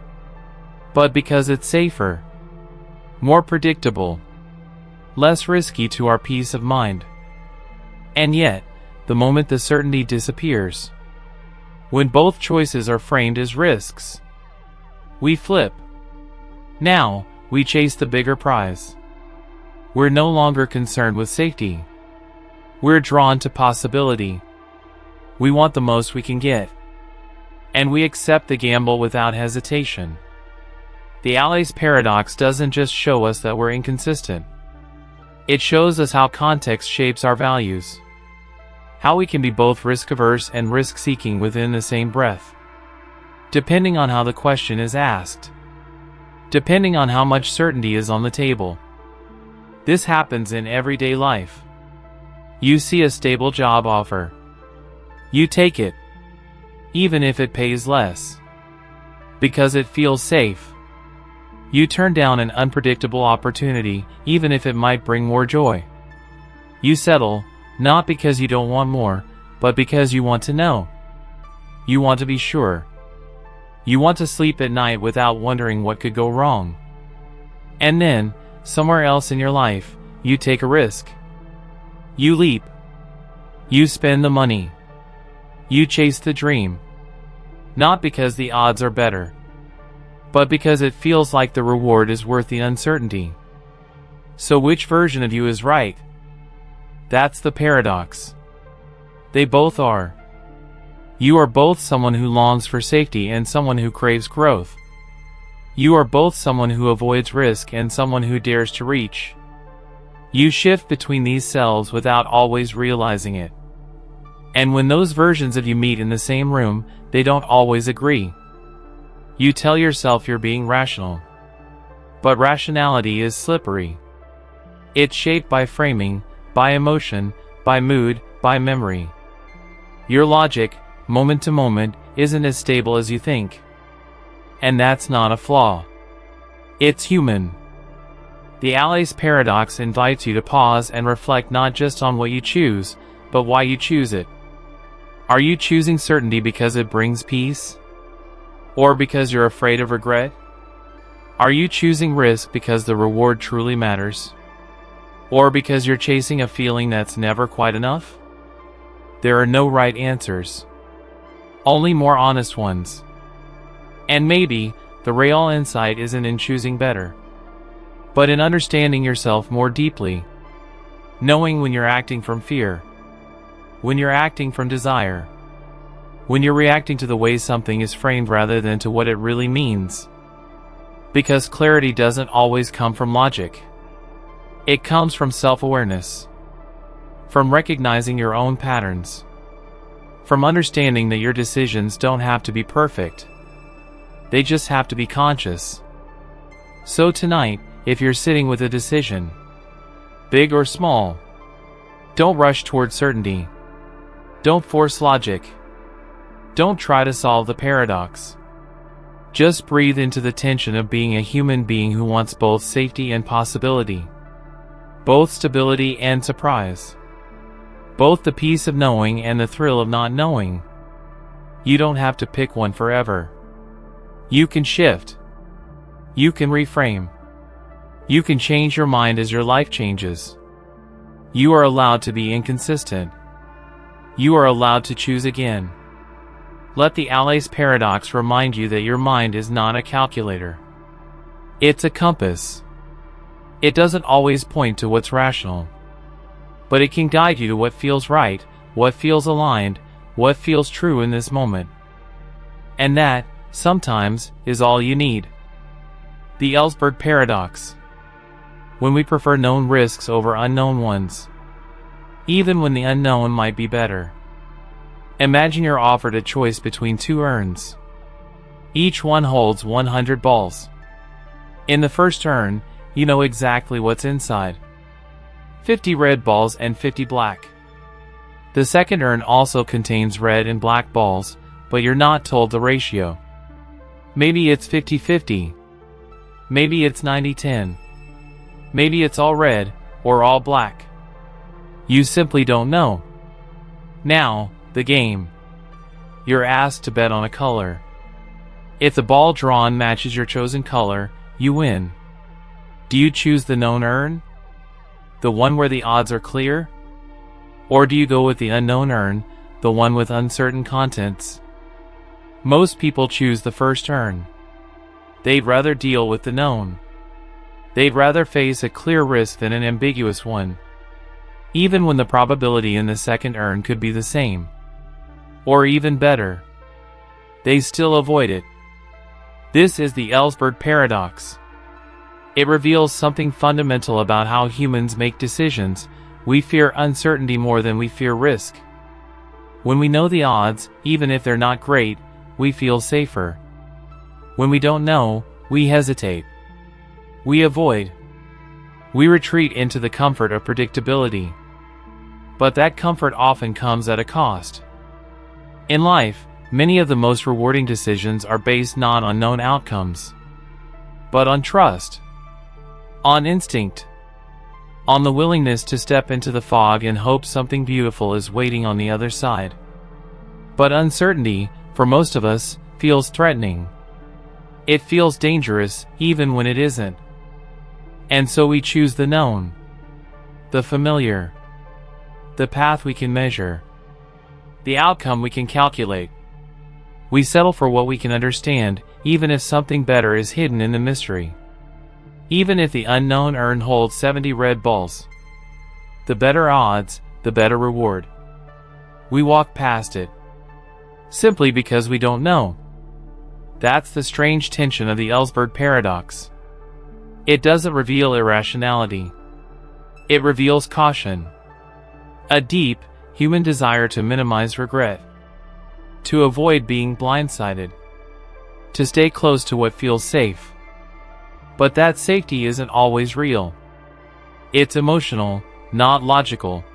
but because it's safer, more predictable, less risky to our peace of mind. And yet, the moment the certainty disappears, when both choices are framed as risks, we flip. Now, we chase the bigger prize. We're no longer concerned with safety. We're drawn to possibility. We want the most we can get. And we accept the gamble without hesitation. The Allais Paradox doesn't just show us that we're inconsistent. It shows us how context shapes our values. How we can be both risk-averse and risk-seeking within the same breath. Depending on how the question is asked. Depending on how much certainty is on the table. This happens in everyday life. You see a stable job offer. You take it. Even if it pays less. Because it feels safe. You turn down an unpredictable opportunity, even if it might bring more joy. You settle, not because you don't want more, but because you want to know. You want to be sure. You want to sleep at night without wondering what could go wrong. And then, somewhere else in your life, you take a risk. You leap. You spend the money. You chase the dream. Not because the odds are better, but because it feels like the reward is worth the uncertainty. So which version of you is right? That's the paradox. They both are. You are both someone who longs for safety and someone who craves growth. You are both someone who avoids risk and someone who dares to reach. You shift between these selves without always realizing it. And when those versions of you meet in the same room, they don't always agree. You tell yourself you're being rational. But rationality is slippery. It's shaped by framing, by emotion, by mood, by memory. Your logic, moment to moment, isn't as stable as you think. And that's not a flaw. It's human. The Allais paradox invites you to pause and reflect not just on what you choose, but why you choose it. Are you choosing certainty because it brings peace? Or because you're afraid of regret? Are you choosing risk because the reward truly matters? Or because you're chasing a feeling that's never quite enough? There are no right answers. Only more honest ones. And maybe, the real insight isn't in choosing better, but in understanding yourself more deeply. Knowing when you're acting from fear. When you're acting from desire. When you're reacting to the way something is framed rather than to what it really means. Because clarity doesn't always come from logic. It comes from self-awareness. From recognizing your own patterns. From understanding that your decisions don't have to be perfect. They just have to be conscious. So tonight, if you're sitting with a decision, big or small, don't rush toward certainty. Don't force logic. Don't try to solve the paradox. Just breathe into the tension of being a human being who wants both safety and possibility. Both stability and surprise. Both the peace of knowing and the thrill of not knowing. You don't have to pick one forever. You can shift. You can reframe. You can change your mind as your life changes. You are allowed to be inconsistent. You are allowed to choose again. Let the Allais paradox remind you that your mind is not a calculator. It's a compass. It doesn't always point to what's rational, but it can guide you to what feels right, what feels aligned, what feels true in this moment. And that, sometimes, is all you need. The Ellsberg paradox. When we prefer known risks over unknown ones, even when the unknown might be better. Imagine you're offered a choice between two urns. Each one holds 100 balls. In the first urn, you know exactly what's inside. 50 red balls and 50 black. The second urn also contains red and black balls, but you're not told the ratio. Maybe it's 50-50. Maybe it's 90-10. Maybe it's all red, or all black. You simply don't know. Now, the game. You're asked to bet on a color. If the ball drawn matches your chosen color, you win. Do you choose the known urn? The one where the odds are clear? Or do you go with the unknown urn, the one with uncertain contents? Most people choose the first urn. They'd rather deal with the known. They'd rather face a clear risk than an ambiguous one. Even when the probability in the second urn could be the same. Or even better. They still avoid it. This is the Ellsberg paradox. It reveals something fundamental about how humans make decisions. We fear uncertainty more than we fear risk. When we know the odds, even if they're not great, we feel safer. When we don't know, we hesitate. We avoid. We retreat into the comfort of predictability. But that comfort often comes at a cost. In life, many of the most rewarding decisions are based not on known outcomes, but on trust, on instinct, on the willingness to step into the fog and hope something beautiful is waiting on the other side. But uncertainty, for most of us, feels threatening. It feels dangerous, even when it isn't. And so we choose the known, the familiar, the path we can measure, the outcome we can calculate. We settle for what we can understand, even if something better is hidden in the mystery. Even if the unknown urn holds 70 red balls. The better odds, the better reward. We walk past it, simply because we don't know. That's the strange tension of the Ellsberg paradox. It doesn't reveal irrationality. It reveals caution. A deep, human desire to minimize regret. To avoid being blindsided. To stay close to what feels safe. But that safety isn't always real. It's emotional, not logical.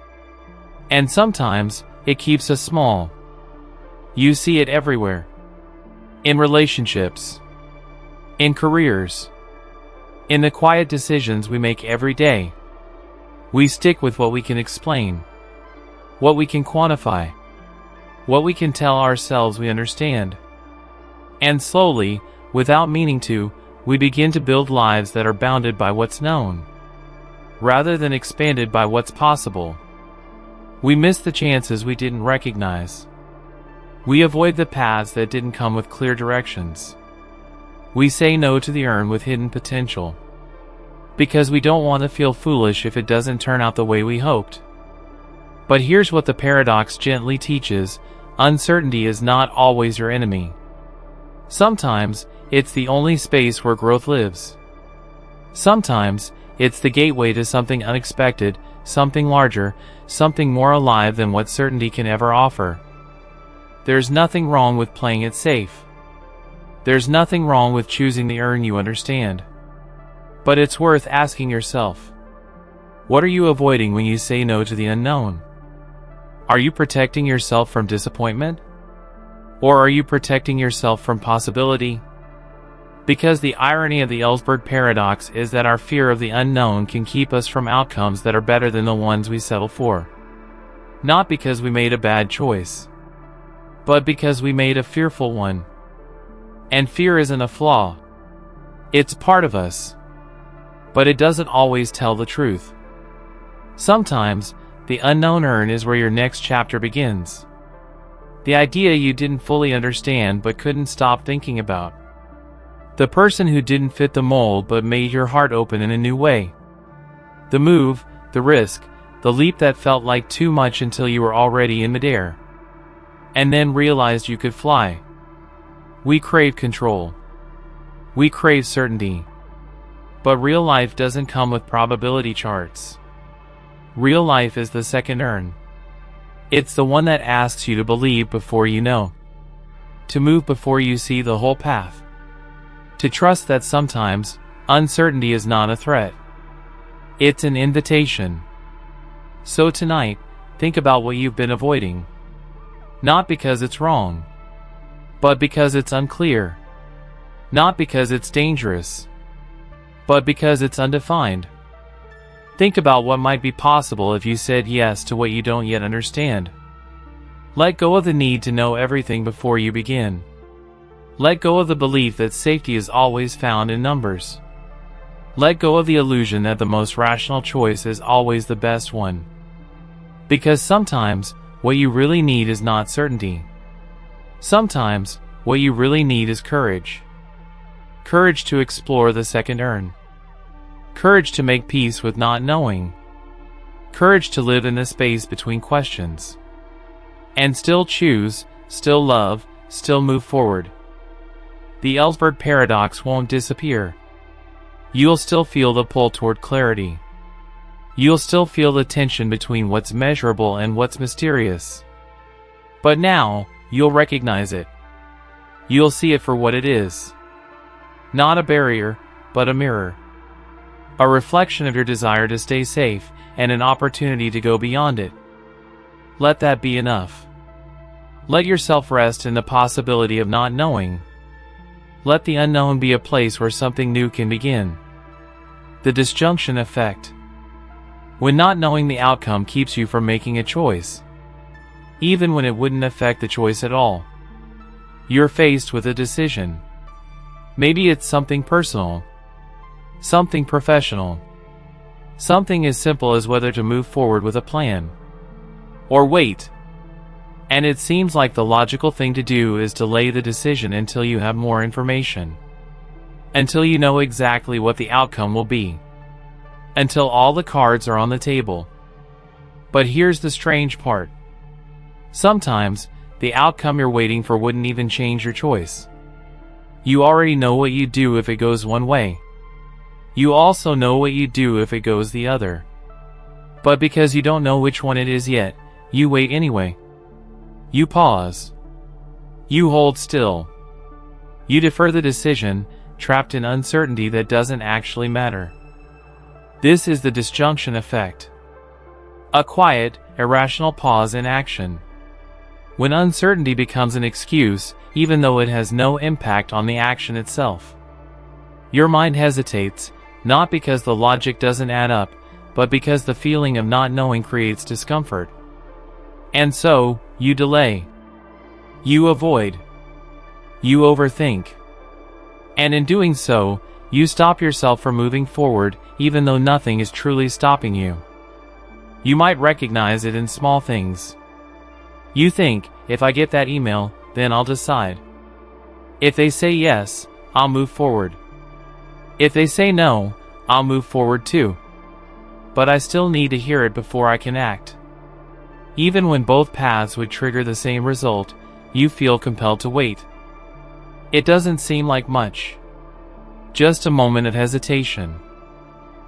And sometimes, it keeps us small. You see it everywhere. In relationships. In careers. In the quiet decisions we make every day. We stick with what we can explain. What we can quantify. What we can tell ourselves we understand. And slowly, without meaning to, we begin to build lives that are bounded by what's known, rather than expanded by what's possible. We miss the chances we didn't recognize. We avoid the paths that didn't come with clear directions. We say no to the urn with hidden potential, because we don't want to feel foolish if it doesn't turn out the way we hoped. But here's what the paradox gently teaches: uncertainty is not always your enemy. Sometimes, it's the only space where growth lives. Sometimes, it's the gateway to something unexpected, something larger, something more alive than what certainty can ever offer. There's nothing wrong with playing it safe. There's nothing wrong with choosing the urn you understand. But it's worth asking yourself, what are you avoiding when you say no to the unknown? Are you protecting yourself from disappointment? Or are you protecting yourself from possibility? Because the irony of the Ellsberg paradox is that our fear of the unknown can keep us from outcomes that are better than the ones we settle for. Not because we made a bad choice, but because we made a fearful one. And fear isn't a flaw. It's part of us. But it doesn't always tell the truth. Sometimes, the unknown urn is where your next chapter begins. The idea you didn't fully understand but couldn't stop thinking about. The person who didn't fit the mold but made your heart open in a new way. The move, the risk, the leap that felt like too much until you were already in midair. And then realized you could fly. We crave control. We crave certainty. But real life doesn't come with probability charts. Real life is the second urn. It's the one that asks you to believe before you know. To move before you see the whole path. To trust that sometimes, uncertainty is not a threat. It's an invitation. So tonight, think about what you've been avoiding. Not because it's wrong, but because it's unclear. Not because it's dangerous, but because it's undefined. Think about what might be possible if you said yes to what you don't yet understand. Let go of the need to know everything before you begin. Let go of the belief that safety is always found in numbers. Let go of the illusion that the most rational choice is always the best one. Because sometimes, what you really need is not certainty. Sometimes, what you really need is courage. Courage to explore the second urn. Courage to make peace with not knowing. Courage to live in the space between questions. And still choose, still love, still move forward. The Ellsberg paradox won't disappear. You'll still feel the pull toward clarity. You'll still feel the tension between what's measurable and what's mysterious. But now, you'll recognize it. You'll see it for what it is. Not a barrier, but a mirror. A reflection of your desire to stay safe, and an opportunity to go beyond it. Let that be enough. Let yourself rest in the possibility of not knowing. Let the unknown be a place where something new can begin. The disjunction effect. When not knowing the outcome keeps you from making a choice, even when it wouldn't affect the choice at all. You're faced with a decision. Maybe it's something personal, something professional, something as simple as whether to move forward with a plan, or wait. And it seems like the logical thing to do is delay the decision until you have more information, until you know exactly what the outcome will be, until all the cards are on the table. But here's the strange part. Sometimes, the outcome you're waiting for wouldn't even change your choice. You already know what you'd do if it goes one way. You also know what you'd do if it goes the other. But because you don't know which one it is yet, you wait anyway. You pause. You hold still. You defer the decision, trapped in uncertainty that doesn't actually matter. This is the disjunction effect. A quiet, irrational pause in action. When uncertainty becomes an excuse, even though it has no impact on the action itself. Your mind hesitates, not because the logic doesn't add up, but because the feeling of not knowing creates discomfort. And so, you delay. You avoid. You overthink. And in doing so, you stop yourself from moving forward, even though nothing is truly stopping you. You might recognize it in small things. You think, if I get that email, then I'll decide. If they say yes, I'll move forward. If they say no, I'll move forward too. But I still need to hear it before I can act. Even when both paths would trigger the same result, you feel compelled to wait. It doesn't seem like much. Just a moment of hesitation.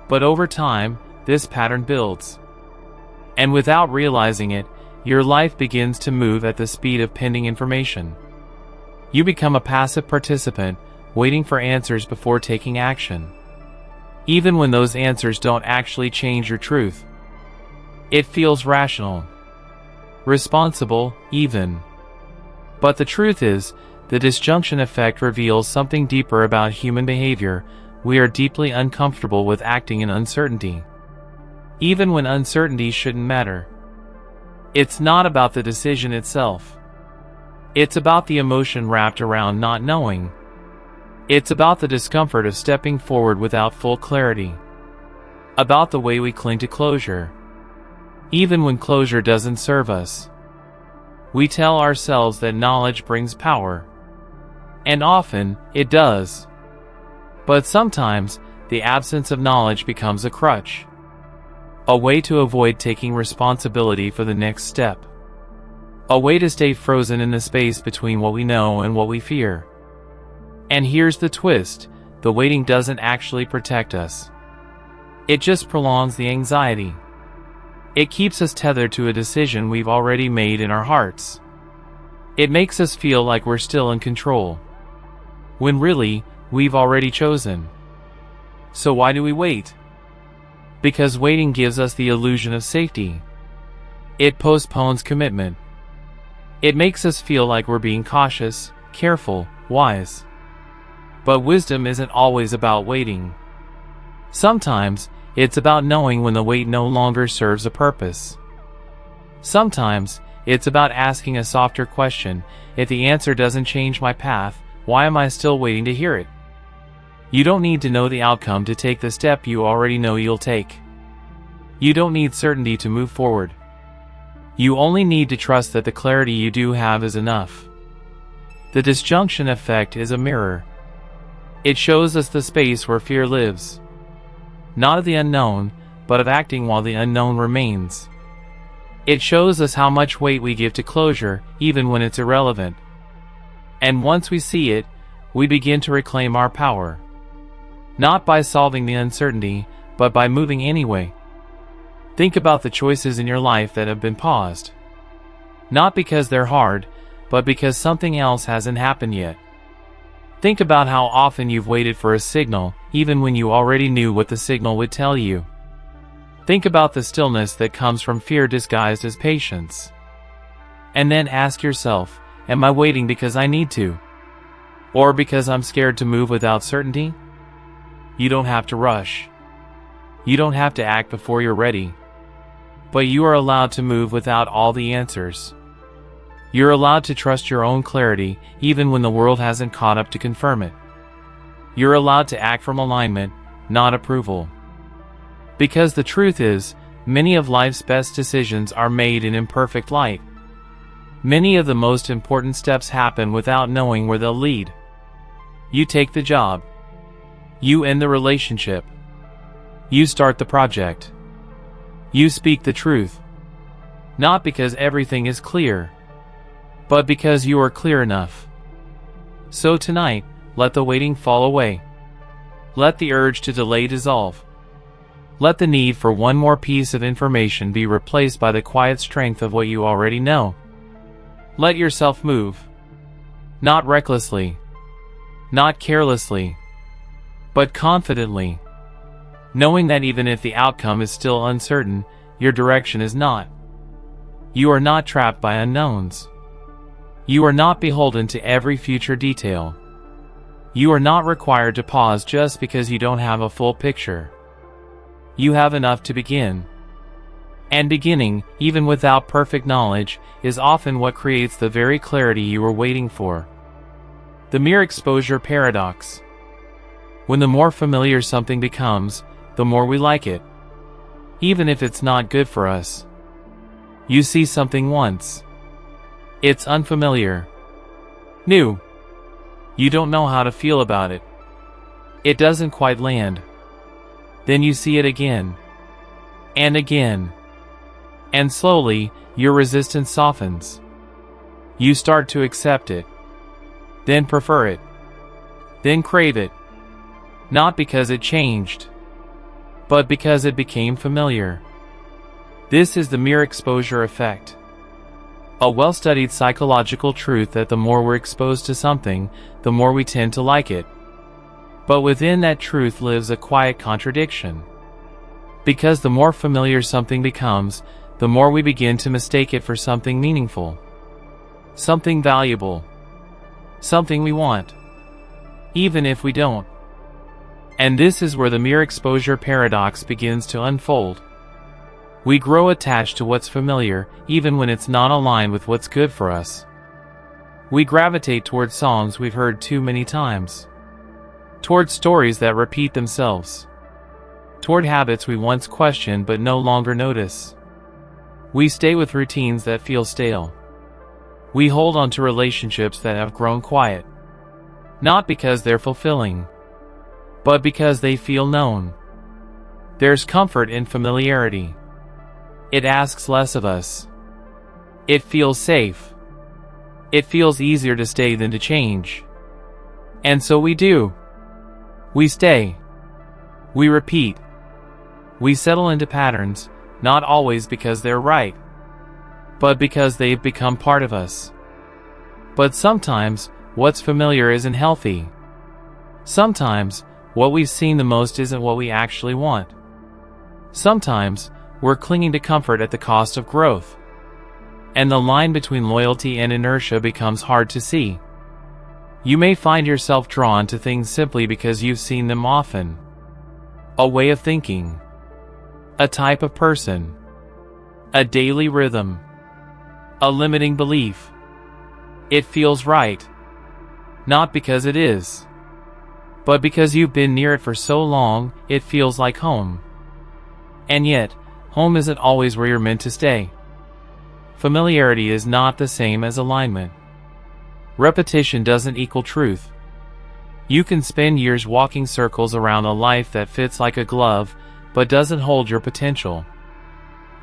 But over time, this pattern builds. And without realizing it, your life begins to move at the speed of pending information. You become a passive participant, waiting for answers before taking action. Even when those answers don't actually change your truth. It feels rational. Responsible, even. But the truth is, the disjunction effect reveals something deeper about human behavior. We are deeply uncomfortable with acting in uncertainty. Even when uncertainty shouldn't matter. It's not about the decision itself. It's about the emotion wrapped around not knowing. It's about the discomfort of stepping forward without full clarity. About the way we cling to closure. Even when closure doesn't serve us. We tell ourselves that knowledge brings power. And often, it does. But sometimes, the absence of knowledge becomes a crutch. A way to avoid taking responsibility for the next step. A way to stay frozen in the space between what we know and what we fear. And here's the twist, the waiting doesn't actually protect us. It just prolongs the anxiety. It keeps us tethered to a decision we've already made in our hearts. It makes us feel like we're still in control. When really, we've already chosen. So why do we wait? Because waiting gives us the illusion of safety. It postpones commitment. It makes us feel like we're being cautious, careful, wise. But wisdom isn't always about waiting. Sometimes, it's about knowing when the wait no longer serves a purpose. Sometimes, it's about asking a softer question: if the answer doesn't change my path, why am I still waiting to hear it? You don't need to know the outcome to take the step you already know you'll take. You don't need certainty to move forward. You only need to trust that the clarity you do have is enough. The disjunction effect is a mirror. It shows us the space where fear lives. Not of the unknown, but of acting while the unknown remains. It shows us how much weight we give to closure, even when it's irrelevant. And once we see it, we begin to reclaim our power. Not by solving the uncertainty, but by moving anyway. Think about the choices in your life that have been paused. Not because they're hard, but because something else hasn't happened yet. Think about how often you've waited for a signal, even when you already knew what the signal would tell you. Think about the stillness that comes from fear disguised as patience. And then ask yourself, am I waiting because I need to? Or because I'm scared to move without certainty? You don't have to rush. You don't have to act before you're ready. But you are allowed to move without all the answers. You're allowed to trust your own clarity, even when the world hasn't caught up to confirm it. You're allowed to act from alignment, not approval. Because the truth is, many of life's best decisions are made in imperfect light. Many of the most important steps happen without knowing where they'll lead. You take the job. You end the relationship. You start the project. You speak the truth. Not because everything is clear, but because you are clear enough. So tonight, let the waiting fall away. Let the urge to delay dissolve. Let the need for one more piece of information be replaced by the quiet strength of what you already know. Let yourself move. Not recklessly. Not carelessly. But confidently. Knowing that even if the outcome is still uncertain, your direction is not. You are not trapped by unknowns. You are not beholden to every future detail. You are not required to pause just because you don't have a full picture. You have enough to begin. And beginning, even without perfect knowledge, is often what creates the very clarity you were waiting for. The mere exposure paradox. When the more familiar something becomes, the more we like it. Even if it's not good for us. You see something once. It's unfamiliar. New. You don't know how to feel about it. It doesn't quite land. Then you see it again. And again. And slowly, your resistance softens. You start to accept it. Then prefer it. Then crave it. Not because it changed, but because it became familiar. This is the mere exposure effect. A well-studied psychological truth that the more we're exposed to something, the more we tend to like it. But within that truth lives a quiet contradiction. Because the more familiar something becomes, the more we begin to mistake it for something meaningful. Something valuable. Something we want. Even if we don't. And this is where the mere exposure paradox begins to unfold. We grow attached to what's familiar, even when it's not aligned with what's good for us. We gravitate towards songs we've heard too many times. Toward stories that repeat themselves. Toward habits we once questioned but no longer notice. We stay with routines that feel stale. We hold on to relationships that have grown quiet. Not because they're fulfilling, but because they feel known. There's comfort in familiarity. It asks less of us. It feels safe. It feels easier to stay than to change. And so we do. We stay. We repeat. We settle into patterns, not always because they're right, but because they've become part of us. But sometimes, what's familiar isn't healthy. Sometimes, what we've seen the most isn't what we actually want. Sometimes, we're clinging to comfort at the cost of growth. And the line between loyalty and inertia becomes hard to see. You may find yourself drawn to things simply because you've seen them often. A way of thinking. A type of person. A daily rhythm. A limiting belief. It feels right. Not because it is. But because you've been near it for so long, it feels like home. And yet, home isn't always where you're meant to stay. Familiarity is not the same as alignment. Repetition doesn't equal truth. You can spend years walking circles around a life that fits like a glove, but doesn't hold your potential.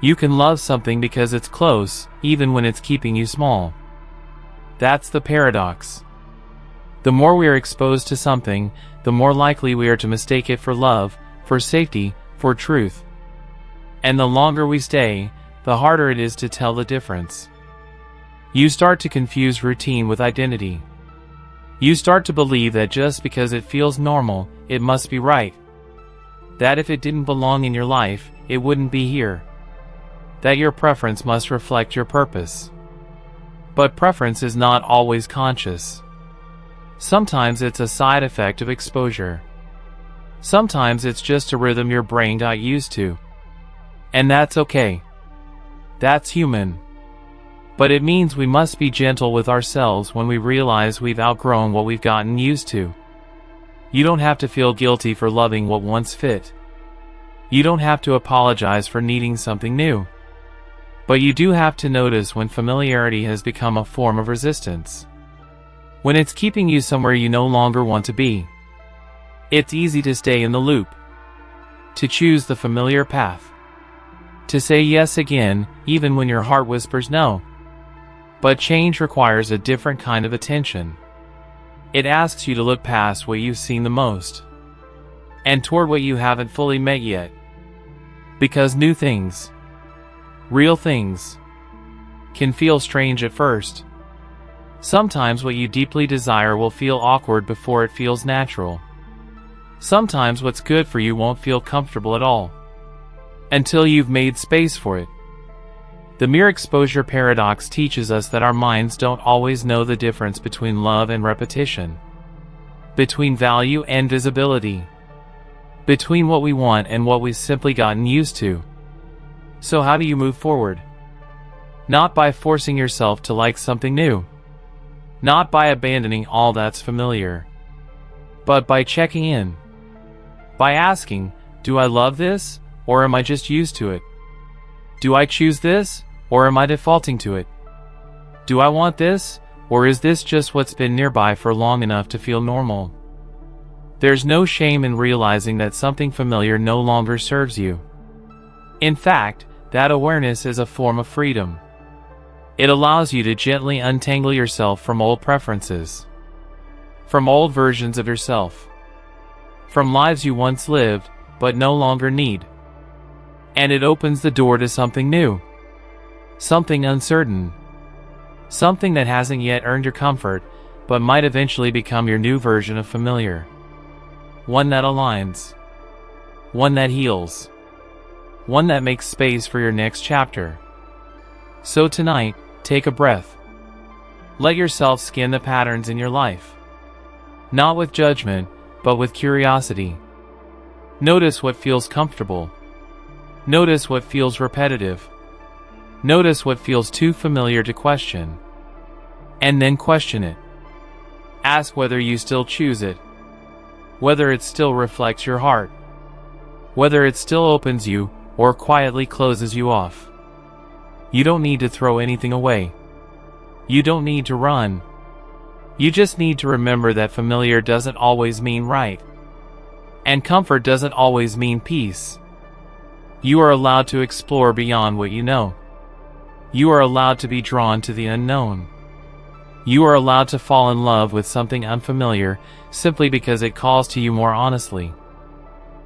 You can love something because it's close, even when it's keeping you small. That's the paradox. The more we are exposed to something, the more likely we are to mistake it for love, for safety, for truth. And the longer we stay, the harder it is to tell the difference. You start to confuse routine with identity. You start to believe that just because it feels normal, it must be right. That if it didn't belong in your life, it wouldn't be here. That your preference must reflect your purpose. But preference is not always conscious. Sometimes it's a side effect of exposure. Sometimes it's just a rhythm your brain got used to. And that's okay. That's human. But it means we must be gentle with ourselves when we realize we've outgrown what we've gotten used to. You don't have to feel guilty for loving what once fit. You don't have to apologize for needing something new. But you do have to notice when familiarity has become a form of resistance. When it's keeping you somewhere you no longer want to be. It's easy to stay in the loop. To choose the familiar path. To say yes again, even when your heart whispers no. But change requires a different kind of attention. It asks you to look past what you've seen the most. And toward what you haven't fully met yet. Because new things, real things, can feel strange at first. Sometimes what you deeply desire will feel awkward before it feels natural. Sometimes what's good for you won't feel comfortable at all. Until you've made space for it. The mere exposure paradox teaches us that our minds don't always know the difference between love and repetition. Between value and visibility. Between what we want and what we've simply gotten used to. So how do you move forward? Not by forcing yourself to like something new. Not by abandoning all that's familiar. But by checking in. By asking, do I love this, or am I just used to it? Do I choose this, or am I defaulting to it? Do I want this, or is this just what's been nearby for long enough to feel normal? There's no shame in realizing that something familiar no longer serves you. In fact, that awareness is a form of freedom. It allows you to gently untangle yourself from old preferences. From old versions of yourself. From lives you once lived, but no longer need. And it opens the door to something new. Something uncertain. Something that hasn't yet earned your comfort, but might eventually become your new version of familiar. One that aligns. One that heals. One that makes space for your next chapter. So tonight, take a breath. Let yourself scan the patterns in your life. Not with judgment, but with curiosity. Notice what feels comfortable. Notice what feels repetitive. Notice what feels too familiar to question. And then question it. Ask whether you still choose it. Whether it still reflects your heart. Whether it still opens you, or quietly closes you off. You don't need to throw anything away. You don't need to run. You just need to remember that familiar doesn't always mean right. And comfort doesn't always mean peace. You are allowed to explore beyond what you know. You are allowed to be drawn to the unknown. You are allowed to fall in love with something unfamiliar simply because it calls to you more honestly.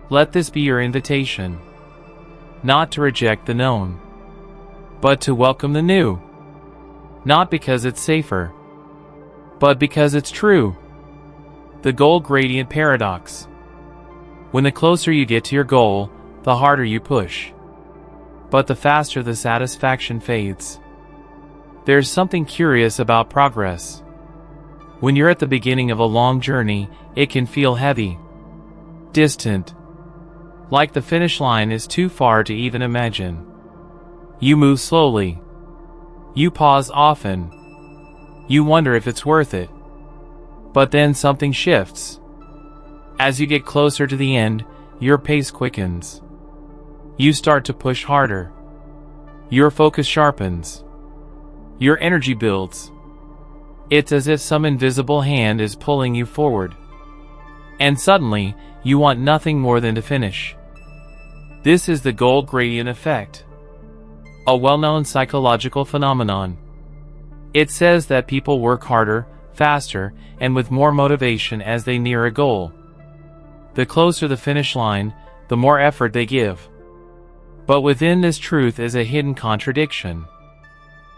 Let this be your invitation. Not to reject the known, but to welcome the new. Not because it's safer, but because it's true. The goal gradient paradox. When the closer you get to your goal, the harder you push. But the faster the satisfaction fades. There's something curious about progress. When you're at the beginning of a long journey, it can feel heavy, distant, like the finish line is too far to even imagine. You move slowly. You pause often. You wonder if it's worth it. But then something shifts. As you get closer to the end, your pace quickens. You start to push harder. Your focus sharpens. Your energy builds. It's as if some invisible hand is pulling you forward. And suddenly, you want nothing more than to finish. This is the gold gradient effect. A well-known psychological phenomenon. It says that people work harder, faster, and with more motivation as they near a goal. The closer the finish line, the more effort they give. But within this truth is a hidden contradiction.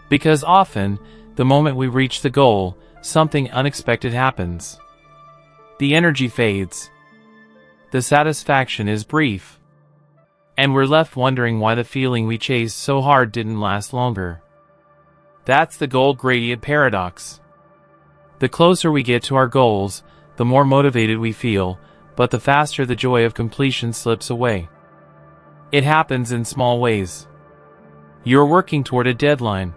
Because often, the moment we reach the goal, something unexpected happens. The energy fades. The satisfaction is brief. And we're left wondering why the feeling we chased so hard didn't last longer. That's the goal gradient paradox. The closer we get to our goals, the more motivated we feel, but the faster the joy of completion slips away. It happens in small ways. You're working toward a deadline.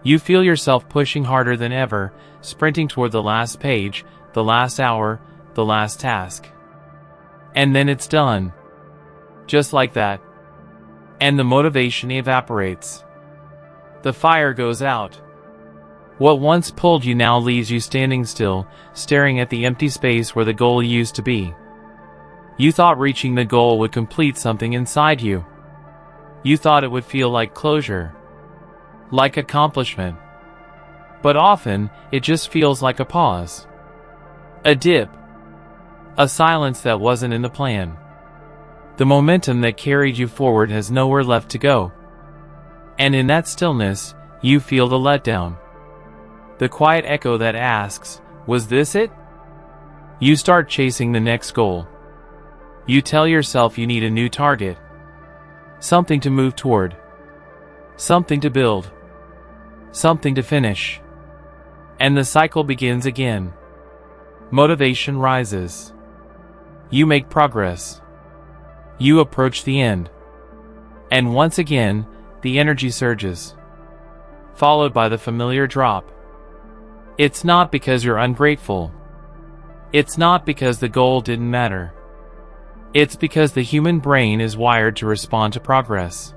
You feel yourself pushing harder than ever, sprinting toward the last page, the last hour, the last task. And then it's done. Just like that. And the motivation evaporates. The fire goes out. What once pulled you now leaves you standing still, staring at the empty space where the goal used to be. You thought reaching the goal would complete something inside you. You thought it would feel like closure. Like accomplishment. But often, it just feels like a pause. A dip. A silence that wasn't in the plan. The momentum that carried you forward has nowhere left to go. And in that stillness, you feel the letdown. The quiet echo that asks, was this it? You start chasing the next goal. You tell yourself you need a new target. Something to move toward. Something to build. Something to finish. And the cycle begins again. Motivation rises. You make progress. You approach the end. And once again, the energy surges. Followed by the familiar drop. It's not because you're ungrateful. It's not because the goal didn't matter. It's because the human brain is wired to respond to progress.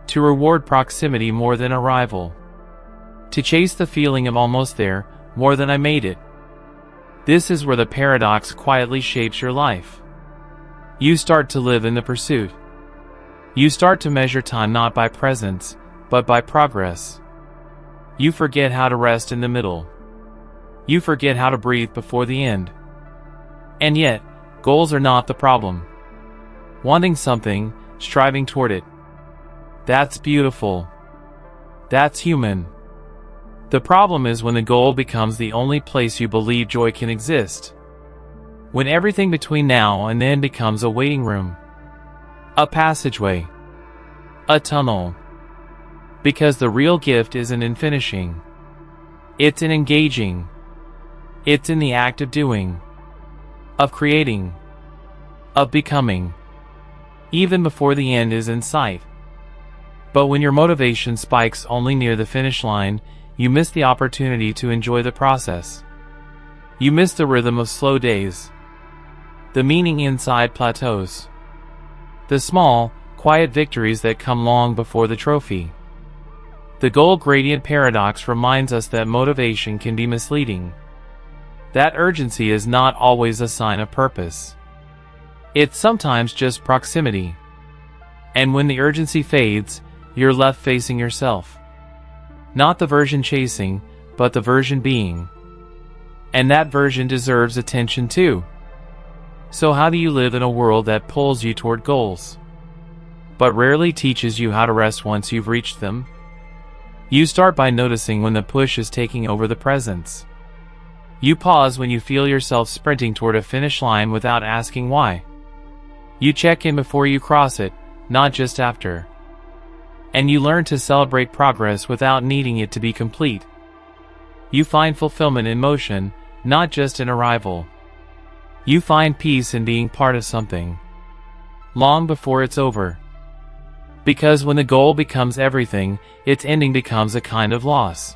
To reward proximity more than arrival. To chase the feeling of almost there, more than I made it. This is where the paradox quietly shapes your life. You start to live in the pursuit. You start to measure time not by presence, but by progress. You forget how to rest in the middle. You forget how to breathe before the end. And yet, goals are not the problem. Wanting something, striving toward it. That's beautiful. That's human. The problem is when the goal becomes the only place you believe joy can exist. When everything between now and then becomes a waiting room. A passageway. A tunnel. Because the real gift isn't in finishing. It's in engaging. It's in the act of doing. Of creating. Of becoming. Even before the end is in sight. But when your motivation spikes only near the finish line, you miss the opportunity to enjoy the process. You miss the rhythm of slow days. The meaning inside plateaus. The small, quiet victories that come long before the trophy. The goal gradient paradox reminds us that motivation can be misleading. That urgency is not always a sign of purpose. It's sometimes just proximity. And when the urgency fades, you're left facing yourself. Not the version chasing, but the version being. And that version deserves attention too. So how do you live in a world that pulls you toward goals, but rarely teaches you how to rest once you've reached them? You start by noticing when the push is taking over the presence. You pause when you feel yourself sprinting toward a finish line without asking why. You check in before you cross it, not just after. And you learn to celebrate progress without needing it to be complete. You find fulfillment in motion, not just in arrival. You find peace in being part of something, long before it's over. Because when the goal becomes everything, its ending becomes a kind of loss.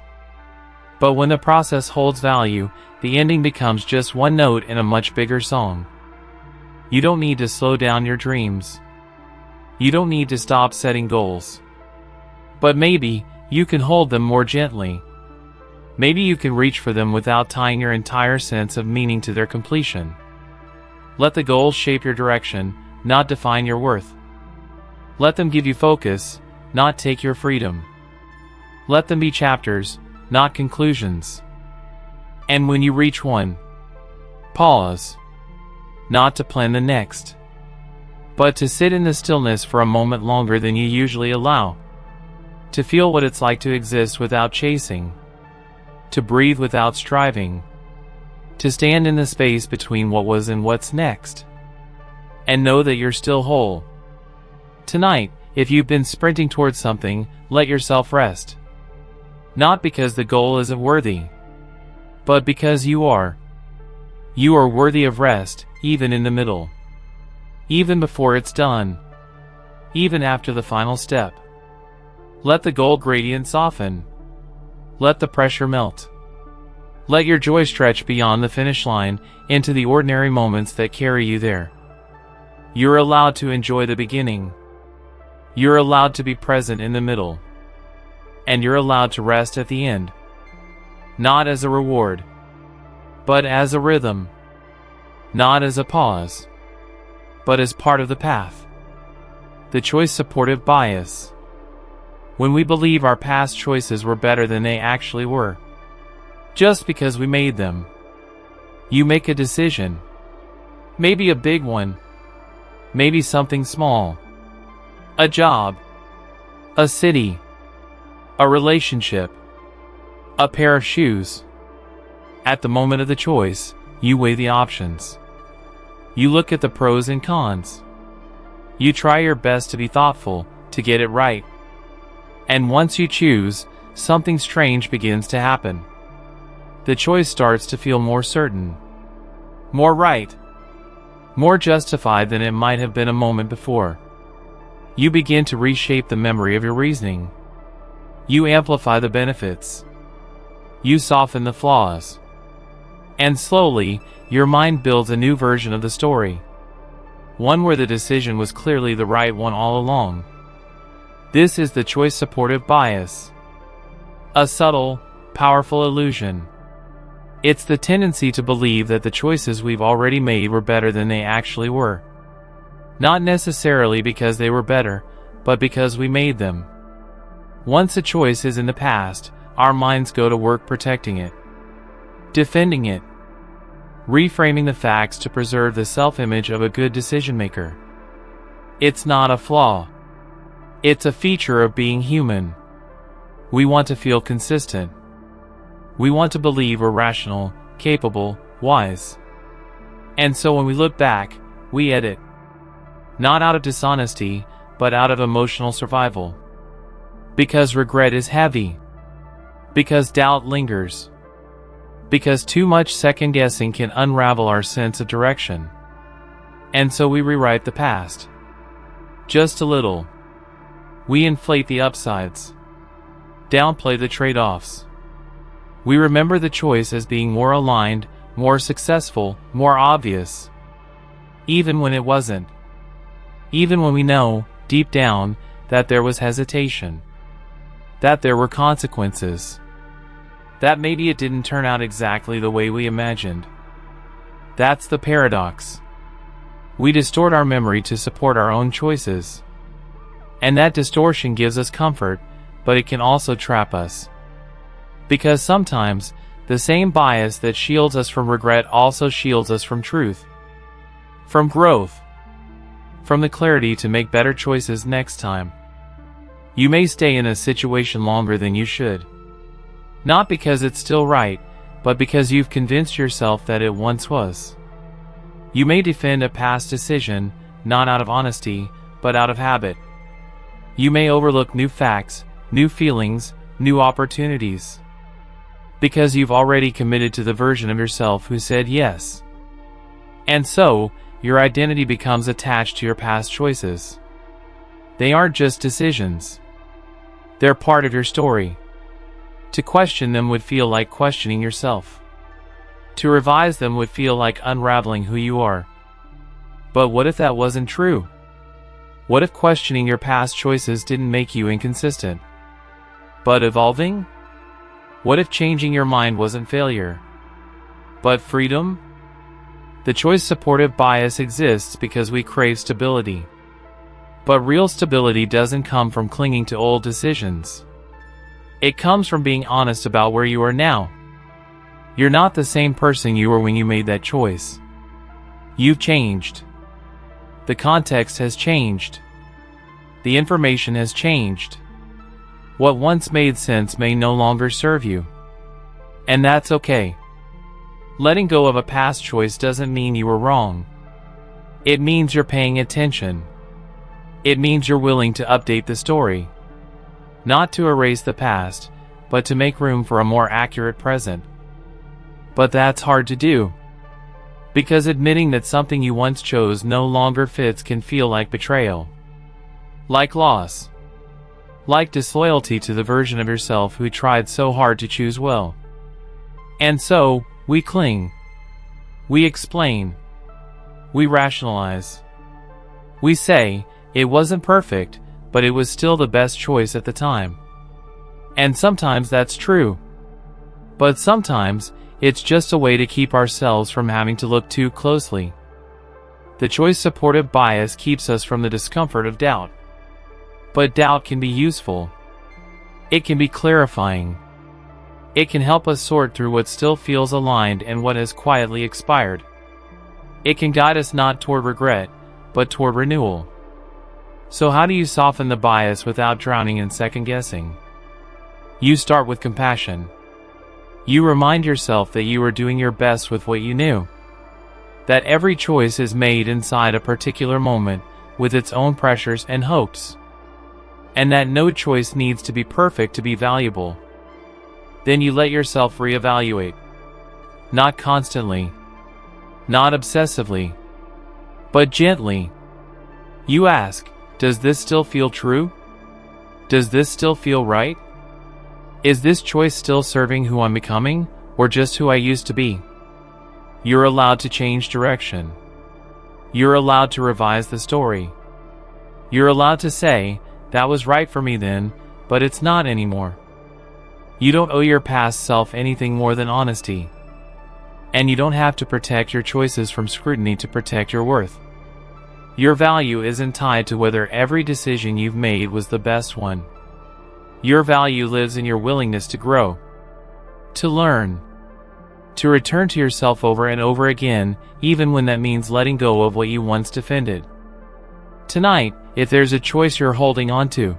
But when the process holds value, the ending becomes just one note in a much bigger song. You don't need to slow down your dreams. You don't need to stop setting goals. But maybe, you can hold them more gently. Maybe you can reach for them without tying your entire sense of meaning to their completion. Let the goals shape your direction, not define your worth. Let them give you focus, not take your freedom. Let them be chapters, not conclusions. And when you reach one, pause. Not to plan the next, but to sit in the stillness for a moment longer than you usually allow. To feel what it's like to exist without chasing. To breathe without striving. To stand in the space between what was and what's next. And know that you're still whole. Tonight, if you've been sprinting towards something, let yourself rest. Not because the goal isn't worthy, but because you are. You are worthy of rest, even in the middle. Even before it's done. Even after the final step. Let the goal gradient soften. Let the pressure melt. Let your joy stretch beyond the finish line into the ordinary moments that carry you there. You're allowed to enjoy the beginning. You're allowed to be present in the middle. And you're allowed to rest at the end. Not as a reward, but as a rhythm. Not as a pause, but as part of the path. The choice supportive bias. When we believe our past choices were better than they actually were, just because we made them. You make a decision. Maybe a big one. Maybe something small. A job. A city. A relationship. A pair of shoes. At the moment of the choice, you weigh the options. You look at the pros and cons. You try your best to be thoughtful, to get it right. And once you choose, something strange begins to happen. The choice starts to feel more certain, more right, more justified than it might have been a moment before. You begin to reshape the memory of your reasoning. You amplify the benefits. You soften the flaws. And slowly, your mind builds a new version of the story. One where the decision was clearly the right one all along. This is the choice supportive bias. A subtle, powerful illusion. It's the tendency to believe that the choices we've already made were better than they actually were. Not necessarily because they were better, but because we made them. Once a choice is in the past, our minds go to work protecting it, defending it, reframing the facts to preserve the self-image of a good decision maker. It's not a flaw. It's a feature of being human. We want to feel consistent. We want to believe we're rational, capable, wise. And so when we look back, we edit. Not out of dishonesty, but out of emotional survival. Because regret is heavy. Because doubt lingers. Because too much second guessing can unravel our sense of direction. And so we rewrite the past. Just a little. We inflate the upsides. Downplay the trade-offs. We remember the choice as being more aligned, more successful, more obvious. Even when it wasn't. Even when we know, deep down, that there was hesitation. That there were consequences. That maybe it didn't turn out exactly the way we imagined. That's the paradox. We distort our memory to support our own choices. And that distortion gives us comfort, but it can also trap us. Because sometimes, the same bias that shields us from regret also shields us from truth. From growth. From the clarity to make better choices next time. You may stay in a situation longer than you should. Not because it's still right, but because you've convinced yourself that it once was. You may defend a past decision, not out of honesty, but out of habit. You may overlook new facts, new feelings, new opportunities. Because you've already committed to the version of yourself who said yes. And so, your identity becomes attached to your past choices. They aren't just decisions. They're part of your story. To question them would feel like questioning yourself. To revise them would feel like unraveling who you are. But what if that wasn't true? What if questioning your past choices didn't make you inconsistent, but evolving? What if changing your mind wasn't failure, but freedom? The choice supportive bias exists because we crave stability. But real stability doesn't come from clinging to old decisions. It comes from being honest about where you are now. You're not the same person you were when you made that choice. You've changed. The context has changed. The information has changed. What once made sense may no longer serve you. And that's okay. Letting go of a past choice doesn't mean you were wrong. It means you're paying attention. It means you're willing to update the story. Not to erase the past, but to make room for a more accurate present. But that's hard to do. Because admitting that something you once chose no longer fits can feel like betrayal. Like loss. Like disloyalty to the version of yourself who tried so hard to choose well. And so, we cling. We explain. We rationalize. We say, it wasn't perfect, but it was still the best choice at the time. And sometimes that's true. But sometimes, it's just a way to keep ourselves from having to look too closely. The choice-supportive bias keeps us from the discomfort of doubt. But doubt can be useful. It can be clarifying. It can help us sort through what still feels aligned and what has quietly expired. It can guide us not toward regret, but toward renewal. So how do you soften the bias without drowning in second-guessing? You start with compassion. You remind yourself that you are doing your best with what you knew. That every choice is made inside a particular moment, with its own pressures and hopes. And that no choice needs to be perfect to be valuable. Then you let yourself reevaluate. Not constantly. Not obsessively. But gently. You ask, does this still feel true? Does this still feel right? Is this choice still serving who I'm becoming, or just who I used to be? You're allowed to change direction. You're allowed to revise the story. You're allowed to say, that was right for me then, but it's not anymore. You don't owe your past self anything more than honesty. And you don't have to protect your choices from scrutiny to protect your worth. Your value isn't tied to whether every decision you've made was the best one. Your value lives in your willingness to grow, to learn, to return to yourself over and over again, even when that means letting go of what you once defended. Tonight, if there's a choice you're holding on to,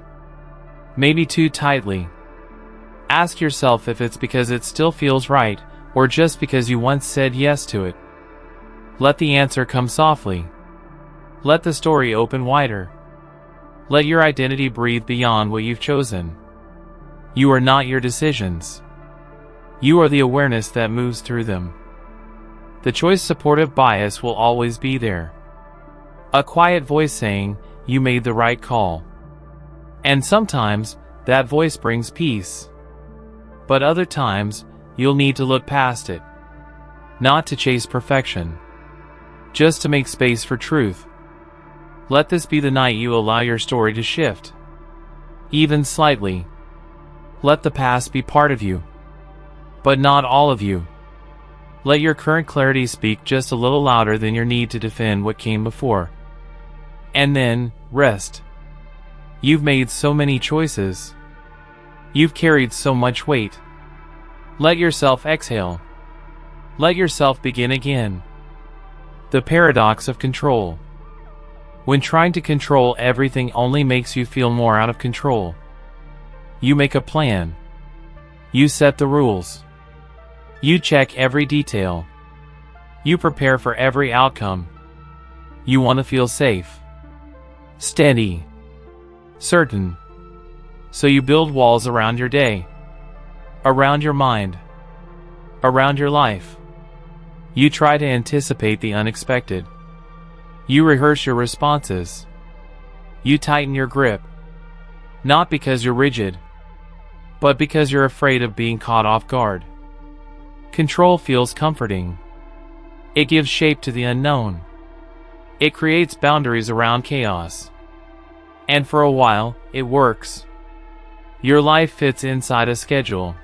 maybe too tightly, ask yourself if it's because it still feels right, or just because you once said yes to it. Let the answer come softly. Let the story open wider. Let your identity breathe beyond what you've chosen. You are not your decisions. You are the awareness that moves through them. The choice-supportive bias will always be there. A quiet voice saying, you made the right call. And sometimes, that voice brings peace. But other times, you'll need to look past it. Not to chase perfection. Just to make space for truth. Let this be the night you allow your story to shift. Even slightly. Let the past be part of you. But not all of you. Let your current clarity speak just a little louder than your need to defend what came before. And then, rest. You've made so many choices. You've carried so much weight. Let yourself exhale. Let yourself begin again. The paradox of control. When trying to control everything only makes you feel more out of control. You make a plan. You set the rules. You check every detail. You prepare for every outcome. You want to feel safe. Steady. Certain. So you build walls around your day. Around your mind. Around your life. You try to anticipate the unexpected. You rehearse your responses. You tighten your grip. Not because you're rigid, but because you're afraid of being caught off guard. Control feels comforting. It gives shape to the unknown. It creates boundaries around chaos. And for a while, it works. Your life fits inside a schedule.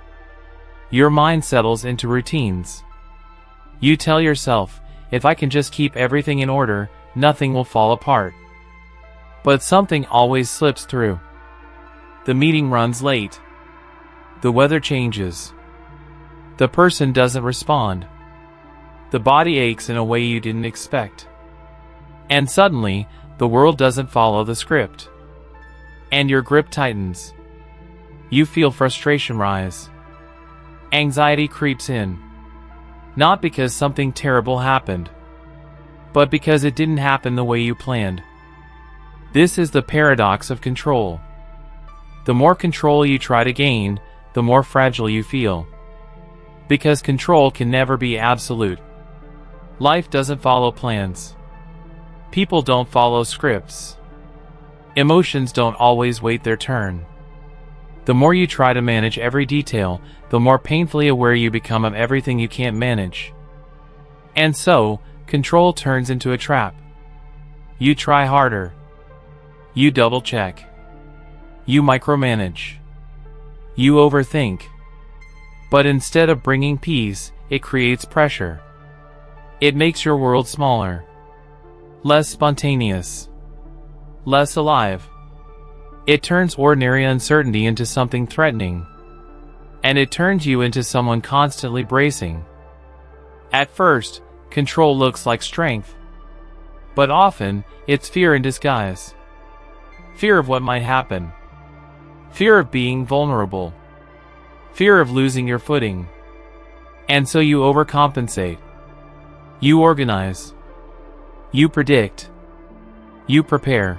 Your mind settles into routines. You tell yourself, if I can just keep everything in order, nothing will fall apart. But something always slips through. The meeting runs late. The weather changes. The person doesn't respond. The body aches in a way you didn't expect. And suddenly, the world doesn't follow the script. And your grip tightens. You feel frustration rise. Anxiety creeps in. Not because something terrible happened, but because it didn't happen the way you planned. This is the paradox of control. The more control you try to gain, the more fragile you feel. Because control can never be absolute. Life doesn't follow plans. People don't follow scripts. Emotions don't always wait their turn. The more you try to manage every detail, the more painfully aware you become of everything you can't manage. And so, control turns into a trap. You try harder. You double-check. You micromanage. You overthink. But instead of bringing peace, it creates pressure. It makes your world smaller. Less spontaneous. Less alive. It turns ordinary uncertainty into something threatening. And it turns you into someone constantly bracing. At first, control looks like strength. But often, it's fear in disguise. Fear of what might happen. Fear of being vulnerable. Fear of losing your footing. And so you overcompensate. You organize. You predict. You prepare.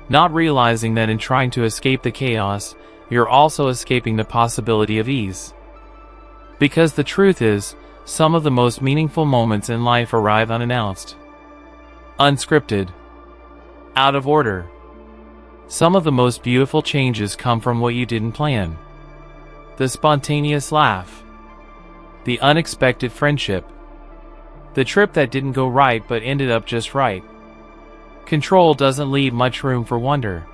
Not realizing that in trying to escape the chaos, you're also escaping the possibility of ease. Because the truth is, some of the most meaningful moments in life arrive unannounced. Unscripted. Out of order. Some of the most beautiful changes come from what you didn't plan. The spontaneous laugh. The unexpected friendship. The trip that didn't go right but ended up just right. Control doesn't leave much room for wonder.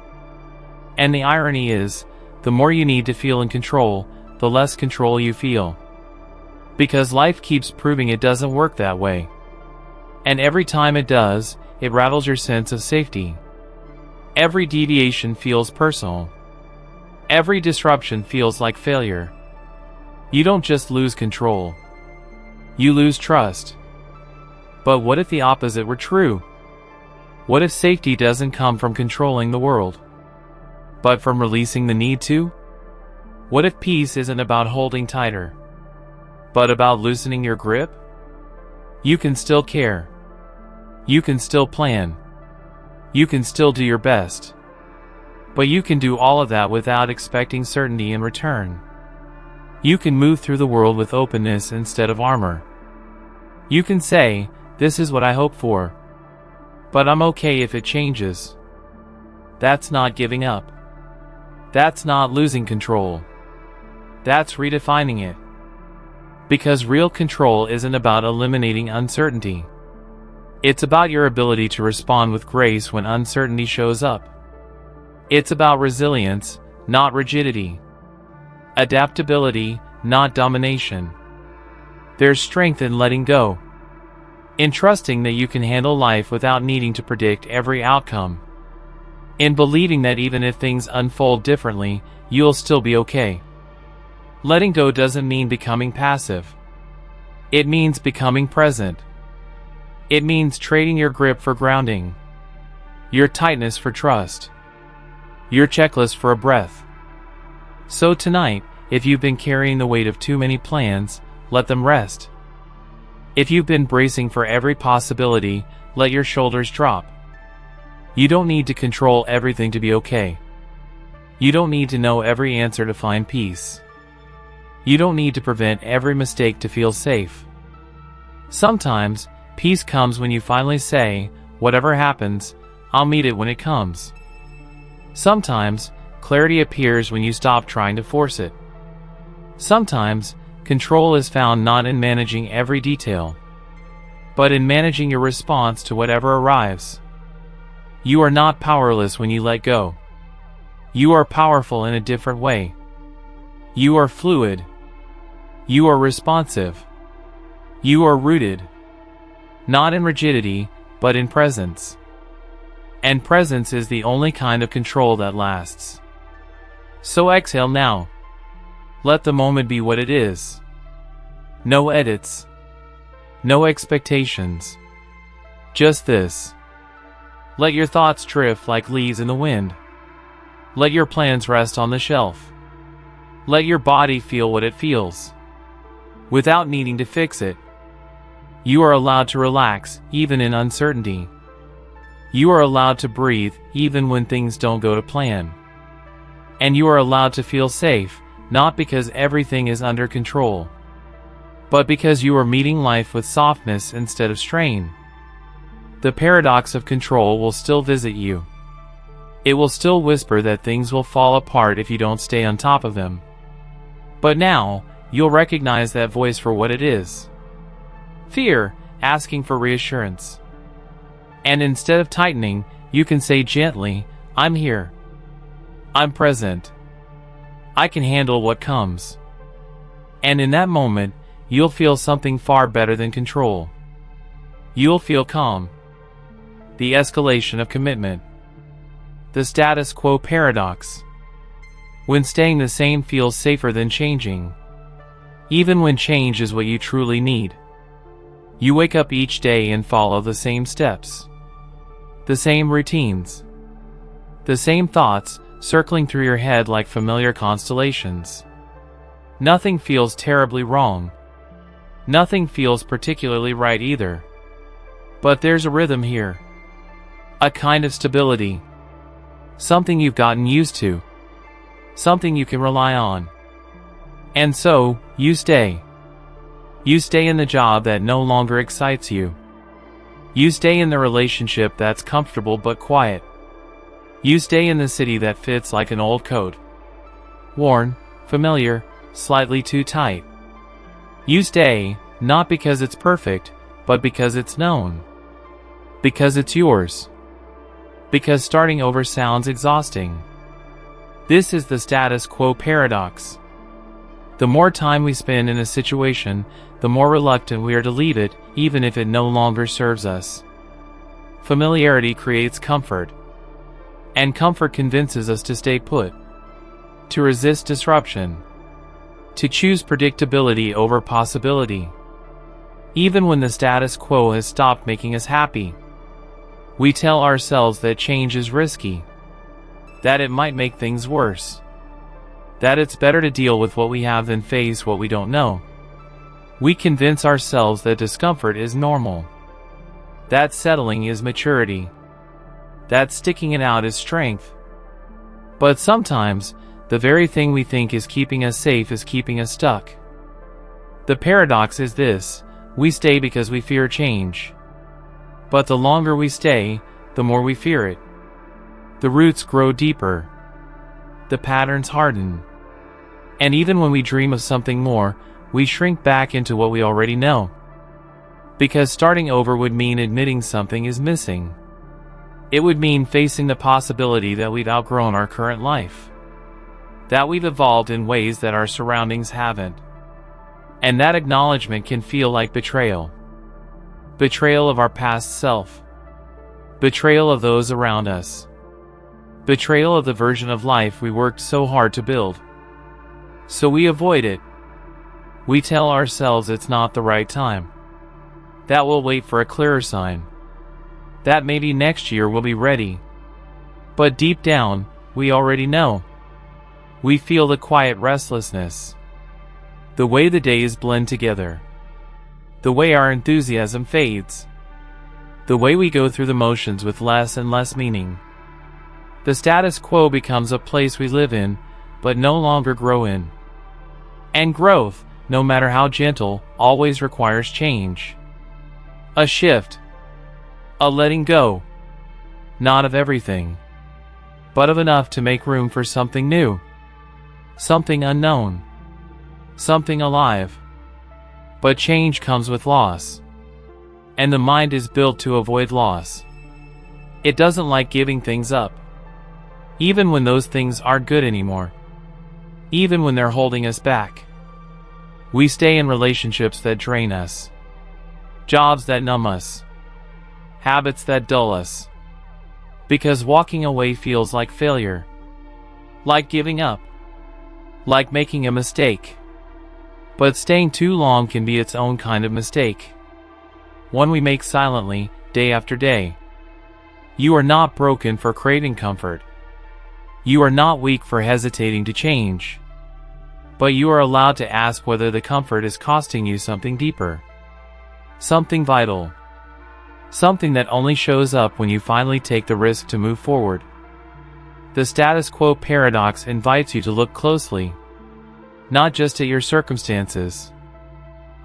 And the irony is, the more you need to feel in control, the less control you feel. Because life keeps proving it doesn't work that way. And every time it does, it rattles your sense of safety. Every deviation feels personal. Every disruption feels like failure. You don't just lose control. You lose trust. But what if the opposite were true? What if safety doesn't come from controlling the world, but from releasing the need to? What if peace isn't about holding tighter, but about loosening your grip? You can still care. You can still plan. You can still do your best. But you can do all of that without expecting certainty in return. You can move through the world with openness instead of armor. You can say, "This is what I hope for. But I'm okay if it changes." That's not giving up. That's not losing control. That's redefining it. Because real control isn't about eliminating uncertainty. It's about your ability to respond with grace when uncertainty shows up. It's about resilience, not rigidity. Adaptability, not domination. There's strength in letting go. In trusting that you can handle life without needing to predict every outcome. In believing that even if things unfold differently, you'll still be okay. Letting go doesn't mean becoming passive. It means becoming present. It means trading your grip for grounding. Your tightness for trust. Your checklist for a breath. So tonight, if you've been carrying the weight of too many plans, let them rest. If you've been bracing for every possibility, let your shoulders drop. You don't need to control everything to be okay. You don't need to know every answer to find peace. You don't need to prevent every mistake to feel safe. Sometimes, peace comes when you finally say, "Whatever happens, I'll meet it when it comes." Sometimes, clarity appears when you stop trying to force it. Sometimes, control is found not in managing every detail, but in managing your response to whatever arrives. You are not powerless when you let go. You are powerful in a different way. You are fluid. You are responsive. You are rooted. Not in rigidity, but in presence. And presence is the only kind of control that lasts. So exhale now. Let the moment be what it is. No edits. No expectations. Just this. Let your thoughts drift like leaves in the wind. Let your plans rest on the shelf. Let your body feel what it feels, without needing to fix it. You are allowed to relax, even in uncertainty. You are allowed to breathe, even when things don't go to plan. And you are allowed to feel safe, not because everything is under control, but because you are meeting life with softness instead of strain. The paradox of control will still visit you. It will still whisper that things will fall apart if you don't stay on top of them. But now, you'll recognize that voice for what it is. Fear, asking for reassurance. And instead of tightening, you can say gently, I'm here. I'm present. I can handle what comes. And in that moment, you'll feel something far better than control. You'll feel calm. The escalation of commitment. The status quo paradox. When staying the same feels safer than changing. Even when change is what you truly need. You wake up each day and follow the same steps. The same routines. The same thoughts circling through your head like familiar constellations. Nothing feels terribly wrong. Nothing feels particularly right either. But there's a rhythm here. A kind of stability. Something you've gotten used to. Something you can rely on. And so, you stay. You stay in the job that no longer excites you. You stay in the relationship that's comfortable but quiet. You stay in the city that fits like an old coat. Worn, familiar, slightly too tight. You stay, not because it's perfect, but because it's known. Because it's yours. Because starting over sounds exhausting. This is the status quo paradox. The more time we spend in a situation, the more reluctant we are to leave it, even if it no longer serves us. Familiarity creates comfort. And comfort convinces us to stay put. To resist disruption. To choose predictability over possibility. Even when the status quo has stopped making us happy. We tell ourselves that change is risky. That it might make things worse. That it's better to deal with what we have than face what we don't know. We convince ourselves that discomfort is normal. That settling is maturity. That sticking it out is strength. But sometimes, the very thing we think is keeping us safe is keeping us stuck. The paradox is this: we stay because we fear change. But the longer we stay, the more we fear it. The roots grow deeper. The patterns harden. And even when we dream of something more, we shrink back into what we already know. Because starting over would mean admitting something is missing. It would mean facing the possibility that we've outgrown our current life. That we've evolved in ways that our surroundings haven't. And that acknowledgement can feel like betrayal. Betrayal of our past self. Betrayal of those around us. Betrayal of the version of life we worked so hard to build. So we avoid it. We tell ourselves it's not the right time. That we'll wait for a clearer sign. That maybe next year we'll be ready. But deep down, we already know. We feel the quiet restlessness. The way the days blend together. The way our enthusiasm fades. The way we go through the motions with less and less meaning. The status quo becomes a place we live in, but no longer grow in. And growth, no matter how gentle, always requires change. A shift. A letting go. Not of everything, but of enough to make room for something new. Something unknown. Something alive. But change comes with loss. And the mind is built to avoid loss. It doesn't like giving things up. Even when those things aren't good anymore. Even when they're holding us back. We stay in relationships that drain us. Jobs that numb us. Habits that dull us. Because walking away feels like failure. Like giving up. Like making a mistake. But staying too long can be its own kind of mistake. One we make silently, day after day. You are not broken for craving comfort. You are not weak for hesitating to change. But you are allowed to ask whether the comfort is costing you something deeper. Something vital. Something that only shows up when you finally take the risk to move forward. The status quo paradox invites you to look closely. Not just at your circumstances,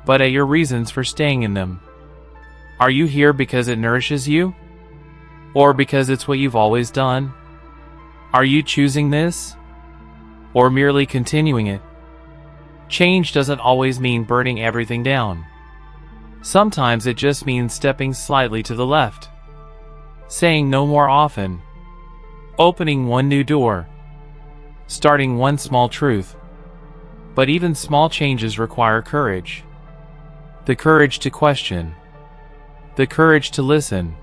but at your reasons for staying in them. Are you here because it nourishes you? Or because it's what you've always done? Are you choosing this? Or merely continuing it? Change doesn't always mean burning everything down. Sometimes it just means stepping slightly to the left. Saying no more often. Opening one new door. Starting one small truth. But even small changes require courage. The courage to question. The courage to listen.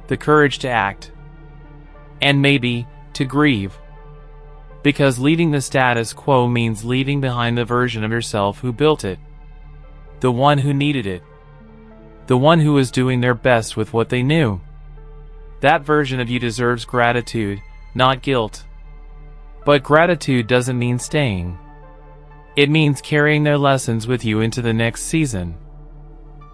The courage to act. And maybe, to grieve. Because leaving the status quo means leaving behind the version of yourself who built it. The one who needed it. The one who was doing their best with what they knew. That version of you deserves gratitude, not guilt. But gratitude doesn't mean staying. It means carrying their lessons with you into the next season.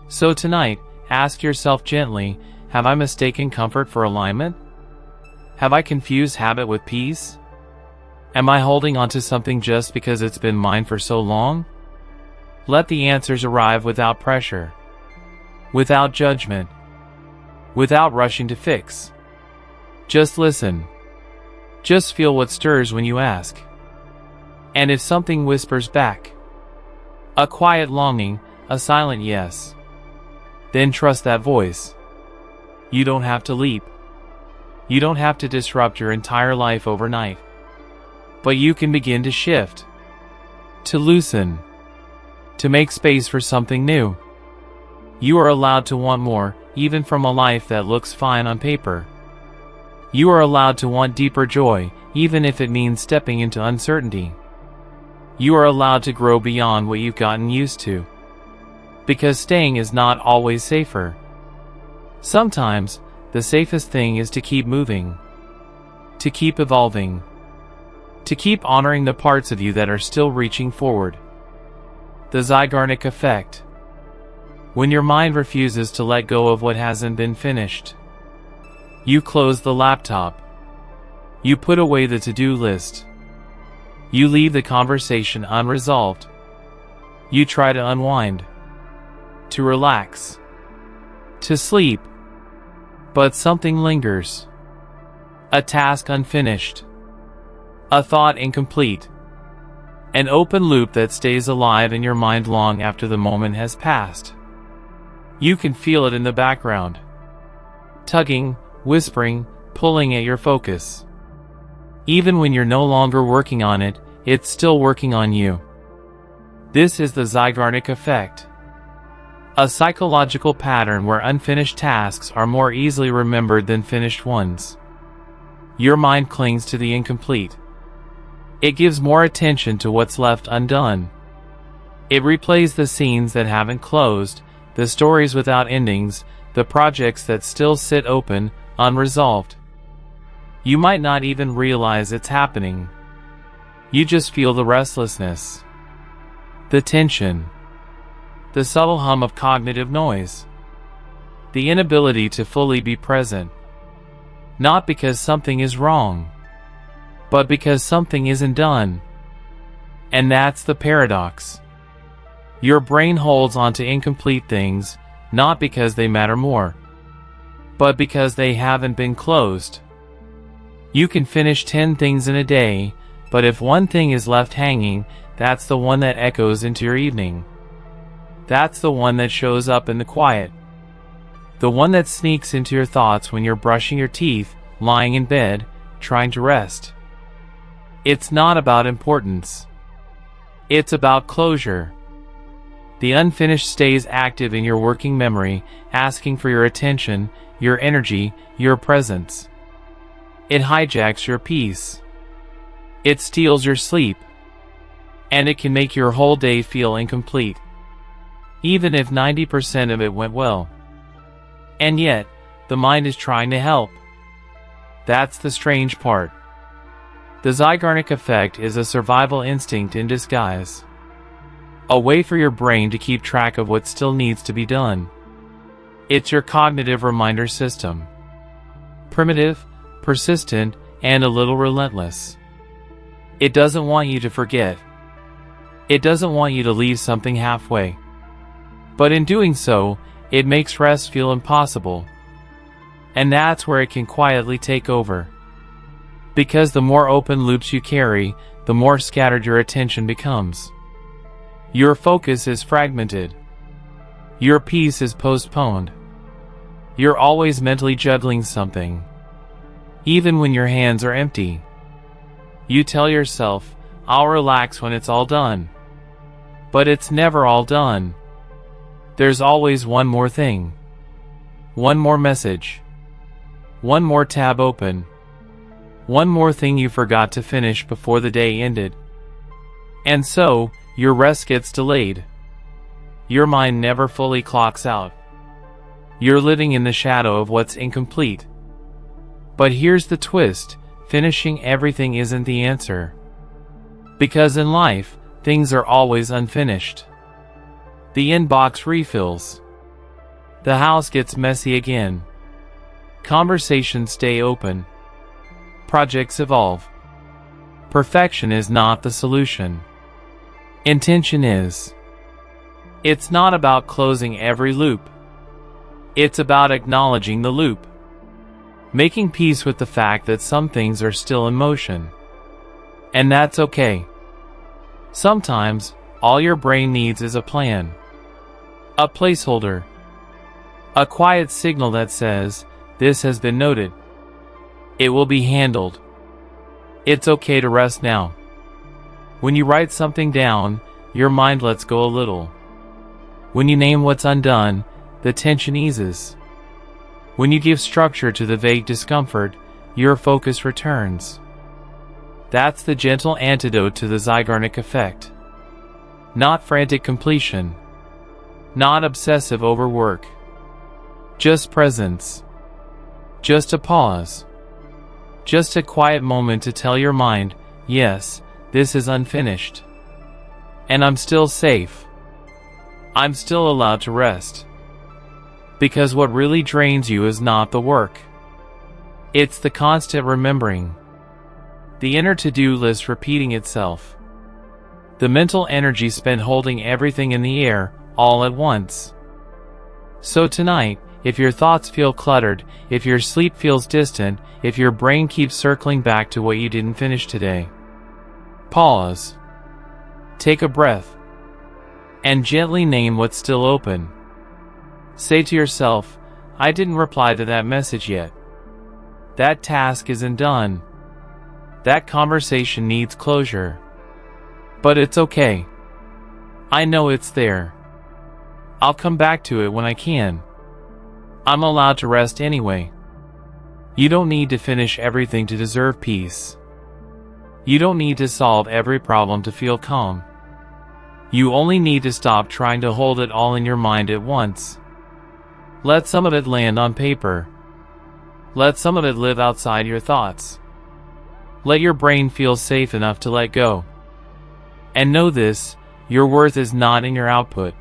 So tonight, ask yourself gently, have I mistaken comfort for alignment? Have I confused habit with peace? Am I holding on to something just because it's been mine for so long? Let the answers arrive without pressure. Without judgment. Without rushing to fix. Just listen. Just feel what stirs when you ask. And if something whispers back, a quiet longing, a silent yes, then trust that voice. You don't have to leap. You don't have to disrupt your entire life overnight. But you can begin to shift, to loosen, to make space for something new. You are allowed to want more, even from a life that looks fine on paper. You are allowed to want deeper joy, even if it means stepping into uncertainty. You are allowed to grow beyond what you've gotten used to. Because staying is not always safer. Sometimes, the safest thing is to keep moving. To keep evolving. To keep honoring the parts of you that are still reaching forward. The Zeigarnik effect. When your mind refuses to let go of what hasn't been finished. You close the laptop. You put away the to-do list. You leave the conversation unresolved. You try to unwind. To relax. To sleep. But something lingers. A task unfinished. A thought incomplete. An open loop that stays alive in your mind long after the moment has passed. You can feel it in the background. Tugging, whispering, pulling at your focus. Even when you're no longer working on it, it's still working on you. This is the Zeigarnik effect. A psychological pattern where unfinished tasks are more easily remembered than finished ones. Your mind clings to the incomplete. It gives more attention to what's left undone. It replays the scenes that haven't closed, the stories without endings, the projects that still sit open, unresolved. You might not even realize it's happening. You just feel the restlessness, the tension, the subtle hum of cognitive noise, the inability to fully be present. Not because something is wrong, but because something isn't done. And that's the paradox. Your brain holds on to incomplete things, not because they matter more, but because they haven't been closed. You can finish 10 things in a day, but if one thing is left hanging, that's the one that echoes into your evening. That's the one that shows up in the quiet. The one that sneaks into your thoughts when you're brushing your teeth, lying in bed, trying to rest. It's not about importance. It's about closure. The unfinished stays active in your working memory, asking for your attention, your energy, your presence. It hijacks your peace. It steals your sleep. And it can make your whole day feel incomplete, even if 90% of it went well. And yet, the mind is trying to help. That's the strange part. The Zeigarnik effect is a survival instinct in disguise. A way for your brain to keep track of what still needs to be done. It's your cognitive reminder system. Primitive, persistent, and a little relentless. It doesn't want you to forget. It doesn't want you to leave something halfway. But in doing so, it makes rest feel impossible. And that's where it can quietly take over. Because the more open loops you carry, the more scattered your attention becomes. Your focus is fragmented. Your peace is postponed. You're always mentally juggling something. Even when your hands are empty. You tell yourself, I'll relax when it's all done. But it's never all done. There's always one more thing. One more message. One more tab open. One more thing you forgot to finish before the day ended. And so, your rest gets delayed. Your mind never fully clocks out. You're living in the shadow of what's incomplete. But here's the twist, finishing everything isn't the answer. Because in life, things are always unfinished. The inbox refills. The house gets messy again. Conversations stay open. Projects evolve. Perfection is not the solution. Intention is. It's not about closing every loop. It's about acknowledging the loop. Making peace with the fact that some things are still in motion. And that's okay. Sometimes, all your brain needs is a plan. A placeholder. A quiet signal that says, this has been noted. It will be handled. It's okay to rest now. When you write something down, your mind lets go a little. When you name what's undone, the tension eases. When you give structure to the vague discomfort, your focus returns. That's the gentle antidote to the Zeigarnik effect. Not frantic completion. Not obsessive overwork. Just presence. Just a pause. Just a quiet moment to tell your mind, yes, this is unfinished. And I'm still safe. I'm still allowed to rest. Because what really drains you is not the work. It's the constant remembering. The inner to-do list repeating itself. The mental energy spent holding everything in the air, all at once. So tonight, if your thoughts feel cluttered, if your sleep feels distant, if your brain keeps circling back to what you didn't finish today, pause. Take a breath. And gently name what's still open. Say to yourself, I didn't reply to that message yet. That task isn't done. That conversation needs closure. But it's okay. I know it's there. I'll come back to it when I can. I'm allowed to rest anyway. You don't need to finish everything to deserve peace. You don't need to solve every problem to feel calm. You only need to stop trying to hold it all in your mind at once. Let some of it land on paper. Let some of it live outside your thoughts. Let your brain feel safe enough to let go. And know this, your worth is not in your output.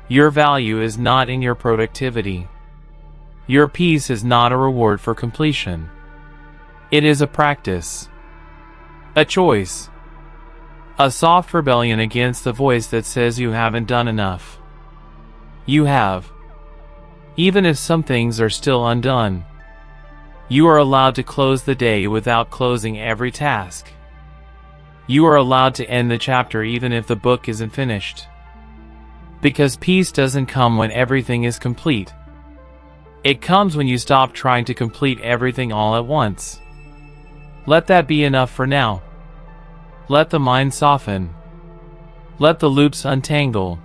Your value is not in your productivity. Your peace is not a reward for completion. It is a practice. A choice. A soft rebellion against the voice that says you haven't done enough. You have. Even if some things are still undone. You are allowed to close the day without closing every task. You are allowed to end the chapter even if the book isn't finished. Because peace doesn't come when everything is complete. It comes when you stop trying to complete everything all at once. Let that be enough for now. Let the mind soften. Let the loops untangle.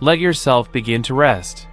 Let yourself begin to rest.